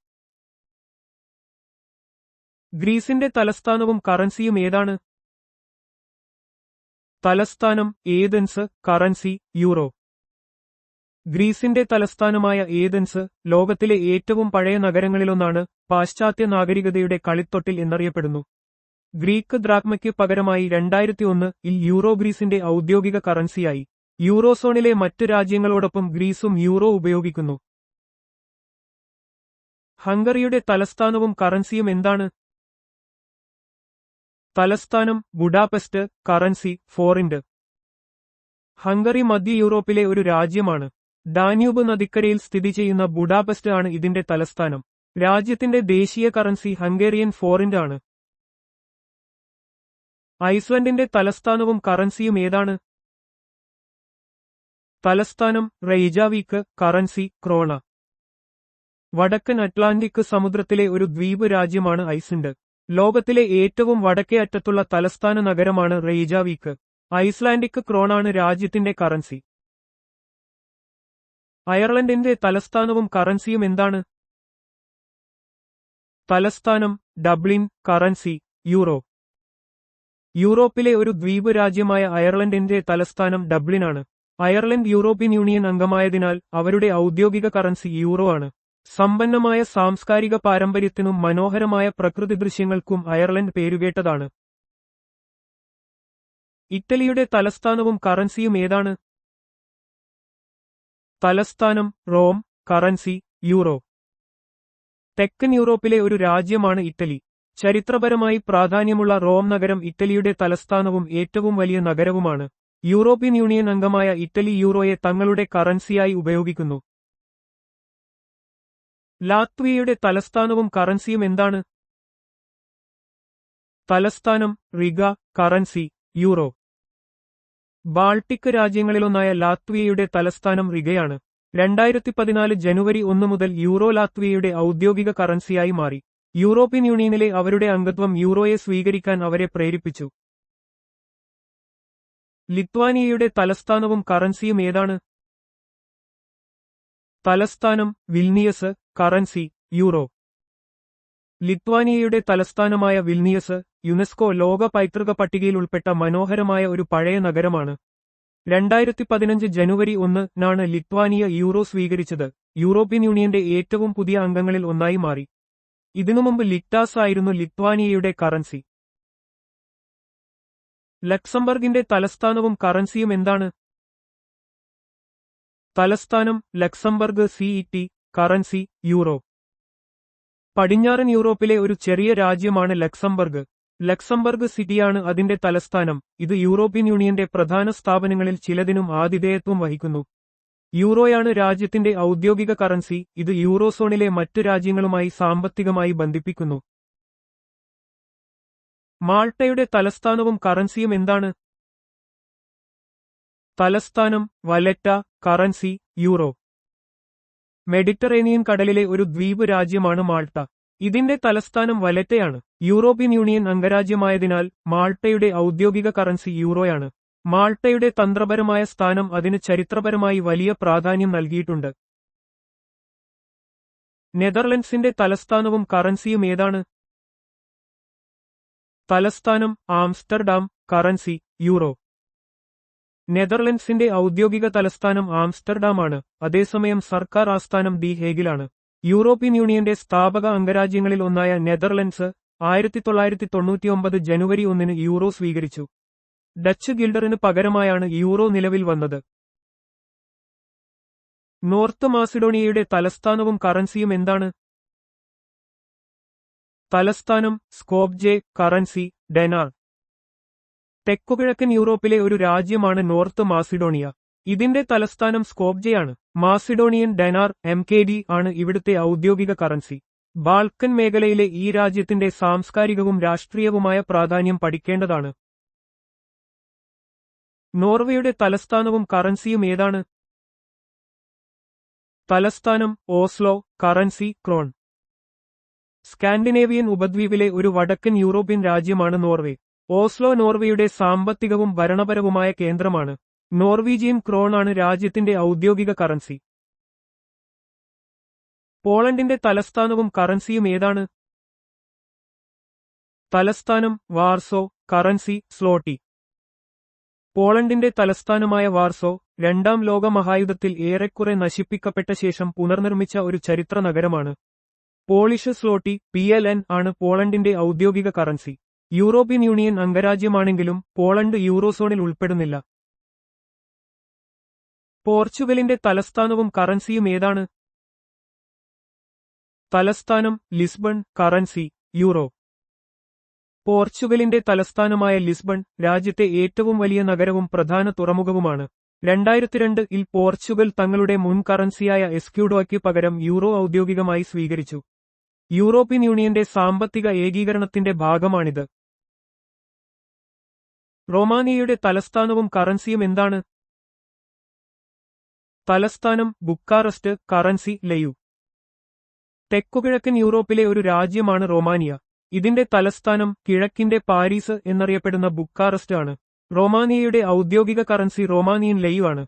ഗ്രീസിന്റെ തലസ്ഥാനവും കറൻസിയും ഏതാണ്? തലസ്ഥാനം ഏഥൻസ്. Currency euro. ഗ്രീസിന്റെ തലസ്ഥാനമായ ഏഥൻസ് ലോകത്തിലെ ഏറ്റവും പഴയ നഗരങ്ങളിലൊന്നാണ്. പാശ്ചാത്യ നാഗരികതയുടെ കളിത്തൊട്ടിൽ എന്നറിയപ്പെടുന്നു. ഗ്രീക്ക് ദ്രാക്മയ്ക്ക് പകരമായി 2001 യൂറോ ഗ്രീസിന്റെ ഔദ്യോഗിക കറൻസിയായി. യൂറോസോണിലെ മറ്റ് രാജ്യങ്ങളോടൊപ്പം ഗ്രീസും യൂറോ ഉപയോഗിക്കുന്നു. ഹംഗറിയുടെ തലസ്ഥാനവും കറൻസിയും എന്താണ്? തലസ്ഥാനം ബുഡാപെസ്റ്റ്. കറൻസി ഫോറിന്റ്. ഹംഗറി മധ്യ യൂറോപ്പിലെ ഒരു രാജ്യമാണ്. ഡാന്യൂബ് നദിക്കരയിൽ സ്ഥിതി ചെയ്യുന്ന ബുഡാപെസ്റ്റ് ആണ് ഇതിന്റെ തലസ്ഥാനം. രാജ്യത്തിന്റെ ദേശീയ കറൻസി ഹംഗേറിയൻ ഫോറിന്റ് ആണ്. ഐസ്ലൻഡിന്റെ തലസ്ഥാനവും കറൻസിയും ഏതാണ്? തലസ്ഥാനം റെയ്ജാവീക്ക്. Currency krona. വടക്കൻ അറ്റ്ലാന്റിക് സമുദ്രത്തിലെ ഒരു ദ്വീപ് രാജ്യമാണ് ഐസ്ലൻഡ്. ലോകത്തിലെ ഏറ്റവും വടക്കേ അറ്റത്തുള്ള തലസ്ഥാന നഗരമാണ് റെയ്ജാവീക്ക്. ഐസ്ലാൻഡിക് ക്രോണാണ് രാജ്യത്തിന്റെ കറൻസി. അയർലൻഡിന്റെ തലസ്ഥാനവും കറൻസിയും എന്താണ്? തലസ്ഥാനം ഡബ്ലിൻ. Currency euro. യൂറോപ്പിലെ ഒരു ദ്വീപ് രാജ്യമായ അയർലൻഡിന്റെ തലസ്ഥാനം ഡബ്ലിനാണ്. അയർലൻഡ് യൂറോപ്യൻ യൂണിയൻ അംഗമായതിനാൽ അവരുടെ ഔദ്യോഗിക കറൻസി യൂറോ ആണ്. സമ്പന്നമായ സാംസ്കാരിക പാരമ്പര്യത്തിനും മനോഹരമായ പ്രകൃതി ദൃശ്യങ്ങൾക്കും അയർലൻഡ് പേരുകേട്ടതാണ്. ഇറ്റലിയുടെ തലസ്ഥാനവും കറൻസിയും ഏതാണ്? തലസ്ഥാനം റോം. Currency euro. തെക്കൻ യൂറോപ്പിലെ ഒരു രാജ്യമാണ് ഇറ്റലി. ചരിത്രപരമായി പ്രാധാന്യമുള്ള റോം നഗരം ഇറ്റലിയുടെ തലസ്ഥാനവും ഏറ്റവും വലിയ നഗരവുമാണ്. യൂറോപ്യൻ യൂണിയൻ അംഗമായ ഇറ്റലി യൂറോയെ തങ്ങളുടെ കറൻസിയായി ഉപയോഗിക്കുന്നു. ലാത്വിയയുടെ തലസ്ഥാനവും കറൻസിയും എന്താണ്? തലസ്ഥാനം റിഗ. Currency euro. ബാൾട്ടിക് രാജ്യങ്ങളിലൊന്നായ ലാത്വിയയുടെ തലസ്ഥാനം റിഗയാണ്. 2014 ജനുവരി 1 മുതൽ യൂറോ ലാത്വിയയുടെ ഔദ്യോഗിക കറൻസിയായി മാറി. യൂറോപ്യൻ യൂണിയനിലെ അവരുടെ അംഗത്വം യൂറോയെ സ്വീകരിക്കാൻ അവരെ പ്രേരിപ്പിച്ചു. ലിത്വാനിയയുടെ തലസ്ഥാനവും കറൻസിയും ഏതാണ്? തലസ്ഥാനം വിൽനിയസ്. Currency euro. ലിത്വാനിയയുടെ തലസ്ഥാനമായ വിൽനിയസ് യുനെസ്കോ ലോക പൈതൃക പട്ടികയിൽ ഉൾപ്പെട്ട മനോഹരമായ ഒരു പഴയ നഗരമാണ്. 2015 ജനുവരി 1-നാണ് ലിത്വാനിയ യൂറോ സ്വീകരിച്ചത്. യൂറോപ്യൻ യൂണിയന്റെ ഏറ്റവും പുതിയ അംഗങ്ങളിൽ ഒന്നായി മാറി. ഇതിനുമുമ്പ് ലിറ്റാസ് ആയിരുന്നു ലിത്വാനിയയുടെ കറൻസി. ലക്സംബർഗിന്റെ തലസ്ഥാനവും കറൻസിയും എന്താണ്? തലസ്ഥാനം ലക്സംബർഗ്. സിഇടി. Currency euro. പടിഞ്ഞാറൻ യൂറോപ്പിലെ ഒരു ചെറിയ രാജ്യമാണ് ലക്സംബർഗ്. ലക്സംബർഗ് സിറ്റിയാണ് അതിന്റെ തലസ്ഥാനം. ഇത് യൂറോപ്യൻ യൂണിയന്റെ പ്രധാന സ്ഥാപനങ്ങളിൽ ചിലതിനും ആതിഥേയത്വം വഹിക്കുന്നു. യൂറോയാണ് രാജ്യത്തിന്റെ ഔദ്യോഗിക കറൻസി. ഇത് യൂറോസോണിലെ മറ്റ് രാജ്യങ്ങളുമായി സാമ്പത്തികമായി ബന്ധിപ്പിക്കുന്നു. മാൾട്ടയുടെ തലസ്ഥാനവും കറൻസിയും എന്താണ്? തലസ്ഥാനം വലെറ്റ. Currency euro. മെഡിറ്ററേനിയൻ കടലിലെ ഒരു ദ്വീപ് രാജ്യമാണ് മാൾട്ട. ഇതിന്റെ തലസ്ഥാനം വലെറ്റയാണ്. യൂറോപ്യൻ യൂണിയൻ അംഗരാജ്യമായതിനാൽ മാൾട്ടയുടെ ഔദ്യോഗിക കറൻസി യൂറോയാണ്. മാൾട്ടയുടെ തന്ത്രപരമായ സ്ഥാനം അതിന് ചരിത്രപരമായി വലിയ പ്രാധാന്യം നൽകിയിട്ടുണ്ട്. നെതർലൻഡ്സിന്റെ തലസ്ഥാനവും കറൻസിയും ഏതാണ്? തലസ്ഥാനം ആംസ്റ്റർഡാം. Currency euro. നെതർലൻഡ്സിന്റെ ഔദ്യോഗിക തലസ്ഥാനം ആംസ്റ്റർഡാമാണ്. അതേസമയം സർക്കാർ ആസ്ഥാനം ദി ഹേഗിലാണ്. യൂറോപ്യൻ യൂണിയന്റെ സ്ഥാപക അംഗരാജ്യങ്ങളിൽ ഒന്നായ നെതർലൻഡ്സ് 1999 ജനുവരി 1-ന് യൂറോ സ്വീകരിച്ചു. ഡച്ച് ഗിൽഡറിന് പകരമായാണ് യൂറോ നിലവിൽ വന്നത്. നോർത്ത് മാസിഡോണിയയുടെ തലസ്ഥാനവും കറൻസിയും എന്താണ്? തലസ്ഥാനം സ്കോപ്ജെ. കറൻസി ഡെനാർ. തെക്കുകിഴക്കൻ യൂറോപ്പിലെ ഒരു രാജ്യമാണ് നോർത്ത് മാസിഡോണിയ. ഇതിന്റെ തലസ്ഥാനം സ്കോപ്ജെയാണ്. മാസിഡോണിയൻ ഡെനാർ MKD ആണ് ഇവിടുത്തെ ഔദ്യോഗിക കറൻസി. ബാൾക്കൻ മേഖലയിലെ ഈ രാജ്യത്തിന്റെ സാംസ്കാരികവും രാഷ്ട്രീയവുമായ പ്രാധാന്യം പഠിക്കേണ്ടതാണ്. നോർവേയുടെ തലസ്ഥാനവും കറൻസിയും ഏതാണ്? തലസ്ഥാനം ഓസ്ലോ. കറൻസി ക്രോൺ. സ്കാൻഡിനേവിയൻ ഉപദ്വീപിലെ ഒരു വടക്കൻ യൂറോപ്യൻ രാജ്യമാണ് നോർവേ. ഓസ്ലോ നോർവേയുടെ സാമ്പത്തികവും ഭരണപരവുമായ കേന്ദ്രമാണ്. നോർവീജിയൻ ക്രോൺ ആണ് രാജ്യത്തിന്റെ ഔദ്യോഗിക കറൻസി. പോളണ്ടിന്റെ തലസ്ഥാനവും കറൻസിയും ഏതാണ്? തലസ്ഥാനം വാർസോ. Currency zloty. പോളണ്ടിന്റെ തലസ്ഥാനമായ വാർസോ രണ്ടാം ലോക മഹായുദ്ധത്തിൽ ഏറെക്കുറെ നശിപ്പിക്കപ്പെട്ട ശേഷം പുനർനിർമ്മിച്ച ഒരു ചരിത്ര നഗരമാണ്. പോളിഷ് സ്ലോട്ടി PLN ആണ് പോളണ്ടിന്റെ ഔദ്യോഗിക കറൻസി. യൂറോപ്യൻ യൂണിയൻ അംഗരാജ്യമാണെങ്കിലും പോളണ്ട് യൂറോസോണിൽ ഉൾപ്പെടുന്നില്ല. പോർച്ചുഗലിന്റെ തലസ്ഥാനവും കറൻസിയും ഏതാണ്? തലസ്ഥാനം ലിസ്ബൺ. Currency euro. പോർച്ചുഗലിന്റെ തലസ്ഥാനമായ ലിസ്ബൺ രാജ്യത്തെ ഏറ്റവും വലിയ നഗരവും പ്രധാന തുറമുഖവുമാണ്. 2002-ൽ പോർച്ചുഗൽ തങ്ങളുടെ മുൻ കറൻസിയായ എസ്ക്യൂഡോയ്ക്ക് പകരം യൂറോ ഔദ്യോഗികമായി സ്വീകരിച്ചു. യൂറോപ്യൻ യൂണിയന്റെ സാമ്പത്തിക ഏകീകരണത്തിന്റെ ഭാഗമാണിത്. റൊമാനിയയുടെ തലസ്ഥാനവും കറൻസിയും എന്താണ്? തലസ്ഥാനം ബുക്കാറസ്റ്റ്. കറൻസി ലയു. തെക്കുകിഴക്കൻ യൂറോപ്പിലെ ഒരു രാജ്യമാണ് റൊമാനിയ. ഇതിന്റെ തലസ്ഥാനം കിഴക്കിന്റെ പാരീസ് എന്നറിയപ്പെടുന്ന ബുക്കാറസ്റ്റ് ആണ്. റൊമാനിയയുടെ ഔദ്യോഗിക കറൻസി റൊമാനിയൻ ലെയു ആണ്.